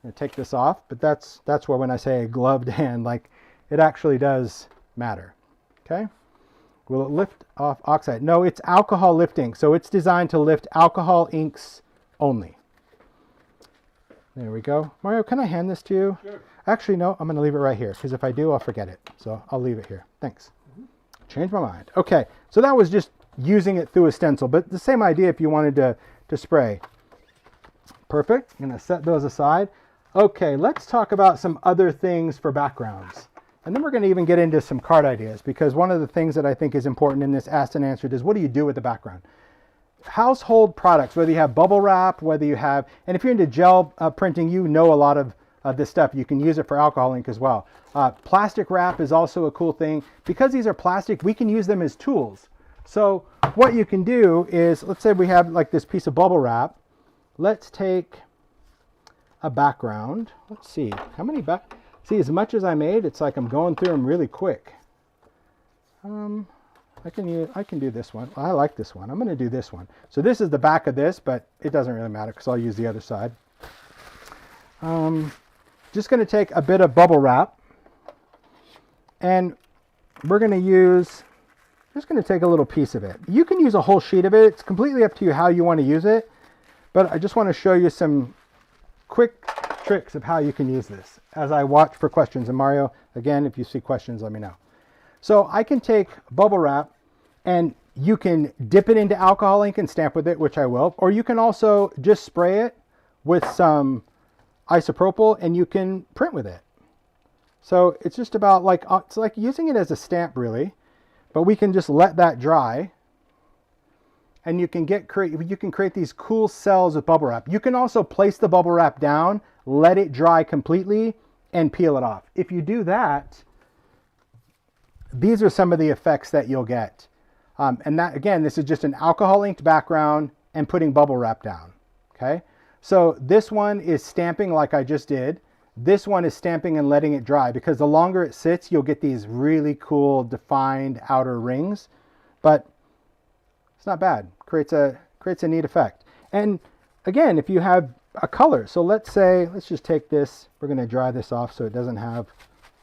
I'm going to take this off. But that's where when I say a gloved hand, like it actually does matter. Okay. Will it lift off oxide? No, it's alcohol lifting. So it's designed to lift alcohol inks only. There we go. Mario, can I hand this to you?
Sure.
Actually, no, I'm going to leave it right here because if I do, I'll forget it. So I'll leave it here. Thanks. Change my mind. Okay, so that was just using it through a stencil, but the same idea if you wanted to spray. Perfect. I'm going to set those aside. Okay, let's talk about some other things for backgrounds. And then we're going to even get into some card ideas, because one of the things that I think is important in this asked and answered is, what do you do with the background? Household products, whether you have bubble wrap, whether you have, and if you're into gel printing, you know a lot of this stuff. You can use it for alcohol ink as well. Plastic wrap is also a cool thing. Because these are plastic, we can use them as tools. So what you can do is, let's say we have like this piece of bubble wrap. Let's take a background. Let's see, how many see, as much as I made, it's like I'm going through them really quick. I can do this one. I like this one. I'm going to do this one. So this is the back of this, but it doesn't really matter because I'll use the other side. Just going to take a bit of bubble wrap, and we're going to use, just going to take a little piece of it. You can use a whole sheet of it. It's completely up to you how you want to use it, but I just want to show you some quick tricks of how you can use this as I watch for questions. And Mario, again, if you see questions, let me know. So I can take bubble wrap, and you can dip it into alcohol ink and stamp with it, which I will, or you can also just spray it with some isopropyl and you can print with it. So it's just about like, it's like using it as a stamp really, but we can just let that dry, and you can create these cool cells with bubble wrap. You can also place the bubble wrap down, let it dry completely, and peel it off. If you do that, these are some of the effects that you'll get. And that, again, this is just an alcohol inked background and putting bubble wrap down. Okay. So this one is stamping like I just did. This one is stamping and letting it dry, because the longer it sits, you'll get these really cool defined outer rings, but it's not bad. Creates a neat effect. And again, if you have a color, so let's just take this, we're going to dry this off so it doesn't have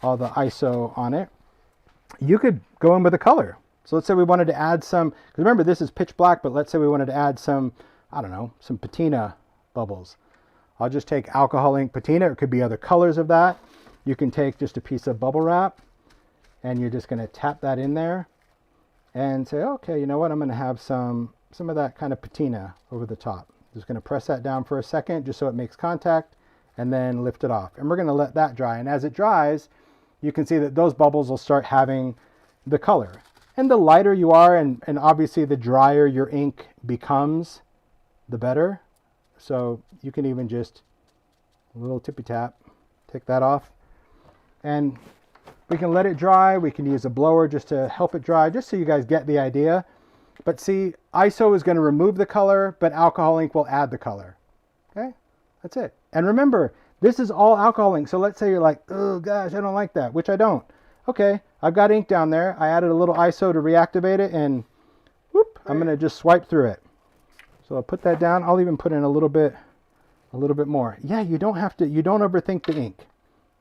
all the ISO on it. You could go in with a color. So let's say we wanted to add some, because remember this is pitch black, but let's say we wanted to add some, I don't know, some patina bubbles. I'll just take alcohol ink patina. It could be other colors of that. You can take just a piece of bubble wrap, and you're just going to tap that in there and say, okay, you know what? I'm going to have some of that kind of patina over the top. Just going to press that down for a second just so it makes contact, and then lift it off. And we're going to let that dry. And as it dries, you can see that those bubbles will start having the color. And the lighter you are, and obviously the drier your ink becomes, the better. So you can even just a little tippy tap, take that off. And we can let it dry. We can use a blower just to help it dry, just so you guys get the idea. But see, ISO is going to remove the color, but alcohol ink will add the color. Okay, that's it. And remember, this is all alcohol ink. So let's say you're like, oh gosh, I don't like that, which I don't. Okay, I've got ink down there. I added a little ISO to reactivate it, and whoop, I'm going to just swipe through it. So I'll put that down. I'll even put in a little bit more. Yeah, you don't overthink the ink.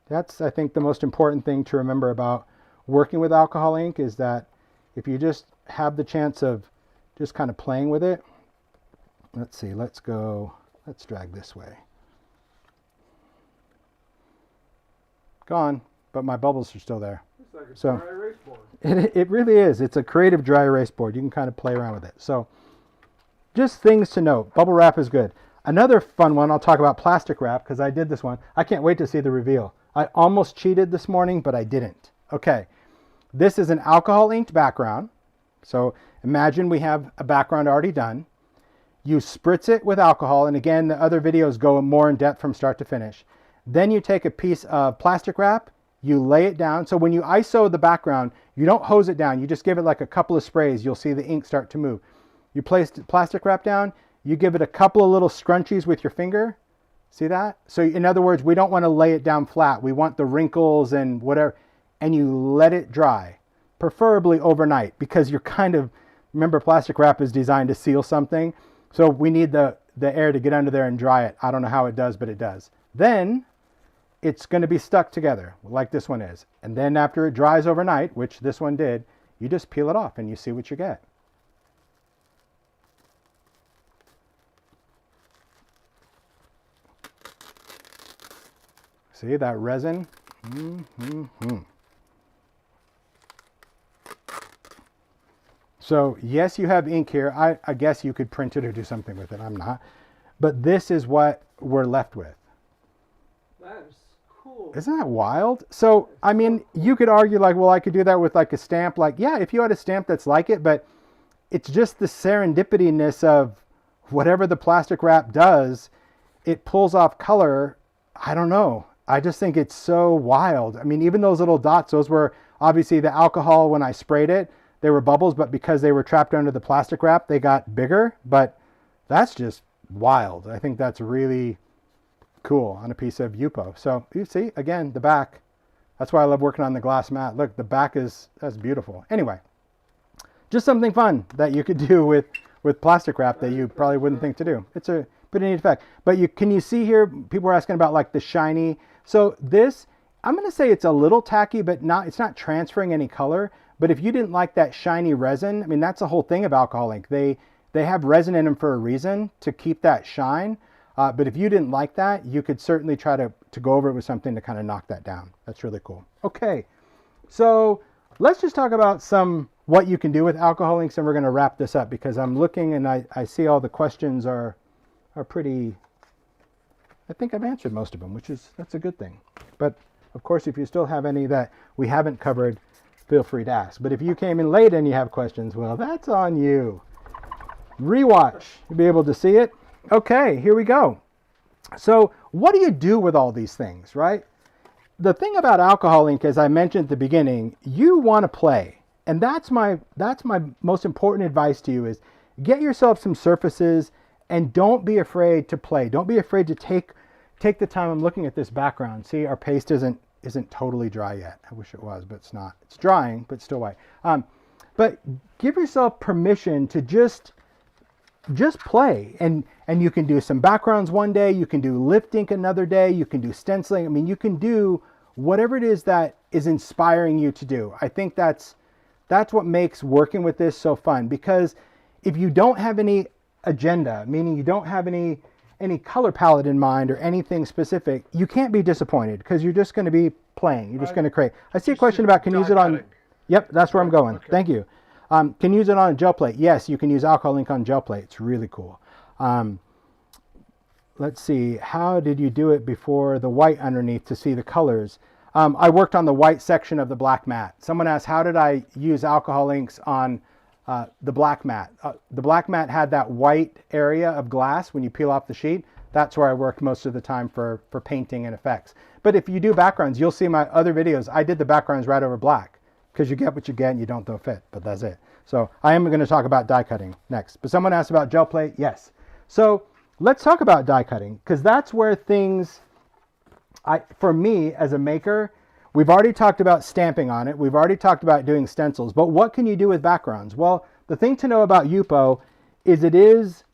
That's, I think, the most important thing to remember about working with alcohol ink, is that if you just have the chance of just kind of playing with it. Let's see, let's drag this way. Gone, but my bubbles are still there.
It's like a
So-
dry erase board.
It really is. It's a creative dry erase board. You can kind of play around with it. So just things to note. Bubble wrap is good. Another fun one, I'll talk about plastic wrap because I did this one. I can't wait to see the reveal. I almost cheated this morning, but I didn't. Okay. This is an alcohol inked background. So imagine we have a background already done. You spritz it with alcohol. And again, the other videos go more in depth from start to finish. Then you take a piece of plastic wrap, you lay it down. So when you ISO the background, you don't hose it down. You just give it like a couple of sprays. You'll see the ink start to move. You place plastic wrap down. You give it a couple of little scrunchies with your finger. See that? So in other words, we don't want to lay it down flat. We want the wrinkles and whatever. And you let it dry, preferably overnight, because you're kind of, remember plastic wrap is designed to seal something. So we need the air to get under there and dry it. I don't know how it does, but it does. Then it's going to be stuck together like this one is. And then after it dries overnight, which this one did, you just peel it off and you see what you get. See that resin? So yes, you have ink here. I guess you could print it or do something with it. I'm not. But this is what we're left with.
That is cool.
Isn't that wild? So, I mean, you could argue like, well, I could do that with like a stamp. Like, yeah, if you had a stamp that's like it, but it's just the serendipityness of whatever the plastic wrap does, it pulls off color. I don't know. I just think it's so wild. I mean, even those little dots, those were obviously the alcohol when I sprayed it, they were bubbles, but because they were trapped under the plastic wrap, they got bigger. But that's just wild. I think that's really cool on a piece of Yupo. So you see, again, the back. That's why I love working on the glass mat. Look, the back that's beautiful. Anyway, just something fun that you could do with plastic wrap that you probably wouldn't think to do. It's a pretty neat effect. But can you see here, people are asking about like the shiny. So this, I'm going to say it's a little tacky, but it's not transferring any color. But if you didn't like that shiny resin, I mean, that's the whole thing of alcohol ink. They have resin in them for a reason, to keep that shine. But if you didn't like that, you could certainly try to go over it with something to kind of knock that down. That's really cool. Okay, so let's just talk about what you can do with alcohol inks, and we're going to wrap this up because I'm looking and I see all the questions are pretty. I think I've answered most of them, that's a good thing. But of course, if you still have any that we haven't covered, feel free to ask. But if you came in late and you have questions, well, that's on you. Rewatch, you'll be able to see it. Okay, here we go. So what do you do with all these things, right? The thing about alcohol ink, as I mentioned at the beginning, you want to play. And that's my most important advice to you is get yourself some surfaces and don't be afraid to play. Don't be afraid to take the time. I'm looking at this background. See, our paste isn't totally dry yet. I wish it was, but it's not. It's drying, but still white. But give yourself permission to just play. And you can do some backgrounds one day. You can do lift ink another day. You can do stenciling. I mean, you can do whatever it is that is inspiring you to do. I think that's what makes working with this so fun, because if you don't have any agenda, meaning you don't have any color palette in mind or anything specific, you can't be disappointed because you're just going to be playing. You're just going to create. I see a question about can you use it on. Yep, that's where I'm going. Okay. Thank you. Can you use it on a gel plate? Yes, you can use alcohol ink on gel plate. It's really cool. Let's see. How did you do it before the white underneath to see the colors? I worked on the white section of the black mat. Someone asked, how did I use alcohol inks on the black mat? The black mat had that white area of glass when you peel off the sheet. That's where I worked most of the time for painting and effects. But if you do backgrounds, you'll see my other videos. I did the backgrounds right over black because you get what you get and you don't throw fit, but that's it. So I am going to talk about die cutting next. But someone asked about gel plate. Yes. So let's talk about die cutting because that's where things, for me as a maker, we've already talked about stamping on it. We've already talked about doing stencils, but what can you do with backgrounds? Well, the thing to know about Yupo is it is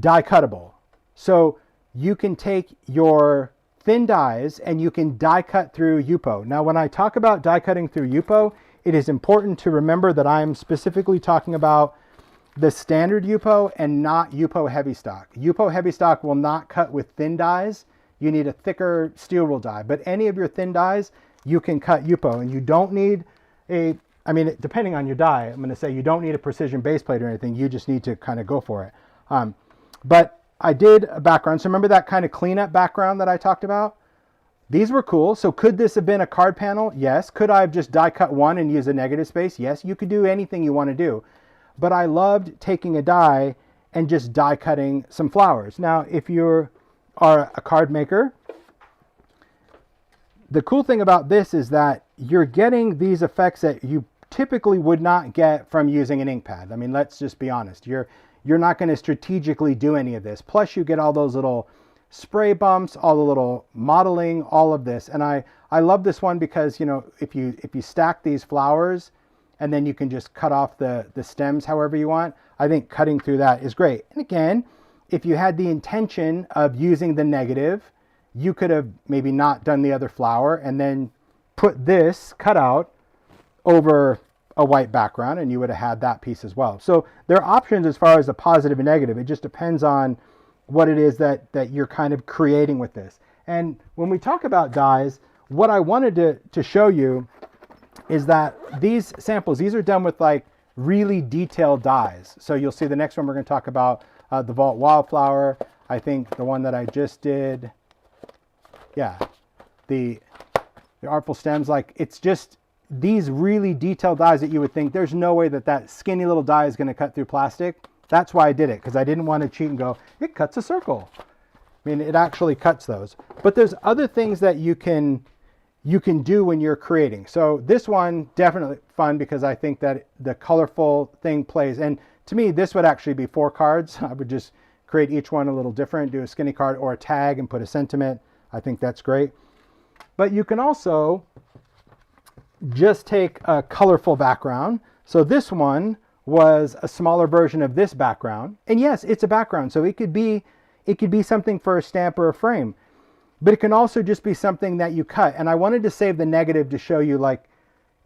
die cuttable. So you can take your thin dies and you can die cut through Yupo. Now, when I talk about die cutting through Yupo, it is important to remember that I'm specifically talking about the standard Yupo and not Yupo heavy stock. Yupo heavy stock will not cut with thin dies. You need a thicker steel rule die, but any of your thin dies, you can cut Yupo, and you don't need I mean, depending on your die, I'm going to say you don't need a precision base plate or anything. You just need to kind of go for it. But I did a background. So remember that kind of cleanup background that I talked about? These were cool. So could this have been a card panel? Yes. Could I have just die cut one and use a negative space? Yes. You could do anything you want to do. But I loved taking a die and just die cutting some flowers. Now, if you are a card maker, the cool thing about this is that you're getting these effects that you typically would not get from using an ink pad. I mean, let's just be honest. You're not going to strategically do any of this. Plus, you get all those little spray bumps, all the little modeling, all of this. And I love this one because, you know, if you stack these flowers and then you can just cut off the stems however you want, I think cutting through that is great. And again, if you had the intention of using the negative, you could have maybe not done the other flower and then put this cutout over a white background and you would have had that piece as well. So there are options as far as the positive and negative. It just depends on what it is that you're kind of creating with this. And when we talk about dies, what I wanted to show you is that these samples, these are done with like really detailed dies. So you'll see the next one we're going to talk about the Vault Wildflower. I think the one that I just did, yeah, the Artful Stems, like it's just these really detailed dies that you would think there's no way that skinny little die is going to cut through plastic. That's why I did it, because I didn't want to cheat and go, it cuts a circle. I mean, it actually cuts those. But there's other things that you can do when you're creating. So this one, definitely fun because I think that the colorful thing plays. And to me, this would actually be 4 cards. I would just create each one a little different, do a skinny card or a tag and put a sentiment. I think that's great. But you can also just take a colorful background. So this one was a smaller version of this background. And yes, it's a background. So it could be something for a stamp or a frame. But it can also just be something that you cut. And I wanted to save the negative to show you, like,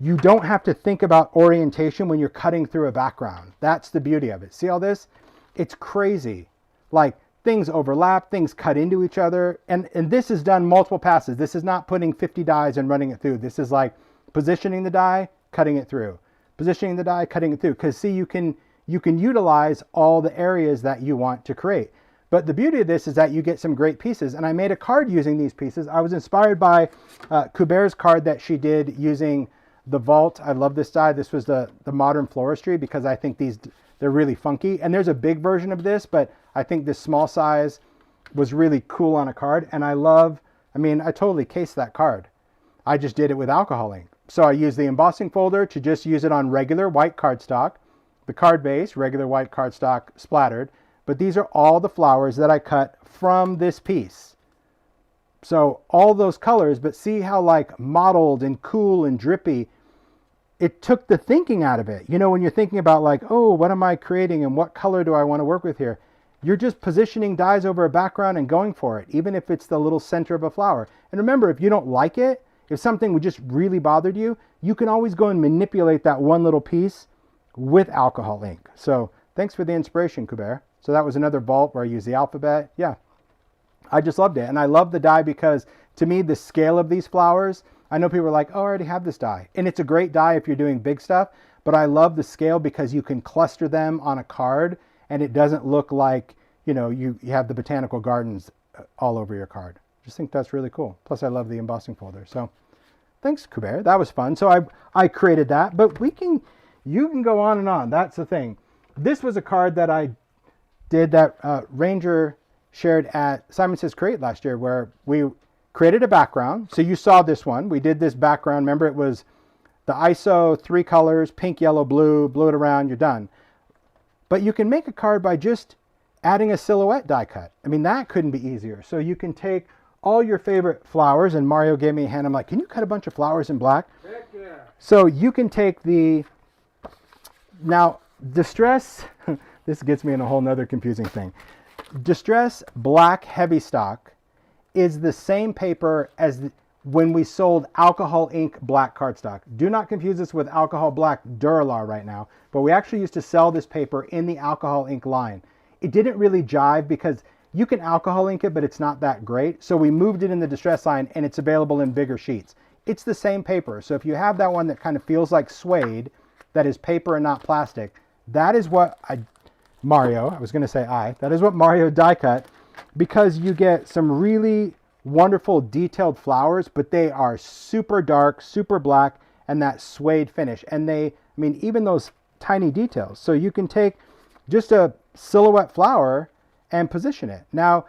you don't have to think about orientation when you're cutting through a background. That's the beauty of it. See all this? It's crazy. Like, things overlap, things cut into each other. And this is done multiple passes. This is not putting 50 dies and running it through. This is like positioning the die, cutting it through. Positioning the die, cutting it through. Because see, you can utilize all the areas that you want to create. But the beauty of this is that you get some great pieces. And I made a card using these pieces. I was inspired by Kuber's card that she did using the Vault. I love this die. This was the Modern Floristry because I think they're really funky. And there's a big version of this, but I think this small size was really cool on a card. And I totally cased that card. I just did it with alcohol ink. So I used the embossing folder to just use it on regular white cardstock, the card base, regular white cardstock splattered. But these are all the flowers that I cut from this piece. So all those colors, but see how like mottled and cool and drippy. It took the thinking out of it. You know, when you're thinking about like, oh, what am I creating and what color do I want to work with here? You're just positioning dies over a background and going for it, even if it's the little center of a flower. And remember, if you don't like it, if something would just really bothered you, you can always go and manipulate that one little piece with alcohol ink. So thanks for the inspiration, Kuber. So that was another Vault where I used the alphabet. Yeah, I just loved it. And I love the die because to me, the scale of these flowers, I know people are like, oh, I already have this die. And it's a great die if you're doing big stuff, but I love the scale because you can cluster them on a card and it doesn't look like, you know, you have the botanical gardens all over your card. Just think that's really cool. Plus I love the embossing folder. So thanks, Kuber. That was fun. So I created that, but you can go on and on. That's the thing. This was a card that I did that Ranger shared at Simon Says Create last year where we created a background. So you saw this one. We did this background. Remember, it was the ISO 3 colors, pink, yellow, blue, blew it around, you're done. But you can make a card by just adding a silhouette die cut. I mean, that couldn't be easier. So you can take all your favorite flowers, and Mario gave me a hand. I'm like, can you cut a bunch of flowers in black?
Heck yeah.
So you can take now Distress, this gets me in a whole nother confusing thing. Distress Black Heavy Stock is the same paper as when we sold alcohol ink black cardstock. Do not confuse this with alcohol black Duralar right now, but we actually used to sell this paper in the alcohol ink line. It didn't really jive because you can alcohol ink it, but it's not that great. So we moved it in the Distress line and it's available in bigger sheets. it's the same paper. So if you have that one that kind of feels like suede, that is paper and not plastic, that is what that is what Mario die cut, because you get some really wonderful detailed flowers, but they are super dark, super black, and that suede finish. And even those tiny details. So you can take just a silhouette flower and position it. Now,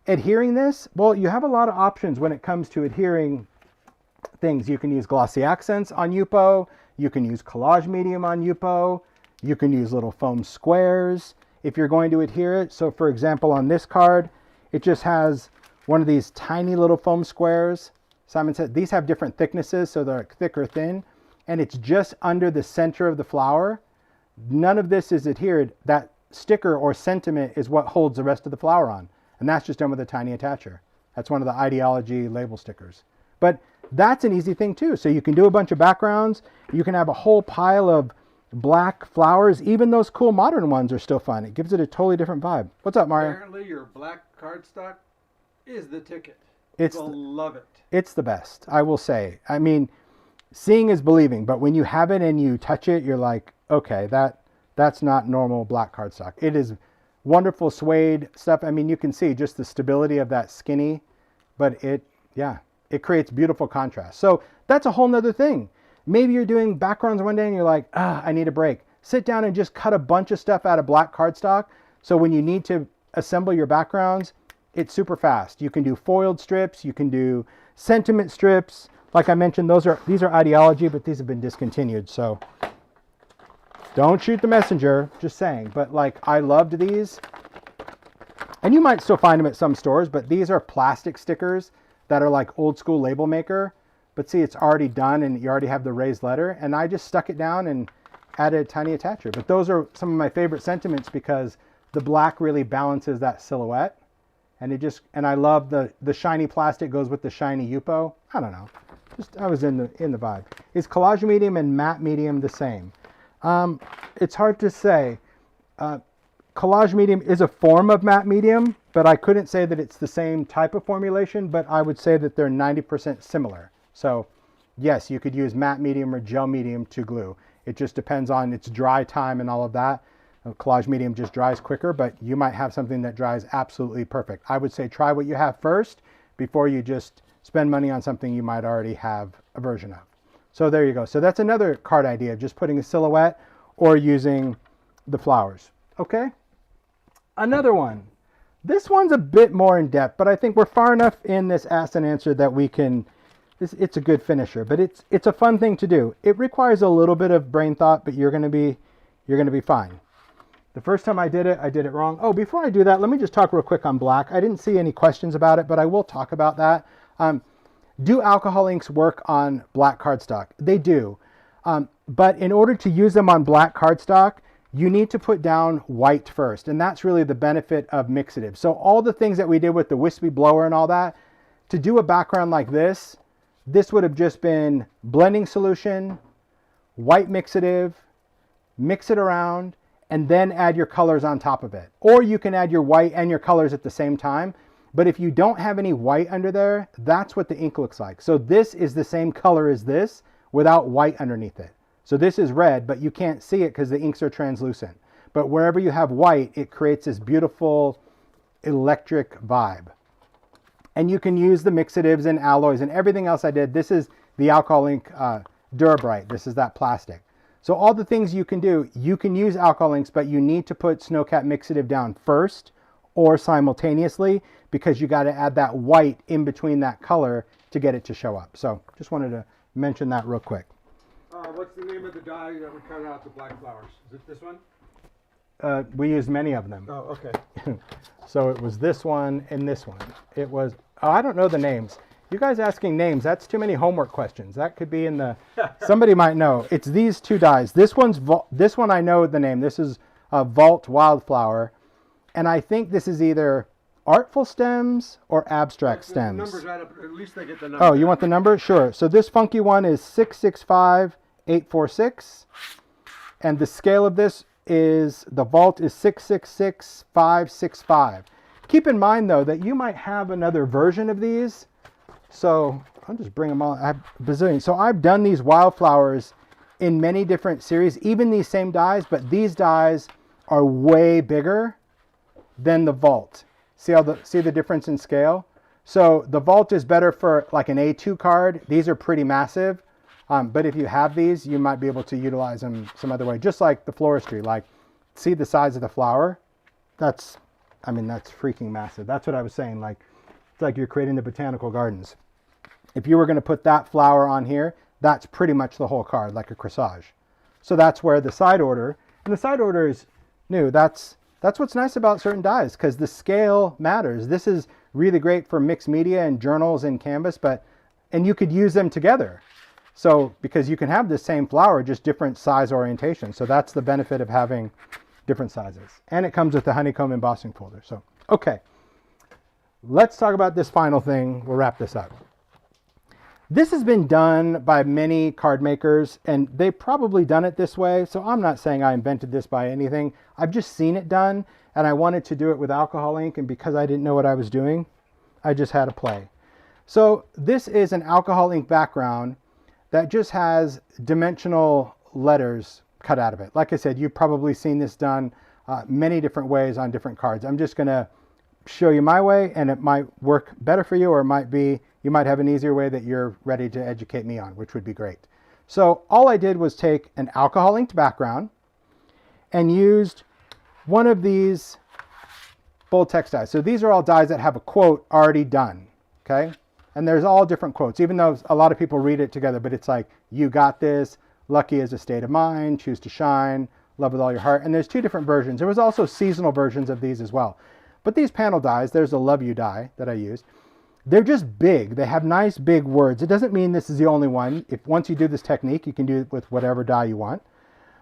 adhering this, well, you have a lot of options when it comes to adhering things. You can use glossy accents on Yupo. You can use collage medium on Yupo. You can use little foam squares if you're going to adhere it. So for example, on this card, it just has one of these tiny little foam squares. Simon said these have different thicknesses, so they're thick or thin, and it's just under the center of the flower. None of this is adhered. That sticker or sentiment is what holds the rest of the flower on, and that's just done with a tiny attacher. That's one of the ideology label stickers. But that's an easy thing too. So you can do a bunch of backgrounds. You can have a whole pile of black flowers. Even those cool modern ones are still fun. It gives it a totally different vibe. What's up, Mario?
Apparently your black cardstock is the ticket. Love it.
It's the best, I will say. I mean, seeing is believing, but when you have it and you touch it, you're like, okay, that's not normal black cardstock. It is wonderful suede stuff. I mean, you can see just the stability of that skinny, but it creates beautiful contrast. So that's a whole nother thing. Maybe you're doing backgrounds one day and you're like, I need a break. Sit down and just cut a bunch of stuff out of black cardstock. So when you need to assemble your backgrounds, it's super fast. You can do foiled strips. You can do sentiment strips. Like I mentioned, these are ideology, but these have been discontinued. So don't shoot the messenger, just saying. But like, I loved these. And you might still find them at some stores, but these are plastic stickers that are like old school label maker. But see, it's already done and you already have the raised letter. And I just stuck it down and added a tiny attacher. But those are some of my favorite sentiments because the black really balances that silhouette. And I love the shiny plastic goes with the shiny Yupo. I don't know. I was in the vibe. Is collage medium and matte medium the same? It's hard to say. Collage medium is a form of matte medium, but I couldn't say that it's the same type of formulation, but I would say that they're 90% similar. So yes, you could use matte medium or gel medium to glue. It just depends on its dry time and all of that. Collage medium just dries quicker, but you might have something that dries absolutely perfect. I would say try what you have first before you just spend money on something you might already have a version of. So there you go. So that's another card idea, just putting a silhouette or using the flowers. Okay. Another one. This one's a bit more in depth, but I think we're far enough in this ask and answer that we can, it's a good finisher, but it's a fun thing to do. It requires a little bit of brain thought, but you're going to be fine. The first time I did it wrong. Oh, before I do that, let me just talk real quick on black. I didn't see any questions about it, but I will talk about that. Do alcohol inks work on black cardstock? They do. But in order to use them on black cardstock, you need to put down white first. And that's really the benefit of mixative. So all the things that we did with the wispy blower and all that, to do a background like this would have just been blending solution, white mixative, mix it around, and then add your colors on top of it. Or you can add your white and your colors at the same time. But if you don't have any white under there, that's what the ink looks like. So this is the same color as this without white underneath it. So this is red, but you can't see it because the inks are translucent. But wherever you have white, it creates this beautiful electric vibe. And you can use the mixatives and alloys and everything else I did. This is the alcohol ink Durabrite. This is that plastic. So all the things you can do, you can use alcohol inks, but you need to put Snowcat mixative down first or simultaneously because you got to add that white in between that color to get it to show up. So just wanted to mention that real quick.
What's the name of the die that we cut out the black flowers? Is it this one?
We used many of them.
Oh, okay.
So it was this one and this one. It was, I don't know the names. You guys asking names, that's too many homework questions. That could be in the, somebody might know. It's these two dies. This one I know the name. This is Vault Wildflower. And I think this is either artful stems or abstract stems.
The numbers right up, at least they get the number.
Oh, you want the number? Sure. So this funky one is 665846. And the scale of this is, the vault is 666565. Keep in mind though that you might have another version of these. So I'll just bring them all. I have a bazillion. So I've done these wildflowers in many different series, even these same dies, but these dies are way bigger than the vault. See the difference in scale? So the vault is better for like an A2 card. These are pretty massive. But if you have these, you might be able to utilize them some other way. Just like the floristry, like see the size of the flower? That's freaking massive. That's what I was saying. Like, it's like you're creating the botanical gardens. If you were going to put that flower on here, that's pretty much the whole card, like a corsage. So that's where the side order, and the side order is new. That's what's nice about certain dies, because the scale matters. This is really great for mixed media and journals and canvas, and you could use them together. So, because you can have the same flower, just different size orientation. So that's the benefit of having different sizes. And it comes with the honeycomb embossing folder. So, okay. Let's talk about this final thing. We'll wrap this up. This has been done by many card makers, and they've probably done it this way. So I'm not saying I invented this by anything. I've just seen it done, and I wanted to do it with alcohol ink, and because I didn't know what I was doing, I just had to play. So this is an alcohol ink background that just has dimensional letters cut out of it. Like I said, you've probably seen this done many different ways on different cards. I'm just going to show you my way, and it might work better for you, or it might be, you might have an easier way that you're ready to educate me on, which would be great. So all I did was take an alcohol inked background and used one of these bold text dies. So these are all dies that have a quote already done, okay? And there's all different quotes, even though a lot of people read it together, but it's like, you got this, lucky is a state of mind, choose to shine, love with all your heart. And there's two different versions. There was also seasonal versions of these as well. But these panel dies, there's a love you die that I used. They're just big. They have nice big words. It doesn't mean this is the only one. If once you do this technique, you can do it with whatever die you want.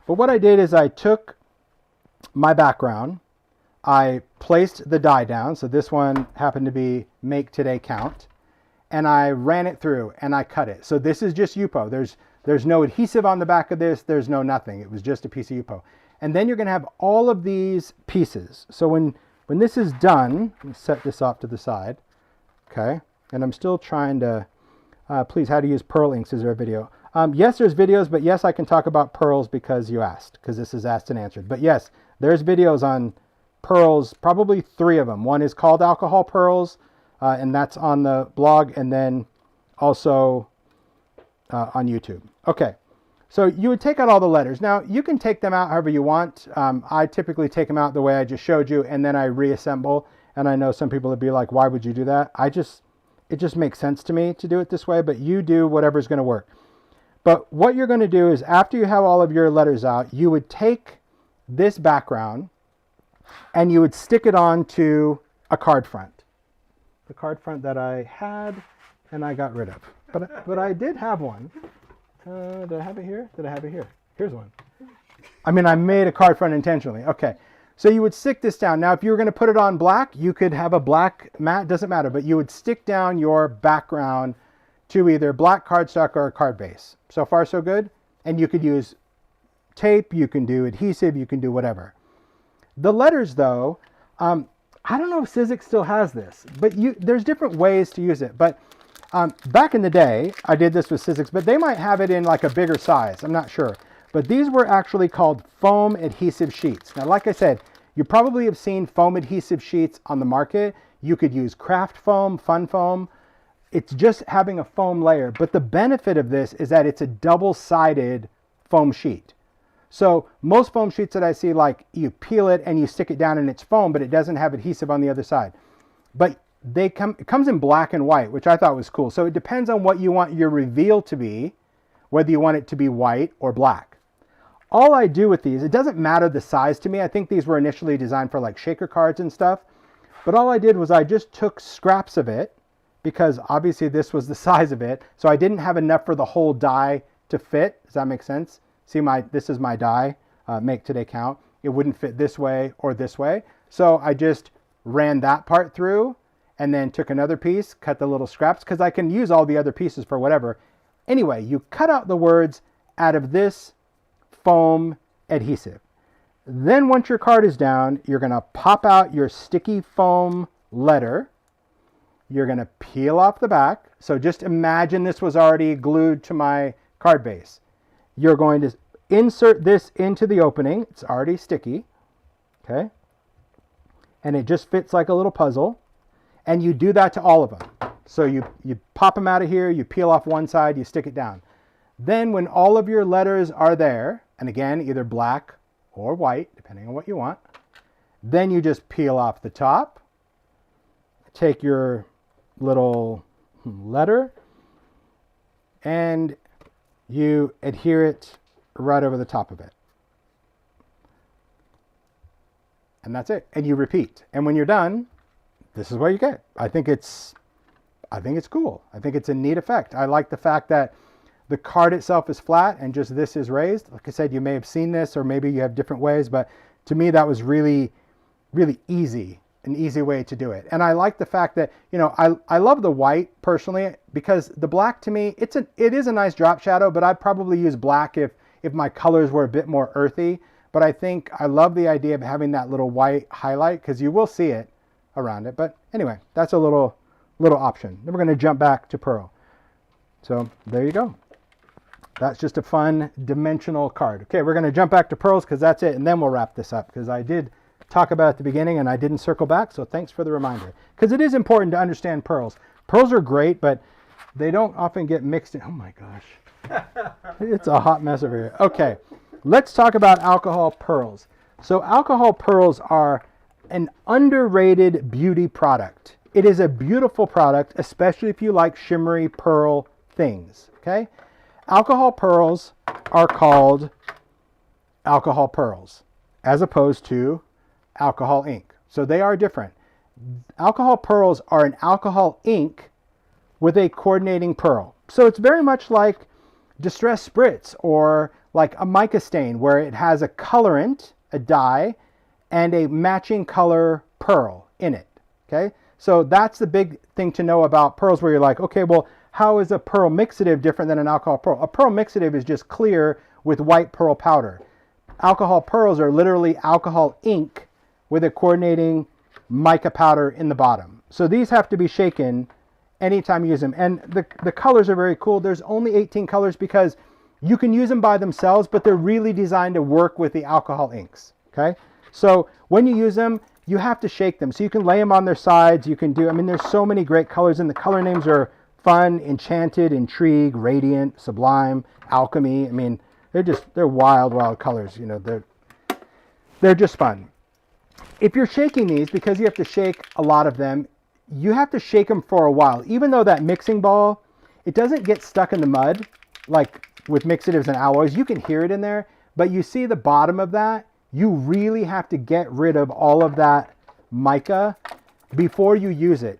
But what I did is I took my background, I placed the die down. So this one happened to be Make Today Count. And I ran it through and I cut it. So this is just Yupo. There's no adhesive on the back of this. There's no nothing. It was just a piece of Yupo. And then you're going to have all of these pieces. So when this is done, let me set this off to the side. Okay. And I'm still trying to, please, how to use pearl inks. Is there a video? Yes, there's videos, but yes, I can talk about pearls because you asked, because this is asked and answered. But yes, there's videos on pearls, probably 3 of them. One is called Alcohol Pearls, and that's on the blog, and then also on YouTube. Okay. So you would take out all the letters. Now, you can take them out however you want. I typically take them out the way I just showed you, and then I reassemble. And I know some people would be like, why would you do that? It just makes sense to me to do it this way, but you do whatever's going to work. But what you're going to do is after you have all of your letters out, you would take this background and you would stick it onto a card front. The card front that I had and I got rid of. But I did have one. Did I have it here? Did I have it here? Here's one. I mean, I made a card front intentionally. Okay. So you would stick this down. Now, if you were going to put it on black, you could have a black mat, doesn't matter, but you would stick down your background to either black cardstock or a card base. So far, so good. And you could use tape, you can do adhesive, you can do whatever. The letters, though, I don't know if Sizzix still has this, but there's different ways to use it. But back in the day, I did this with Sizzix, but they might have it in like a bigger size. I'm not sure. But these were actually called foam adhesive sheets. Now, like I said, you probably have seen foam adhesive sheets on the market. You could use craft foam, fun foam. It's just having a foam layer. But the benefit of this is that it's a double-sided foam sheet. So most foam sheets that I see, like you peel it and you stick it down and it's foam, but it doesn't have adhesive on the other side. But it comes in black and white, which I thought was cool. So it depends on what you want your reveal to be, whether you want it to be white or black. All I do with these, it doesn't matter the size to me. I think these were initially designed for like shaker cards and stuff. But all I did was I just took scraps of it, because obviously this was the size of it. So I didn't have enough for the whole die to fit. Does that make sense? See, this is my die, Make Today Count. It wouldn't fit this way or this way. So I just ran that part through and then took another piece, cut the little scraps, because I can use all the other pieces for whatever. Anyway, you cut out the words out of this foam adhesive. Then once your card is down, you're going to pop out your sticky foam letter You're going to peel off the back. So just imagine this was already glued to my card base. You're going to insert this into the opening. It's already sticky. Okay. And it just fits like a little puzzle. And you do that to all of them. So you pop them out of here, you peel off one side, you stick it down. Then when all of your letters are there, and again, either black or white, depending on what you want, then you just peel off the top, take your little letter, and you adhere it right over the top of it. And that's it. And you repeat. And when you're done, this is what you get. I think it's cool. I think it's a neat effect. I like the fact that the card itself is flat and just this is raised. Like I said, you may have seen this or maybe you have different ways, but to me that was really, really easy, an easy way to do it. And I like the fact that, you know, I love the white personally because the black to me, it is a nice drop shadow, but I'd probably use black if my colors were a bit more earthy. But I think I love the idea of having that little white highlight because you will see it around it. But anyway, that's a little option. Then we're going to jump back to pearl. So there you go. That's just a fun dimensional card. Okay, we're going to jump back to pearls because that's it, and then we'll wrap this up because I did talk about it at the beginning and I didn't circle back, so thanks for the reminder. Because it is important to understand pearls. Pearls are great, but they don't often get mixed in. Oh my gosh. It's a hot mess over here. Okay, let's talk about alcohol pearls. So alcohol pearls are an underrated beauty product. It is a beautiful product, especially if you like shimmery pearl things, okay? Alcohol pearls are called alcohol pearls as opposed to alcohol ink. So they are different. Alcohol pearls are an alcohol ink with a coordinating pearl. So it's very much like distress spritz or like a mica stain where it has a colorant, a dye, and a matching color pearl in it, okay? So that's the big thing to know about pearls where you're like, okay, well, how is a pearl mixative different than an alcohol pearl? A pearl mixative is just clear with white pearl powder. Alcohol pearls are literally alcohol ink with a coordinating mica powder in the bottom. So these have to be shaken anytime you use them. And the colors are very cool. There's only 18 colors because you can use them by themselves, but they're really designed to work with the alcohol inks, okay? So when you use them, you have to shake them. So you can lay them on their sides. You can do, I mean, there's so many great colors and the color names are fun, enchanted, intrigue, radiant, sublime, alchemy. I mean, they're wild, wild colors. You know, they're just fun. If you're shaking these, because you have to shake a lot of them, you have to shake them for a while. Even though that mixing ball, it doesn't get stuck in the mud like with mixatives and alloys. You can hear it in there, but you see the bottom of that, you really have to get rid of all of that mica before you use it.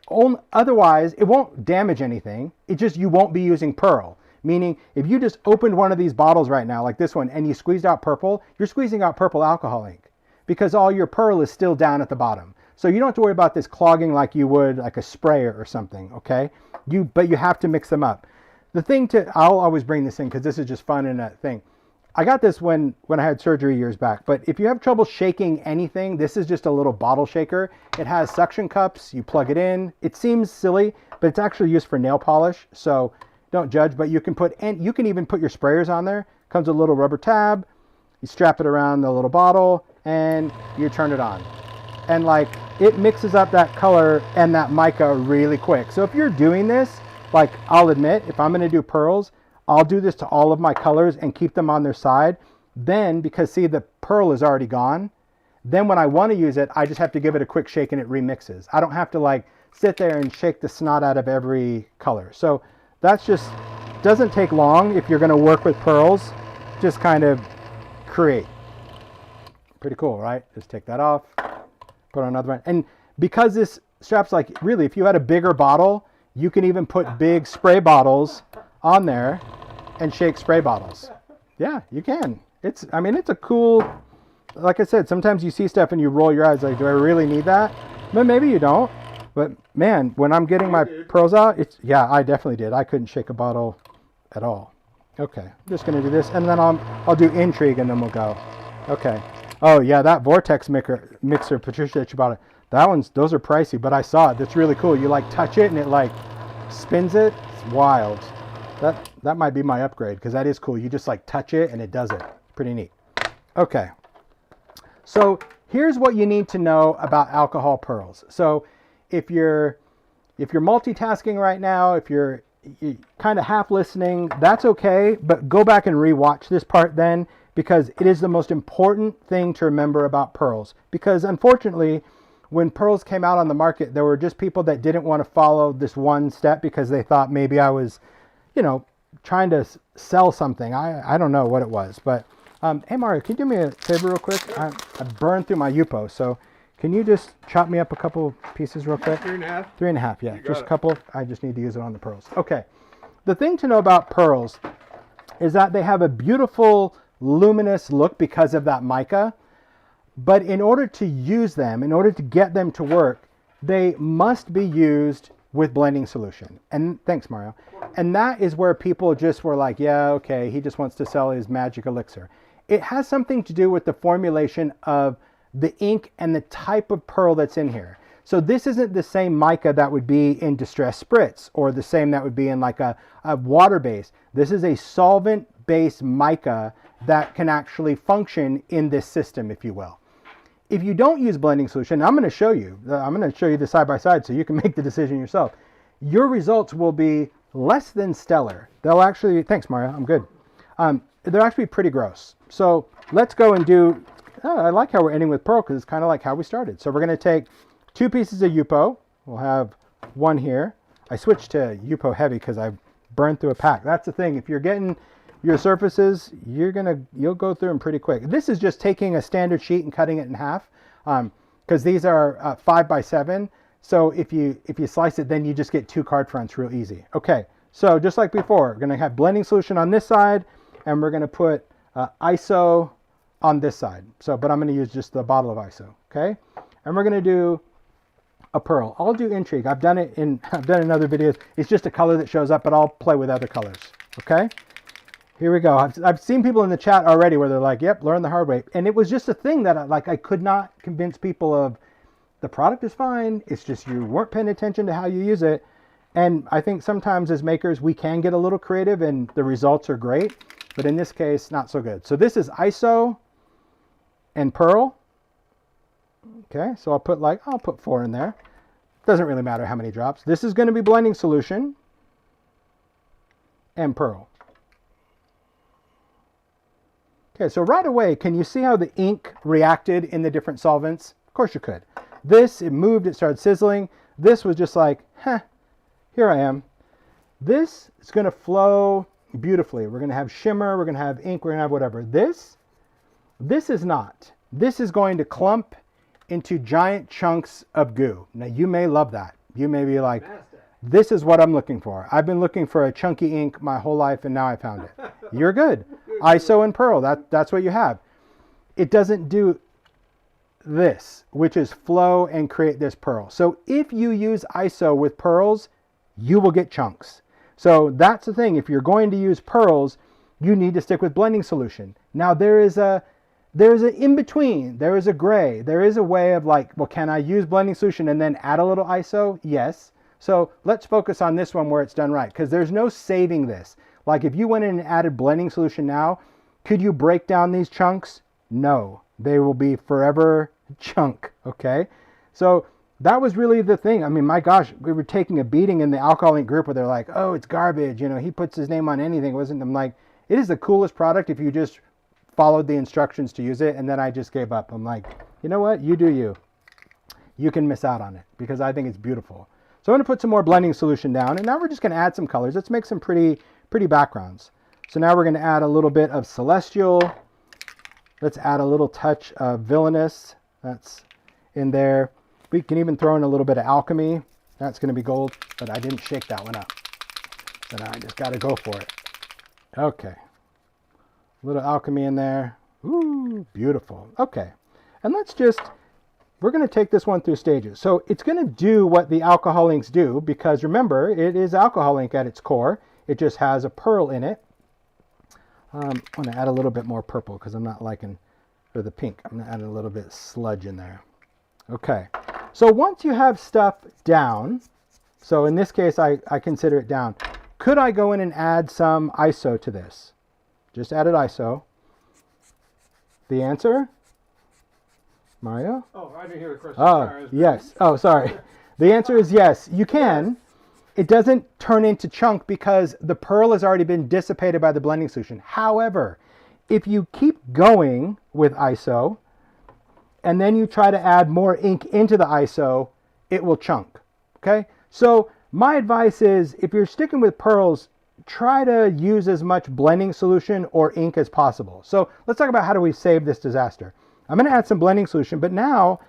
Otherwise, it won't damage anything. It just, you won't be using pearl. Meaning, if you just opened one of these bottles right now, like this one, and you squeezed out purple, you're squeezing out purple alcohol ink because all your pearl is still down at the bottom. So you don't have to worry about this clogging like you would like a sprayer or something, okay? But you have to mix them up. The thing I'll always bring this in because this is just fun and a thing. I got this when I had surgery years back, but if you have trouble shaking anything, this is just a little bottle shaker. It has suction cups, you plug it in. It seems silly, but it's actually used for nail polish, so don't judge, but you can even put your sprayers on there. Comes with a little rubber tab, you strap it around the little bottle, and you turn it on. And like, it mixes up that color and that mica really quick. So if you're doing this, like I'll admit, if I'm gonna do pearls, I'll do this to all of my colors and keep them on their side. Then, because see, the pearl is already gone, then when I want to use it, I just have to give it a quick shake and it remixes. I don't have to like sit there and shake the snot out of every color. So that's just, doesn't take long if you're going to work with pearls. Just kind of create. Pretty cool, right? Just take that off, put on another one. And because this strap's like, really, if you had a bigger bottle, you can even put big spray bottles on there and shake spray bottles. Yeah, you can. I mean, it's a cool, like I said, sometimes you see stuff and you roll your eyes like, do I really need that? But maybe you don't. But man, when I'm getting my pearls out, yeah, I definitely did. I couldn't shake a bottle at all. Okay, I'm just gonna do this and then I'll do intrigue and then we'll go. Okay. Oh yeah, that vortex mixer, Patricia, that you bought it. Those are pricey, but I saw it. That's really cool. You like touch it and it like spins it. It's wild. That might be my upgrade because that is cool. You just like touch it and it does it. Pretty neat. Okay. So here's what you need to know about alcohol pearls. So if you're multitasking right now, if you're kind of half listening, that's okay, but go back and rewatch this part then, because it is the most important thing to remember about pearls. Because unfortunately, when pearls came out on the market, there were just people that didn't want to follow this one step because they thought maybe I was, trying to sell something. I don't know what it was, but hey Mario, can you do me a favor real quick? I burned through my Yupo, so can you just chop me up a couple pieces real quick?
3.5?
3.5, yeah. Just a couple. I just need to use it on the pearls. Okay. The thing to know about pearls is that they have a beautiful, luminous look because of that mica. But in order to use them, in order to get them to work, they must be used with blending solution. And thanks, Mario. And that is where people just were like, yeah, okay, he just wants to sell his magic elixir. It has something to do with the formulation of the ink and the type of pearl that's in here. So this isn't the same mica that would be in Distress Spritz or the same that would be in like a water base. This is a solvent-based mica that can actually function in this system, if you will. If you don't use blending solution, I'm going to show you the side by side so you can make the decision yourself. Your results will be less than stellar. They'll actually, thanks Mario, I'm good. They'll actually be pretty gross. So let's go and do, I like how we're ending with pearl because it's kind of like how we started. So we're going to take 2 pieces of Yupo. We'll have one here. I switched to Yupo heavy because I burned through a pack. That's the thing. If you're getting your surfaces, you'll go through them pretty quick. This is just taking a standard sheet and cutting it in half because these are 5 by 7. So if you slice it, then you just get 2 card fronts real easy. Okay, so just like before, we're going to have blending solution on this side, and we're going to put ISO on this side. So, but I'm going to use just the bottle of ISO. Okay, and we're going to do a pearl. I'll do intrigue. I've done it in other videos. It's just a color that shows up, but I'll play with other colors. Okay. Here we go. I've seen people in the chat already where they're like, yep, learn the hard way. And it was just a thing that I could not convince people of. The product is fine. It's just you weren't paying attention to how you use it. And I think sometimes as makers, we can get a little creative and the results are great. But in this case, not so good. So this is ISO and pearl. Okay, so I'll put 4 in there. Doesn't really matter how many drops. This is going to be blending solution and pearl. Okay, so right away, can you see how the ink reacted in the different solvents? Of course you could. This, it moved, it started sizzling. This was just like, here I am. This is going to flow beautifully. We're going to have shimmer, we're going to have ink, we're going to have whatever. This is not. This is going to clump into giant chunks of goo. Now you may love that. You may be like, this is what I'm looking for. I've been looking for a chunky ink my whole life and now I found it. You're good. ISO and pearl, that's what you have. It doesn't do this, which is flow and create this pearl. So if you use ISO with pearls, you will get chunks. So that's the thing. If you're going to use pearls, you need to stick with blending solution. Now there is an in-between, there is a gray, there is a way of like, well, can I use blending solution and then add a little ISO? Yes. So let's focus on this one where it's done right, because there's no saving this. Like if you went in and added blending solution now, could you break down these chunks? No, they will be forever chunk, okay? So that was really the thing. I mean, my gosh, we were taking a beating in the alcohol ink group where they're like, oh, it's garbage, he puts his name on anything. It wasn't. I'm like, it is the coolest product if you just followed the instructions to use it. And then I just gave up. I'm like, you know what? You do you. You can miss out on it because I think it's beautiful. So I'm going to put some more blending solution down, and now we're just going to add some colors. Let's make some pretty backgrounds. So now we're going to add a little bit of celestial. Let's add a little touch of villainous. That's in there. We can even throw in a little bit of alchemy. That's going to be gold, but I didn't shake that one up. So now I just got to go for it. Okay. A little alchemy in there. Ooh, beautiful. Okay. And we're going to take this one through stages. So it's going to do what the alcohol inks do, because remember, it is alcohol ink at its core. It just has a pearl in it. I'm going to add a little bit more purple because I'm not liking, or the pink. I'm going to add a little bit of sludge in there. Okay. So once you have stuff down, so in this case, I consider it down. Could I go in and add some ISO to this? Just added ISO. The answer? Mario?
Oh, I didn't hear the question.
Oh,
Sorry,
yes. Oh, sorry. The answer is yes. You can. It doesn't turn into chunk because the pearl has already been dissipated by the blending solution. However, if you keep going with ISO and then you try to add more ink into the ISO, it will chunk. Okay? So my advice is if you're sticking with pearls, try to use as much blending solution or ink as possible. So let's talk about how do we save this disaster. I'm going to add some blending solution, but now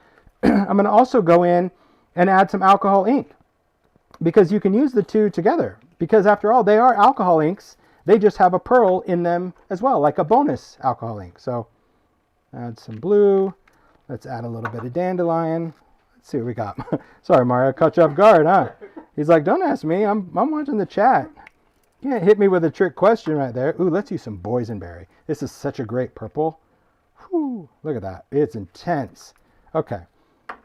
I'm going to also go in and add some alcohol ink because you can use the two together because after all, they are alcohol inks. They just have a pearl in them as well, like a bonus alcohol ink. So add some blue. Let's add a little bit of dandelion. Let's see what we got. Sorry, Mario, I caught you off guard, huh? He's like, don't ask me. I'm watching the chat. You can't hit me with a trick question right there. Ooh, let's use some boysenberry. This is such a great purple. Whew, look at that. It's intense. Okay.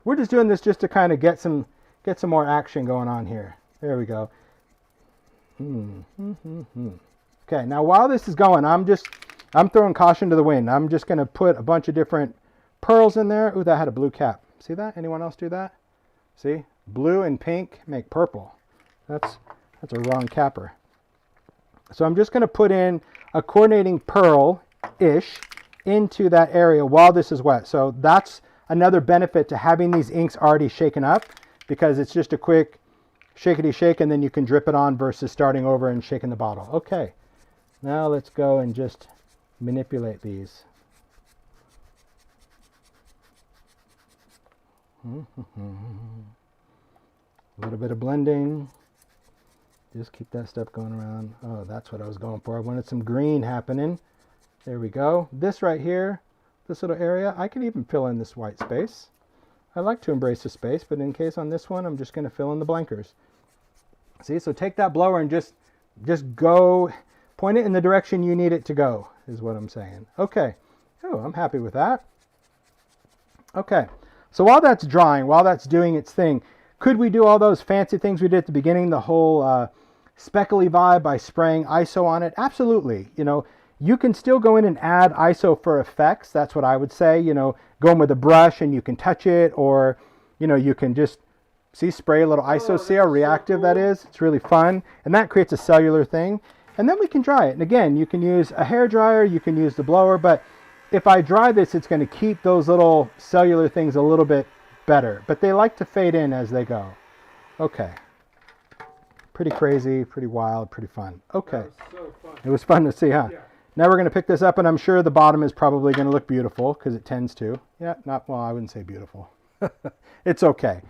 We're just doing this just to kind of get some more action going on here. There we go. Okay, now while this is going, I'm throwing caution to the wind. I'm just going to put a bunch of different pearls in there. Ooh, that had a blue cap. See that? Anyone else do that? See? Blue and pink make purple. That's a wrong capper. So I'm just going to put in a coordinating pearl-ish into that area while this is wet. So that's another benefit to having these inks already shaken up because it's just a quick shakety shake and then you can drip it on versus starting over and shaking the bottle. Okay, now let's go and just manipulate these. A little bit of blending. Just keep that stuff going around. Oh, that's what I was going for. I wanted some green happening. There we go. This right here, this little area, I can even fill in this white space. I like to embrace the space, but in case on this one, I'm just going to fill in the blankers. See, so take that blower and just go, point it in the direction you need it to go, is what I'm saying. Okay. Oh, I'm happy with that. Okay. So while that's drying, while that's doing its thing, could we do all those fancy things we did at the beginning, the whole speckly vibe by spraying ISO on it? Absolutely. You know, you can still go in and add ISO for effects. That's what I would say. You know, go in with a brush and you can touch it, or, you know, you can just, see, spray a little ISO. See how reactive that is? It's really fun. And that creates a cellular thing. And then we can dry it. And again, you can use a hair dryer, you can use the blower, but if I dry this, it's going to keep those little cellular things a little bit better. But they like to fade in as they go. Okay. Pretty crazy, pretty wild, pretty fun. Okay.
That was so fun.
It was fun to see, huh?
Yeah.
Now we're going to pick this up, and I'm sure the bottom is probably going to look beautiful, because it tends to. Yeah, not, well, I wouldn't say beautiful. It's okay.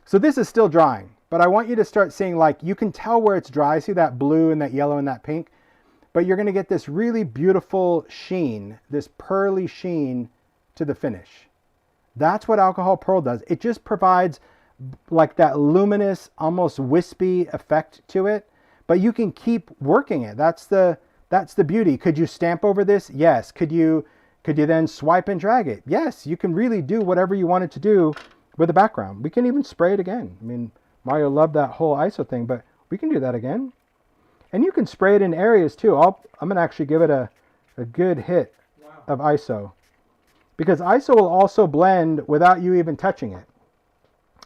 So this is still drying, but I want you to start seeing, like, you can tell where it's dry. See that blue and that yellow and that pink? But you're going to get this really beautiful sheen, this pearly sheen to the finish. That's what alcohol pearl does. It just provides like that luminous, almost wispy effect to it, but you can keep working it. That's the beauty. Could you stamp over this? Yes. Could you then swipe and drag it? Yes. You can really do whatever you wanted to do with the background. We can even spray it again. I mean, Mario loved that whole ISO thing, but we can do that again. And you can spray it in areas too. I'm going to actually give it a good hit of ISO, because ISO will also blend without you even touching it.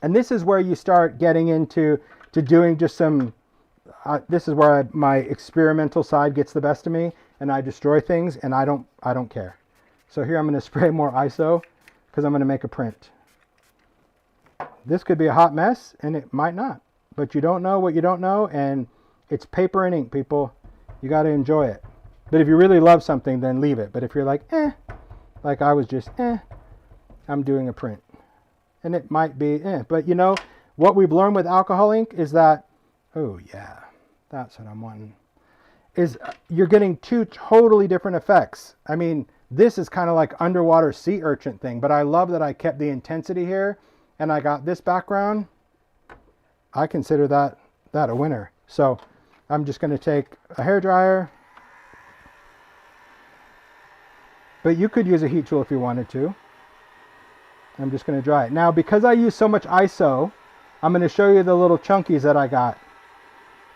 And this is where you start getting into doing just some, this is where my experimental side gets the best of me, and I destroy things, and I don't care. So here I'm going to spray more ISO because I'm going to make a print. This could be a hot mess, and it might not. But you don't know what you don't know, and it's paper and ink, people. You got to enjoy it. But if you really love something, then leave it. But if you're like, like I was just, I'm doing a print. And it might be, But you know, what we've learned with alcohol ink is that, oh yeah, that's what I'm wanting, is you're getting two totally different effects. I mean, this is kind of like underwater sea urchin thing, but I love that I kept the intensity here, and I got this background. I consider that a winner. So I'm just going to take a hairdryer, but you could use a heat tool if you wanted to. I'm just going to dry it. Now, because I use so much ISO, I'm going to show you the little chunkies that I got.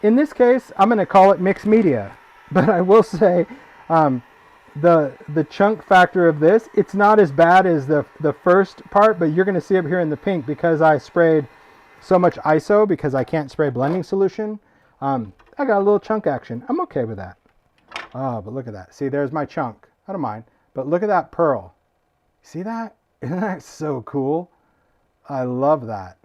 In this case, I'm going to call it mixed media. But I will say, the chunk factor of this, it's not as bad as the first part, but you're going to see up here in the pink because I sprayed so much ISO because I can't spray blending solution. I got a little chunk action. I'm okay with that. Oh, but look at that. See, there's my chunk. I don't mind. But look at that pearl. See that? Isn't that so cool? I love that.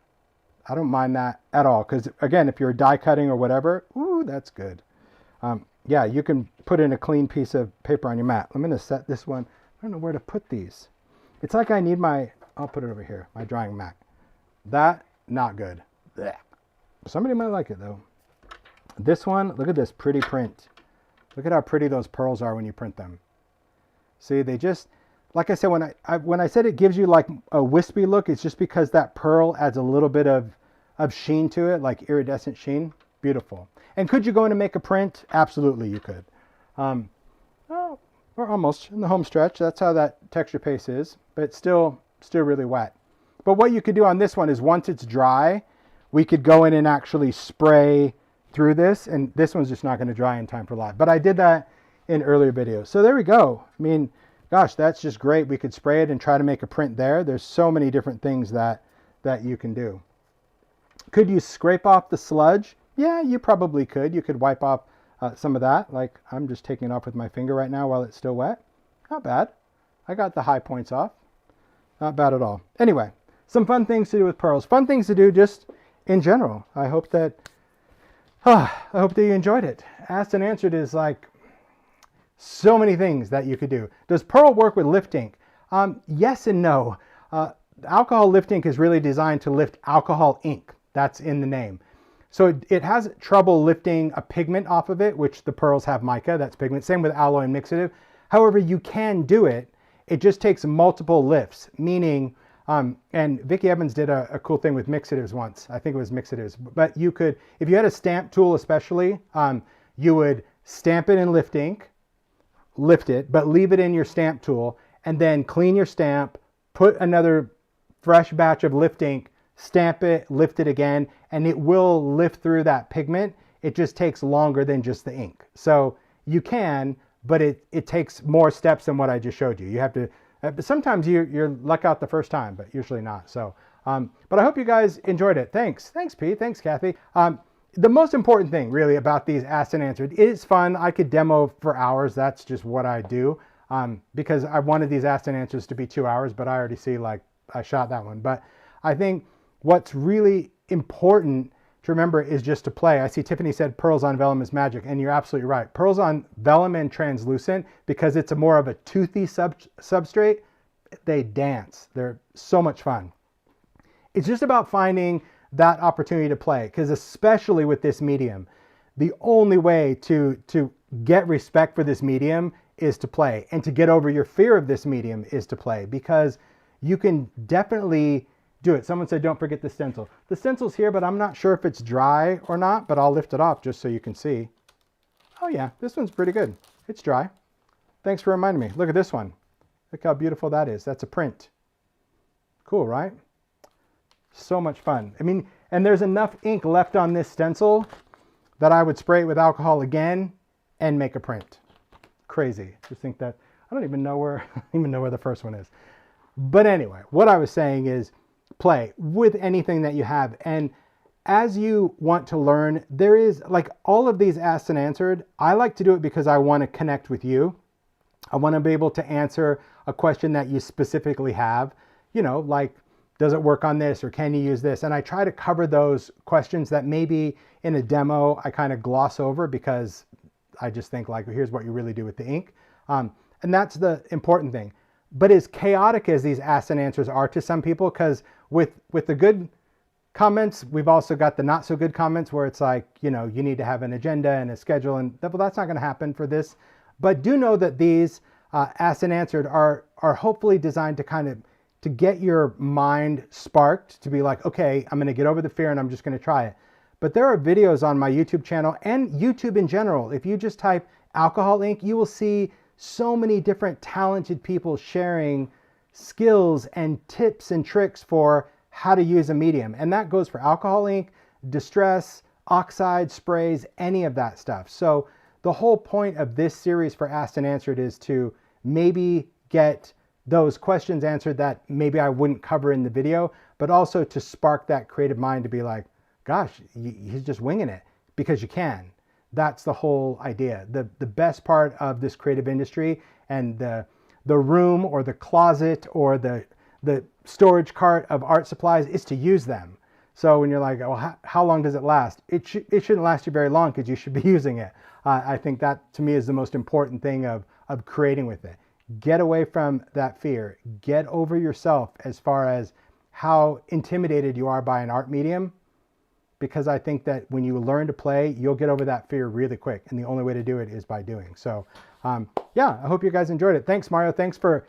I don't mind that at all. Because, again, if you're die cutting or whatever, ooh, that's good. Yeah, you can put in a clean piece of paper on your mat. I'm going to set this one. I don't know where to put these. It's like I need my, I'll put it over here, my drying mat. That, not good. Blech. Somebody might like it, though. This one, look at this pretty print. Look at how pretty those pearls are when you print them. See, they just, like I said, when I said it gives you like a wispy look, it's just because that pearl adds a little bit of sheen to it, like iridescent sheen. Beautiful. And could you go in and make a print? Absolutely, you could. Well, we're almost in the home stretch. That's how that texture paste is, but it's still really wet. But what you could do on this one is once it's dry, we could go in and actually spray through this, and this one's just not going to dry in time for live. But I did that in earlier videos. So there we go. I mean, gosh, that's just great. We could spray it and try to make a print there. There's so many different things that you can do. Could you scrape off the sludge? Yeah, you probably could. You could wipe off some of that. Like I'm just taking it off with my finger right now while it's still wet. Not bad. I got the high points off. Not bad at all. Anyway, some fun things to do with pearls. Fun things to do just in general. I hope that you enjoyed it. Asked and answered is like so many things that you could do. Does pearl work with lift ink? Yes and no. Alcohol lift ink is really designed to lift alcohol ink. That's in the name. So it has trouble lifting a pigment off of it, which the pearls have mica, that's pigment. Same with alloy and mixative. However, you can do it. It just takes multiple lifts, meaning, and Vicki Evans did a cool thing with mixatives once. I think it was mixatives. But you could, if you had a stamp tool especially, you would stamp it in lift ink, lift it, but leave it in your stamp tool, and then clean your stamp, put another fresh batch of lift ink, stamp it, lift it again, and it will lift through that pigment. It just takes longer than just the ink. So you can, but it takes more steps than what I just showed you. You have to, sometimes you're luck out the first time, but usually not. So, but I hope you guys enjoyed it. Thanks, Pete. Thanks, Kathy. The most important thing really about these asked and answered, it is fun. I could demo for hours. That's just what I do. Because I wanted these asked and answers to be 2 hours, but I already see like I shot that one. But I think what's really important to remember is just to play. I see Tiffany said pearls on vellum is magic, and you're absolutely right. Pearls on vellum and translucent, because it's a more of a toothy substrate, they dance. They're so much fun. It's just about finding that opportunity to play, because especially with this medium, the only way to get respect for this medium is to play, and to get over your fear of this medium is to play, because you can definitely do it. Someone said, don't forget the stencil. The stencil's here, but I'm not sure if it's dry or not, but I'll lift it off just so you can see. Oh yeah, this one's pretty good. It's dry. Thanks for reminding me. Look at this one. Look how beautiful that is. That's a print. Cool, right? So much fun. I mean, and there's enough ink left on this stencil that I would spray it with alcohol again and make a print. Crazy. Just think that, I don't even know where the first one is. But anyway, what I was saying is, play with anything that you have. And as you want to learn, there is like all of these asked and answered. I like to do it because I want to connect with you. I want to be able to answer a question that you specifically have, you know, like, does it work on this, or can you use this? And I try to cover those questions that maybe in a demo I kind of gloss over, because I just think like, here's what you really do with the ink. And that's the important thing. But as chaotic as these asked and answers are to some people, because with the good comments, we've also got the not so good comments where it's like, you know, you need to have an agenda and a schedule, and well, that's not going to happen for this. But do know that these asked and answered are hopefully designed to kind of to get your mind sparked, to be like, okay, I'm going to get over the fear and I'm just going to try it. But there are videos on my YouTube channel and YouTube in general. If you just type alcohol ink, you will see so many different talented people sharing skills and tips and tricks for how to use a medium. And that goes for alcohol ink, distress, oxide, sprays, any of that stuff. So the whole point of this series for Asked and Answered is to maybe get those questions answered that maybe I wouldn't cover in the video, but also to spark that creative mind to be like, gosh, he's just winging it, because you can. That's the whole idea. The best part of this creative industry and the room or the closet or the storage cart of art supplies is to use them. So when you're like, well, how long does it last? It shouldn't last you very long, because you should be using it. I think that to me is the most important thing of creating with it. Get away from that fear. Get over yourself as far as how intimidated you are by an art medium, because I think that when you learn to play, you'll get over that fear really quick. And the only way to do it is by doing. So yeah, I hope you guys enjoyed it. Thanks, Mario. Thanks for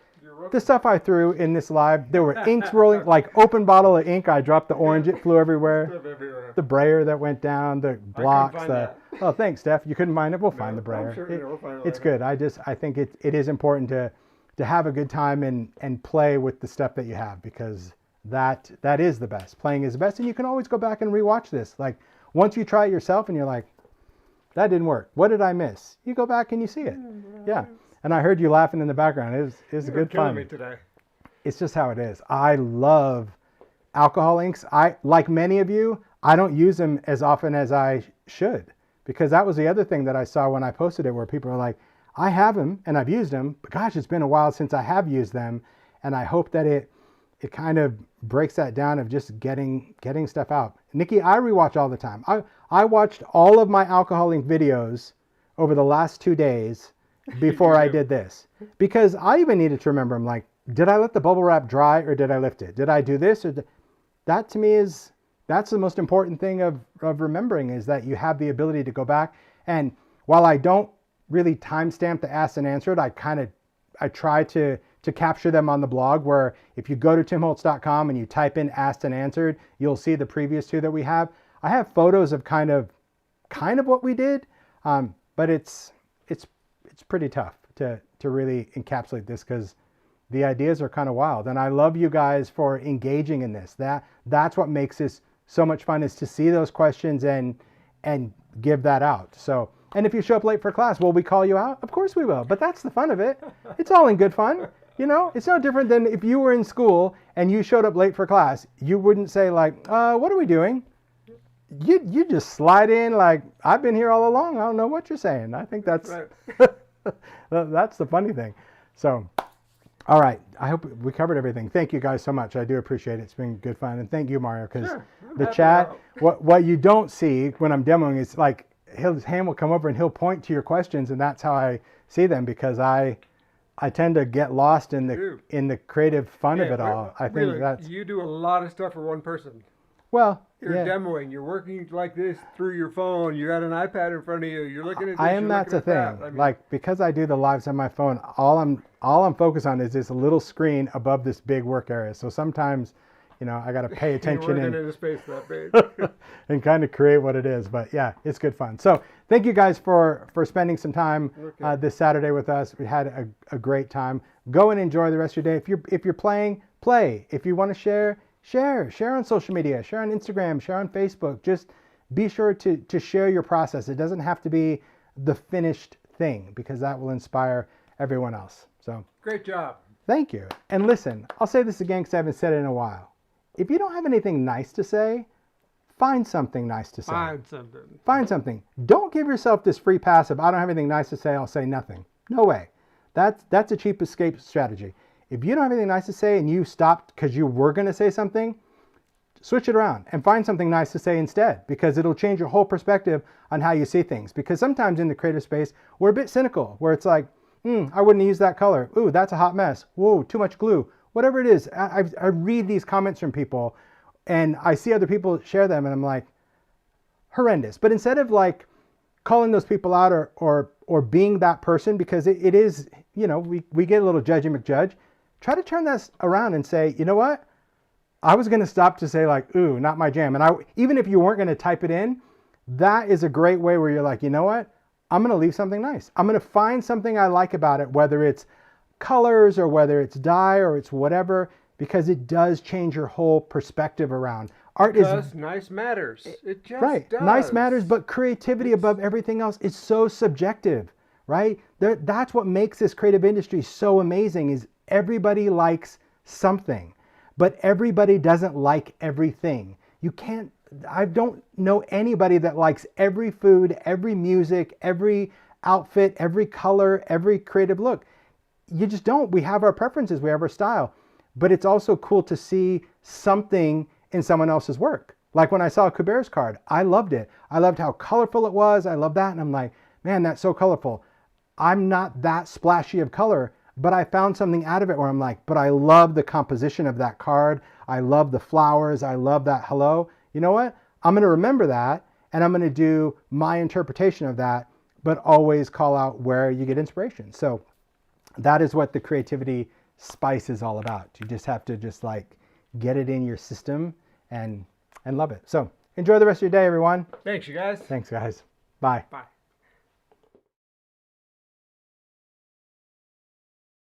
the stuff I threw in this live. There were inks rolling, like open bottle of ink. I dropped the orange. It flew everywhere. The brayer that went down, the blocks. Oh, thanks, Steph. You couldn't find it? We'll find the brayer.
Sure, we'll find it
it's good. I think it is important to have a good time and play with the stuff that you have, because that is the best. Playing is the best. And you can always go back and rewatch this. Like, once you try it yourself and you're like, that didn't work. What did I miss? You go back and you see it. Yeah. And I heard you laughing in the background. It was good fun.
Me today.
It's just how it is. I love alcohol inks. Like many of you, I don't use them as often as I should, because that was the other thing that I saw when I posted it, where people are like, I have them and I've used them, but gosh, it's been a while since I have used them. And I hope that it kind of breaks that down of just getting stuff out. Nikki, I rewatch all the time. I watched all of my alcohol ink videos over the last 2 days before I did this, because I even needed to remember, I'm like, did I let the bubble wrap dry or did I lift it? Did I do this or that? To me that's the most important thing of remembering, is that you have the ability to go back. And while I don't really timestamp the Asked and Answered, I try to capture them on the blog, where if you go to timholtz.com and you type in Asked and Answered, you'll see the previous 2 that we have. I have photos of kind of what we did, but it's pretty tough to really encapsulate this, because the ideas are kind of wild. And I love you guys for engaging in this. That's what makes this so much fun, is to see those questions and give that out. So, and if you show up late for class, will we call you out? Of course we will, but that's the fun of it. It's all in good fun. You know, it's no different than if you were in school and you showed up late for class. You wouldn't say like, what are we doing? You just slide in like, I've been here all along. I don't know what you're saying. I think that's right. That's the funny thing. So, all right. I hope we covered everything. Thank you guys so much. I do appreciate it. It's been good fun. And thank you, Mario, because the chat, what you don't see when I'm demoing is like, his hand will come over and he'll point to your questions, and that's how I see them, because I tend to get lost in the creative fun of it all. I think
really,
that's...
You do a lot of stuff for one person.
Well,
you're demoing. You're working like this through your phone. You got an iPad in front of you. You're looking at this.
That's a thing. I mean, like, because I do the lives on my phone, all I'm focused on is this little screen above this big work area. So sometimes, you know, I got to pay attention
in a space that big.
and kind of create what it is. But yeah, it's good fun. So thank you guys for spending some time this Saturday with us. We had a great time. Go and enjoy the rest of your day. If you're playing, play. If you want to share on social media, share on Instagram, share on Facebook. Just be sure to share your process. It doesn't have to be the finished thing, because that will inspire everyone else. So
great job.
Thank you. And listen, I'll say this again because I haven't said it in a while. If you don't have anything nice to say, find something nice to say. Find something. Don't give yourself this free pass of, I don't have anything nice to say, I'll say nothing. No way. That's a cheap escape strategy. If you don't have anything nice to say and you stopped because you were going to say something, switch it around and find something nice to say instead, because it'll change your whole perspective on how you see things. Because sometimes in the creative space, we're a bit cynical, where it's like, I wouldn't use that color. Ooh, that's a hot mess. Whoa, too much glue. Whatever it is, I read these comments from people and I see other people share them and I'm like, horrendous. But instead of like calling those people out or being that person, because it is, you know, we get a little judgy McJudge, try to turn that around and say, you know what? I was going to stop to say like, ooh, not my jam. And even if you weren't going to type it in, that is a great way where you're like, you know what? I'm going to leave something nice. I'm going to find something I like about it, whether it's colors or whether it's dye or it's whatever, because it does change your whole perspective around. Art
because nice matters. It just does.
Nice matters, but creativity above everything else is so subjective, right? That's what makes this creative industry so amazing, is everybody likes something, but everybody doesn't like everything. You can't, I don't know anybody that likes every food, every music, every outfit, every color, every creative look. You just don't. We have our preferences, we have our style, but it's also cool to see something in someone else's work. Like when I saw Kuber's card, I loved it. I loved how colorful it was. I love that. And I'm like, man, that's so colorful. I'm not that splashy of color, but I found something out of it where I'm like, but I love the composition of that card. I love the flowers. I love that hello. You know what? I'm going to remember that, and I'm going to do my interpretation of that, but always call out where you get inspiration. So that is what the creativity spice is all about. You just have to just like get it in your system and love it. So enjoy the rest of your day, everyone.
Thanks, you guys.
Thanks, guys. Bye.
Bye.